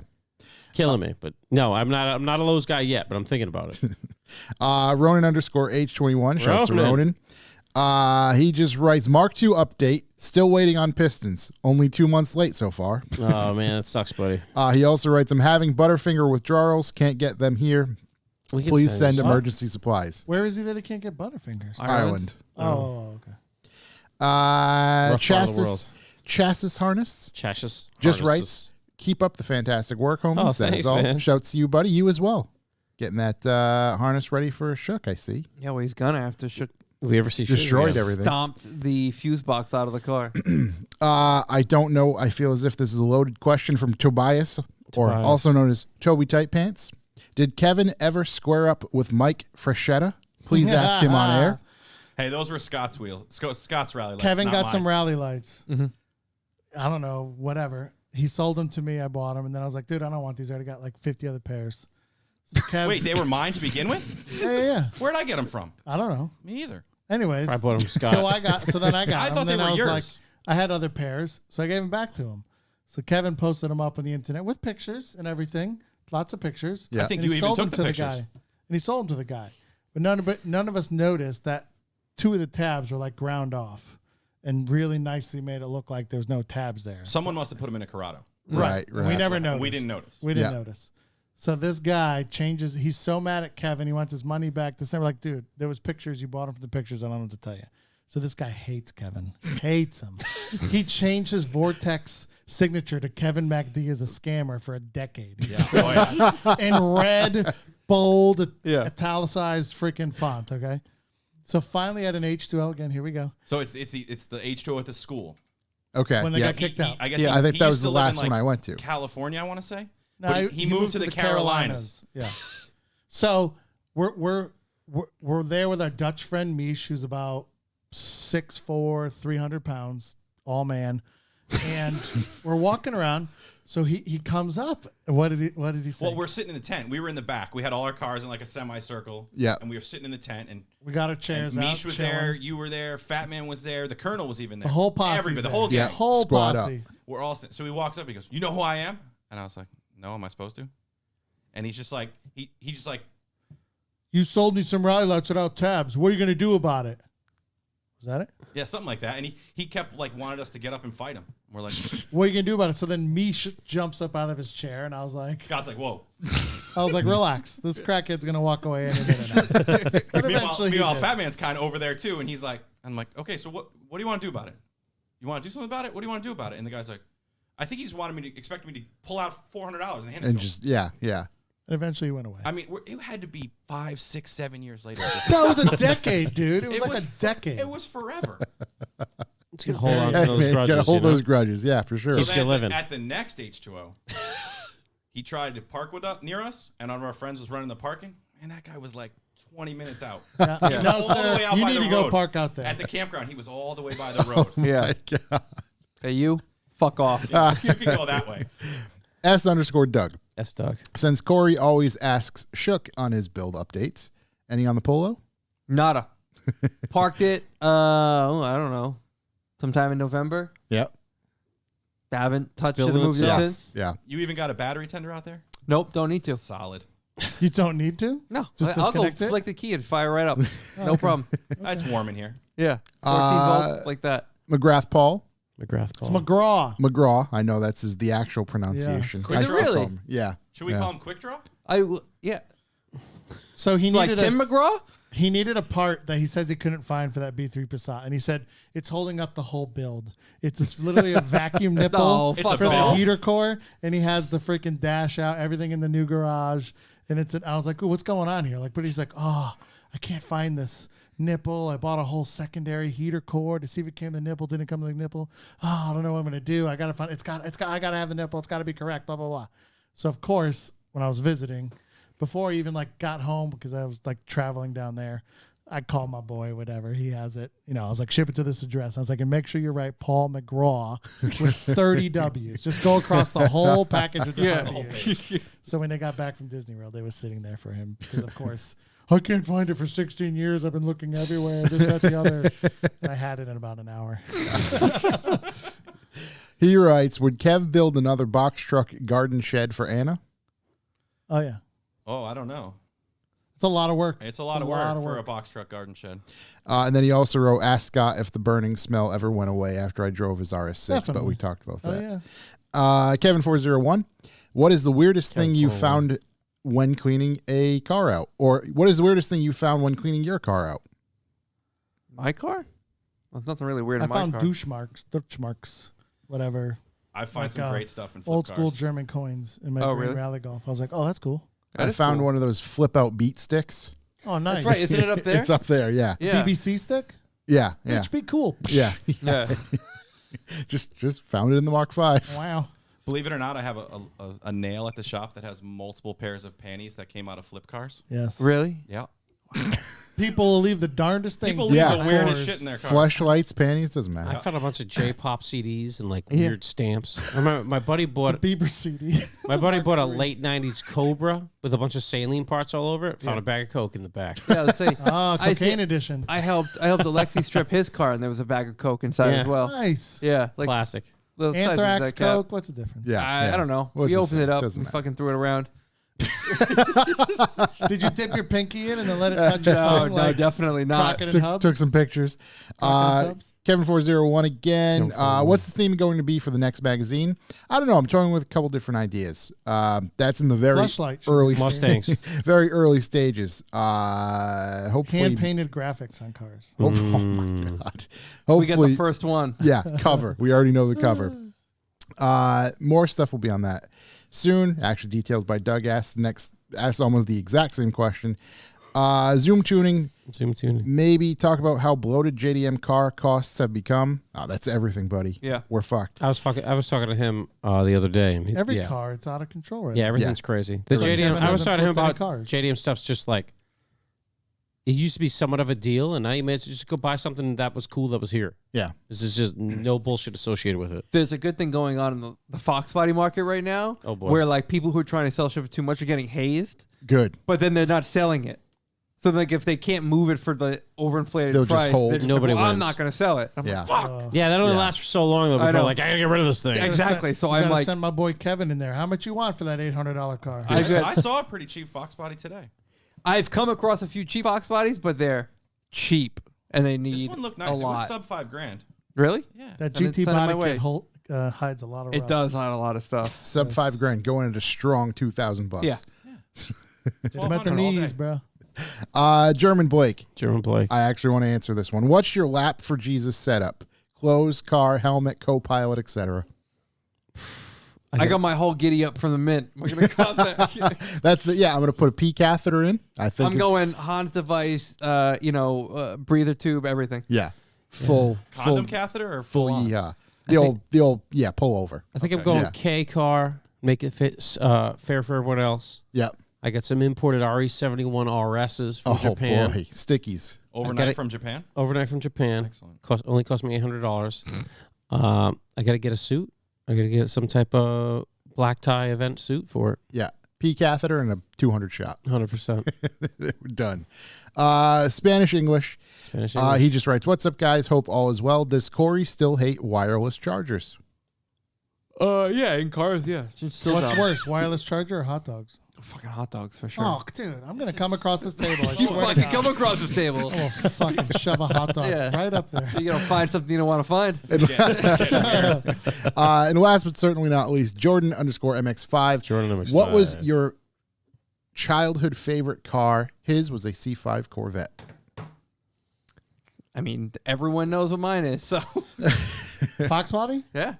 Killing me, but no, I'm not a Lowe's guy yet, but I'm thinking about it. Ronan _ H21. Shouts to Ronan. Ronan. He just writes, Mark II update. Still waiting on Pistons. Only 2 months late so far. Oh man, that sucks, buddy. He also writes, I'm having Butterfinger withdrawals. Can't get them here. We can Please send you- emergency supplies. Where is he that he can't get Butterfingers? Ireland. Oh, okay. Rough part of the world. Chassis Harness Chassis just harnesses. writes, keep up the fantastic work, homies. Oh, That thanks, is all. man. Shouts to you, buddy. You as well. Getting that harness ready for a shook, I see. Yeah, well, he's gonna have to We ever see Destroyed Yeah. everything. stomped the fuse box out of the car. I don't know. I feel as if this is a loaded question from Tobias, or Tobias. also known as Toby Tight Pants. Did Kevin ever square up with Mike Frechetta? Please ask him on air. Hey, those were Scott's wheels. Scott's rally lights. Kevin not got mine. some rally lights. Mhm. I don't know, whatever. He sold them to me. I bought them, and then I was like, dude, I don't want these. I already got like 50 other pairs. So Kev, Wait, they were mine to begin with? yeah. Where'd I get them from? I don't know. Me either. Anyways, I bought him Scott. so then I got I them. thought they then were I was yours. like, I had other pairs, so I gave them back to him. So Kevin posted them up on the internet with pictures and everything, lots of pictures. Yeah. I think And you he even sold took them the to pictures. the guy, and he sold them to the guy. But none of us noticed that 2 of the tabs were like ground off, and really nicely made it look like there was no tabs there. Someone must have put them in a Corrado. Right. And we never right. noticed. We didn't notice. We didn't Yeah. notice. So this guy changes. He's so mad at Kevin. He wants his money back. This we're like, dude, there was pictures. You bought him for the pictures. I don't know what to tell you. So this guy hates Kevin. Hates him. He changed his Vortex signature to Kevin MacD as a scammer for a decade. In red, bold, italicized freaking font. Okay. So finally at an H2O again. Here we go. So it's the H2O at the school. Okay. When they yeah. got kicked out. I guess I think he that used was to the live last in, one I went to. California, I want to say. No, But he moved to the Carolinas. Yeah. So we're there with our Dutch friend Mish, who's about 6'4", 300 pounds, all man, and we're walking around. So he comes up. What did he say? Well, we're sitting in the tent. We were in the back. We had all our cars in like a semicircle. Yeah. And we were sitting in the tent, and we got our chairs out. Mish was chilling. there. You were there. Fat Man was there. The Colonel was even there. The whole posse. Everybody. The whole gang. Yeah. Whole Squad up. posse. We're all sitting. So he walks up. He goes, "You know who I am?" And I was like, "No, am I supposed to?" And he's just like, he just like, You sold me some rally lights without tabs. What are you going to do about it? Was that it? yeah, something like that. And he kept like wanted us to get up and fight him. We're like, What are you going to do about it? So then Mish jumps up out of his chair, and I was like, Scott's like, "Whoa." relax. This crackhead's going to walk away any minute. But eventually he Meanwhile, did. Fat Man's kind of over there too, and he's like, I'm like, "Okay, so what do you want to do about it? You want to do something about it? What do you want to do about it?" And the guy's like, "I think he just wanted me to expect me to pull out $400 and hand it And to him." just, yeah. And eventually he went away. I mean, it had to be 5, 6, 7 years later. That was a decade, dude. It was It like was- a decade. It was forever. Let's get hold on to Hey, those man, grudges. gotta hold you know? those grudges. Yeah, for sure. So Keeps you then living. at the next H2O, he tried to park with us, near us, and one of our friends was running the parking, and that guy was like 20 minutes out. Yeah. No, All the sir, way out you by need the to go road. park out there. At the campground, he was all the way by the road. Yeah. Hey, you, fuck off. You can go that way. S_Doug. Yes, Doug. Since Corey always asks Shook on his build updates, any on the Polo? Nada. Parked it, I don't know, sometime in November. Yep. Haven't touched it or Building moved it itself. since. Yeah. You even got a battery tender out there? Nope, don't need to. Solid. You don't need to? No, Just I'll go disconnect it? flick the key and fire right up. No problem. It's warm in here. Yeah, 14 volts like that. McGrath Paul. McGrath It's Paul. McGraw. McGraw. I know that's the actual pronunciation. Is I it still really? call him- Yeah. Should we Yeah. call him Quick Draw? Yeah, So he like needed Tim McGraw. he needed a part that he says he couldn't find for that B3 Passat, and he said it's holding up the whole build. It's just literally a vacuum nipple No, It's fuck a for the valve. heater core, and he has the freaking dash out, everything in the new garage, and I was like, "Ooh, what's going on here?" Like, but he's like, "Oh, I can't find this nipple. I bought a whole secondary heater cord to see if it came with the nipple. Didn't come with the nipple. Oh, I don't know what I'm gonna do. I gotta find. I gotta have the nipple. It's gotta be correct. Blah blah blah. So of course, when I was visiting, before I even like got home because I was like traveling down there, I called my boy, whatever. He has it. You know, I was like, ship it to this address. I was like, and make sure you write Paul McGraw with 30 W's. Just go across the whole package with the W's. So when they got back from Disney World, they was sitting there for him because, of course, I can't find it for 16 years. I've been looking everywhere. This, that, the other. And I had it in about an hour. He writes, would Kev build another box truck garden shed for Anna? Oh, yeah. Oh, I don't know. It's a lot of work. It's a lot of work for a box truck garden shed. And then he also wrote, ask Scott if the burning smell ever went away after I drove his RS6, Definitely. but we talked about Oh, that. yeah. Kevin401, what is the weirdest thing you found when cleaning a car out? Or what is the weirdest thing you found when cleaning your car out? My car? Well, there's nothing really weird I in my found car. douche marks, whatever. I find Like, some great stuff in flip Old school cars. German coins in my Oh, green really? rally golf. I was like, oh, that's cool. I found one of those flip out beat sticks. Oh, nice. That's right. Isn't it up there? It's up there, yeah. Yeah. BBC stick? Yeah, yeah. HB cool. Yeah. Yeah. just found it in the Mark V. Wow. Believe it or not, I have a nail at the shop that has multiple pairs of panties that came out of flip cars. Yes. Really? Yeah. People will leave the darndest things. People in leave Yeah. the the weirdest floors. shit in their car. Fleshlights, panties, doesn't I matter. found a bunch of J-pop CDs and like Yeah. weird stamps. I remember my buddy bought Bieber CD. a late '90s Cobra with a bunch of saline parts all over it. Found a bag of Coke in the back. Yeah, let's see. Oh, I see- cocaine edition. I helped Alexi strip his car, and there was a bag of Coke inside Yeah. as well. Nice. Yeah, like Classic. little sizes Anthrax, that cap. Coke. What's the difference? Yeah, I don't know. What's We the opened same? it up Doesn't and matter. fucking threw it around. Did you dip your pinky in and then let it touch your No, tongue no, like definitely not. Crockett and Took Hubs? some pictures. Crockett and Tubbs? Kevin401 again. Kevin401. What's the theme going to be for the next magazine? I don't know. I'm toying with a couple different ideas. That's in the very Fleshlight. early Mustangs. very early stages. Hopefully, Hand painted graphics on cars. Oh my god! We got Hopefully, the first one. yeah, cover. We already know the cover. More stuff will be on that soon. Actually, details by Doug asked almost the exact same question. Zoom tuning. Zoom tuning. Maybe talk about how bloated JDM car costs have become. Oh, that's everything, buddy. Yeah. We're fucked. I was talking to him the other day. and he- Every yeah. car, it's out of control right Yeah, now. everything's crazy. The Everything's JDM. crazy. I was talking to him Flipped out about cars. JDM stuff's just like it used to be somewhat of a deal, and now you may as well just go buy something that was cool that was here. Yeah. This is just no bullshit associated with it. There's a good thing going on in the Fox body market right now. Oh, boy. Where like people who are trying to sell shit for too much are getting hazed, Good. but then they're not selling it. So like if they can't move it for the overinflated They'll just price, hold. they're just Nobody like, well, I'm wins. not going to sell it. I'm Yeah. like, fuck. Yeah, that only Yeah. lasts for so long though. I Before know. like I gotta get rid of this thing. Exactly. So You I'm gotta like, send my boy Kevin in there. How much you want for that $800 car? I bet- I saw a pretty cheap Fox body today. I've come across a few cheap Fox bodies, but they're cheap and they need This one looked a nice. It was lot. sub $5,000. really? Yeah. That Send it- GT send it my body way. kit hides a lot of It rust. does hide a lot of stuff. Sub $5,000 going at a strong $2,000. Yeah. Hit them at the 1200 all knees, day. bro. German Blake. German Blake. I actually want to answer this one. What's your lap for Jesus setup? Clothes, car, helmet, co-pilot, etc. I got my whole giddy up from the mint. We're gonna count that. That's the I'm going to put a P catheter in. I think I'm going Hans device, breather tube, everything. Yeah, full Condom catheter or full full on? yeehaw. The old pull over. I think I'm Okay. going Yeah. K car. Make it fit fair for everyone else. Yep. I got some imported RE71 RSs from Oh Japan. boy, stickies. Overnight it. from Japan? Overnight from Japan. Excellent. Only cost me $800. I got to get a suit. I got to get some type of black tie event suit for it. Yeah, P catheter and a 200 shot. 100% We're done. Spanish English. Spanish English. He just writes, "What's up, guys? Hope all is well. Does Corey still hate wireless chargers?" Yeah, in cars, yeah. Still What's dumb. worse, wireless charger or hot dogs? Fucking hot dogs for sure. Oh, dude, I'm gonna come across this table. I You swear to fucking God. come across this table. I will fucking shove a hot dog Yeah. right up there. You're gonna find something you don't want to find. And last but certainly not least, Jordan_MX5. Jordan MX5. What was your childhood favorite car? His was a C5 Corvette. I mean, everyone knows what mine is, so Fox body? yeah.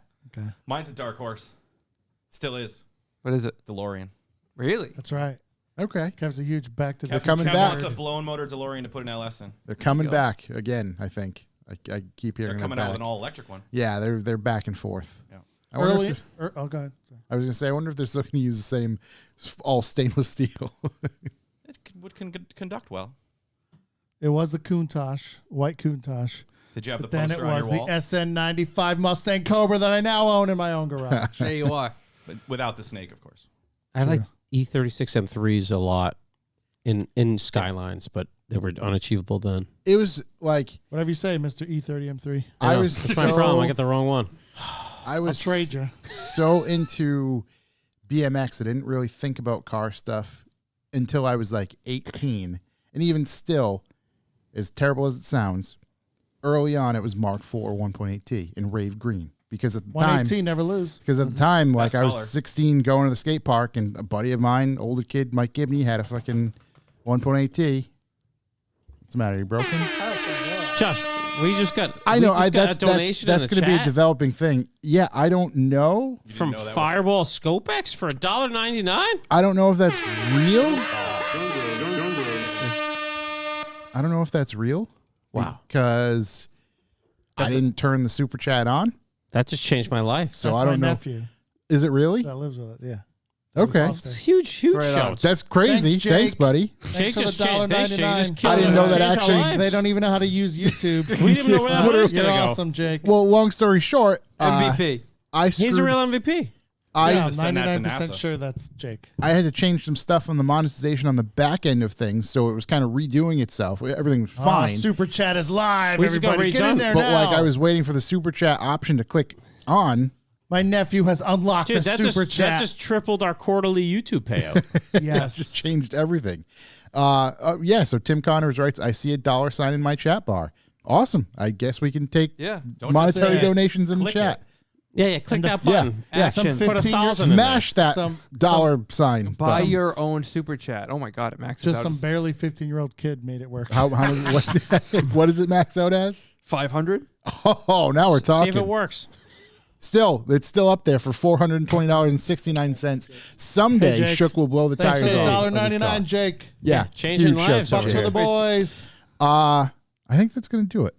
Mine's a dark horse. Still is. What is it? DeLorean. Really? That's right. Okay. Kev's a huge back to the coming Kev back. wants a blown motor DeLorean to put an LS in. They're coming go. back again, I think. I keep hearing They're coming them out back. with an all-electric one. Yeah, they're back and forth. Yeah. I wonder early. if they're- Oh, go ahead. Sorry. I was going to say, I wonder if they're still going to use the same all stainless steel. Would conduct well. It was the Countach, white Countach. Did you have But the then it poster on was your wall? the SN95 Mustang Cobra that I now own in my own garage. There you are. But without the snake, of course. I like E36 M3s a lot in Skylines, but they were unachievable then. It was like, Whatever you say, Mr. E30 M3. I know. was That's so, my problem. I got the wrong one. I I'll was trade you. so into BMX, I didn't really think about car stuff until I was like 18. And even still, as terrible as it sounds, early on it was Mark IV 1.8T in rave green. Because at the time, 118, never lose. because at the time, like Best I was color. 16 going to the skate park, and a buddy of mine, older kid, Mike Gibney, had a fucking 1.8T. What's the matter? You broken? Josh, we just got. I we know. just got That's a donation in that's the going to be a chat developing thing. Yeah, I don't know. You didn't from know that was- Fireball Scopex for $1.99. I don't know if that's real. I don't know if that's real. Wow, Because I didn't turn the super chat on, that just changed my life. so That's I don't my know. nephew Is it really? that lives with us. Yeah. Okay, It's huge, huge Right show. on. that's crazy. Thanks, Jake. Thanks, buddy. Jake Thanks for just the changed. Thanks, Jake. You just $1.99. killed I didn't it. know that Changed our actually- lives. They don't even know how to use YouTube. We didn't know where that was You're going to go. awesome, Jake. Well, long story short, MVP. I He's a screwed- real MVP. I yeah, just send that to 99% NASA. sure that's Jake. I had to change some stuff on the monetization on the back end of things, so it was kind of redoing itself. Everything was fine. Oh, super chat is live. We just got Everybody, get in redone. there But now. like I was waiting for the super chat option to click on. My nephew has unlocked Dude, a that super just, chat. that just tripled our quarterly YouTube payout. yes. Just changed everything. Yeah, so Tim Connors writes, I see a $sign in my chat bar. Awesome. I guess we can take Yeah. monetary say it. donations in the Click chat. yeah, click And the- that button. yeah, some Action. Put 15 $1,000 in there. Smash that Some- $sign. Buy button. your own super chat. Oh my God, it maxes Just out some as barely 15-year-old kid made it work. How what does it max out as? 500. Oh, now we're See talking. if it works. Still, it's still up there for $420.69. Someday, Hey, Jake. Shook will blow the Thanks for tires the off. of his $1.99, car. Jake. Yeah, changing huge lives shout over Bucks out for to the him. boys. I think that's going to do it.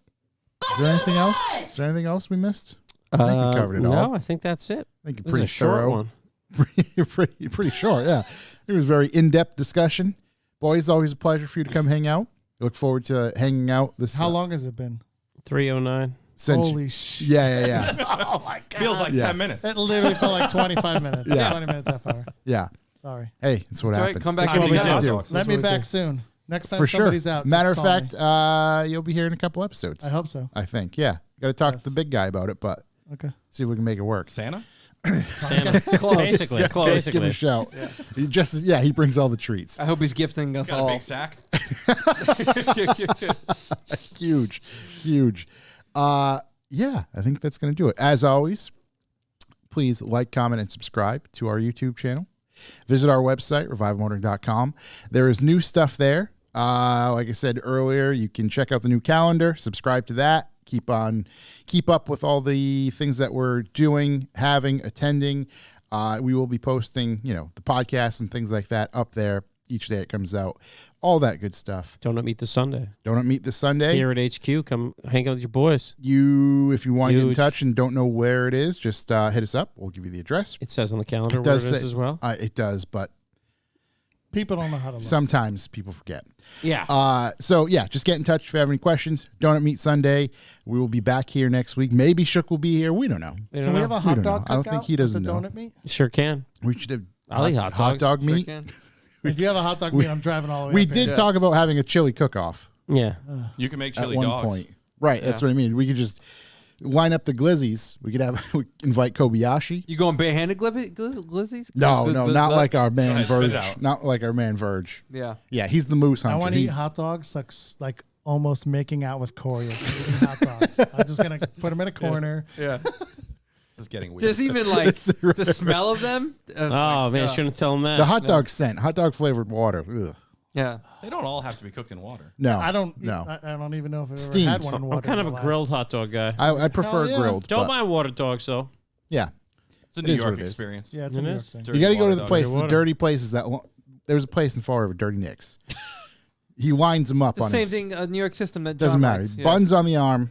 Is there anything else? Is there anything else we missed? I think we covered it all. No, I think that's it. I think it's This is pretty a short thorough. one. pretty short, yeah. It was very in-depth discussion. Boys, always a pleasure for you to come hang out. I look forward to hanging out this How long has it been? 309. since Holy shit. yeah. Oh, my God. Feels like Yeah. 10 minutes. It literally felt like 25 minutes. Yeah. 20 minutes, half hour. Yeah. Sorry. Hey, that's what It's all right. happens. Come back Time to anytime. get hot do. dogs. Let me what we back do. soon. Next time For sure. somebody's out. Matter of just call fact, me. you'll be here in a couple episodes. I hope so. I think. Yeah. Got to talk Yes. to the big guy about it, but Okay. see if we can make it work. Santa? Santa. Basically. Give him a Basically. shout. He brings all the treats. I hope he's gifting us Got a all. big sack. Huge. Yeah, I think that's going to do it. As always, please like, comment, and subscribe to our YouTube channel. Visit our website, revivemotoring.com. There is new stuff there. Like I said earlier, you can check out the new calendar, subscribe to that, keep up with all the things that we're doing, attending. We will be posting, the podcasts and things like that up there each day it comes out. All that good stuff. Donut Meet this Sunday. Donut Meet this Sunday. Here at HQ. Come hang out with your boys. If you want to get in Huge. touch and don't know where it is, just hit us up. We'll give you the address. It says on the calendar It where it does is say- as well. It does, but People don't know how to look. sometimes people forget. Yeah. So yeah, just get in touch if you have any questions. Donut Meet Sunday. We will be back here next week. Maybe Shook will be here. We don't know. You Can we have a hot don't dog know. I don't cookout think he with doesn't the know. donut meat? sure can. We should have I'll eat hot dogs. dog Sure meat. can. If you have a hot dog meat, I'm driving all the way We up here. did talk about having a chili cook-off Yeah. You can make at chili one dogs. point. Right, that's what I mean. We could just line up the glizzies. We could invite Kobayashi. You going barehanded glizzies? No, not like our man ahead, spit it Verge. out. Not like our man Verge. Yeah. Yeah, he's the moose hunter. I want to He- eat hot dogs like almost making out with Corey as I'm eating hot dogs. I'm just going to put them in a corner. Yeah. This is getting weird. Just even like the smell of them. Oh, man. Shouldn't tell him that. The hot dog scent, hot dog flavored water. Ugh. Yeah. They don't all have to be cooked in water. No, I don't No, I don't even know if I've Steamed. ever had one in water. I'm kind of in a the grilled last- hot dog guy. I prefer Hell yeah. grilled. Don't but mind water dogs, though. yeah, It's a It New is what York it is. experience. Yeah, it's a It New York is? thing. Dirty you got to go water to the dog. place, Dirty the water. dirty places that There's a place in Fall River, Dirty Nick's. He lines them up The on same his, thing, a New York system that doesn't John matter. likes, yeah. Buns on the arm,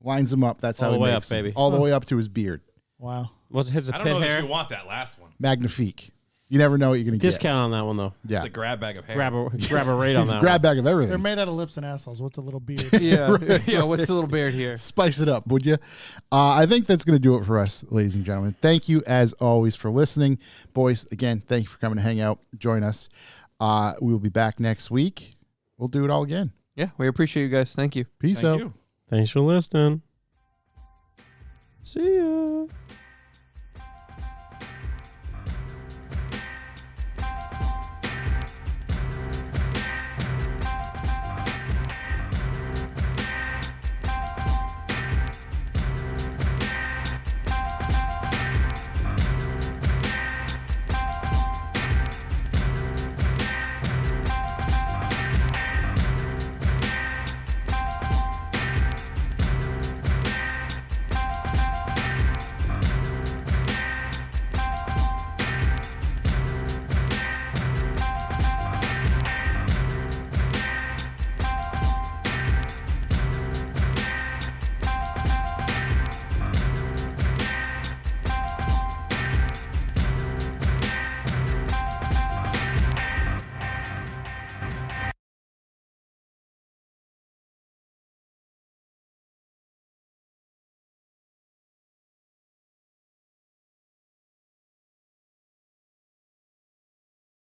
lines them up. That's All how the he way makes up, them. baby. All the way up to his beard. Wow. What's his I don't pit know hair? that you want that last one. Magnifique. You never know what you're going to get. Discount on that one though. Yeah. It's the grab bag of hair. Grab a rate on that. Grab bag of They're everything. made out of lips and assholes. What's a little beard? Yeah, yeah. What's the little beard here? Spice it up, would you? I think that's going to do it for us, ladies and gentlemen. Thank you, as always, for listening. Boys, again, thank you for coming to hang out, join us. We will be back next week. We'll do it all again. Yeah, we appreciate you guys. Thank you. Peace Thank out. you. Thanks for listening. See ya.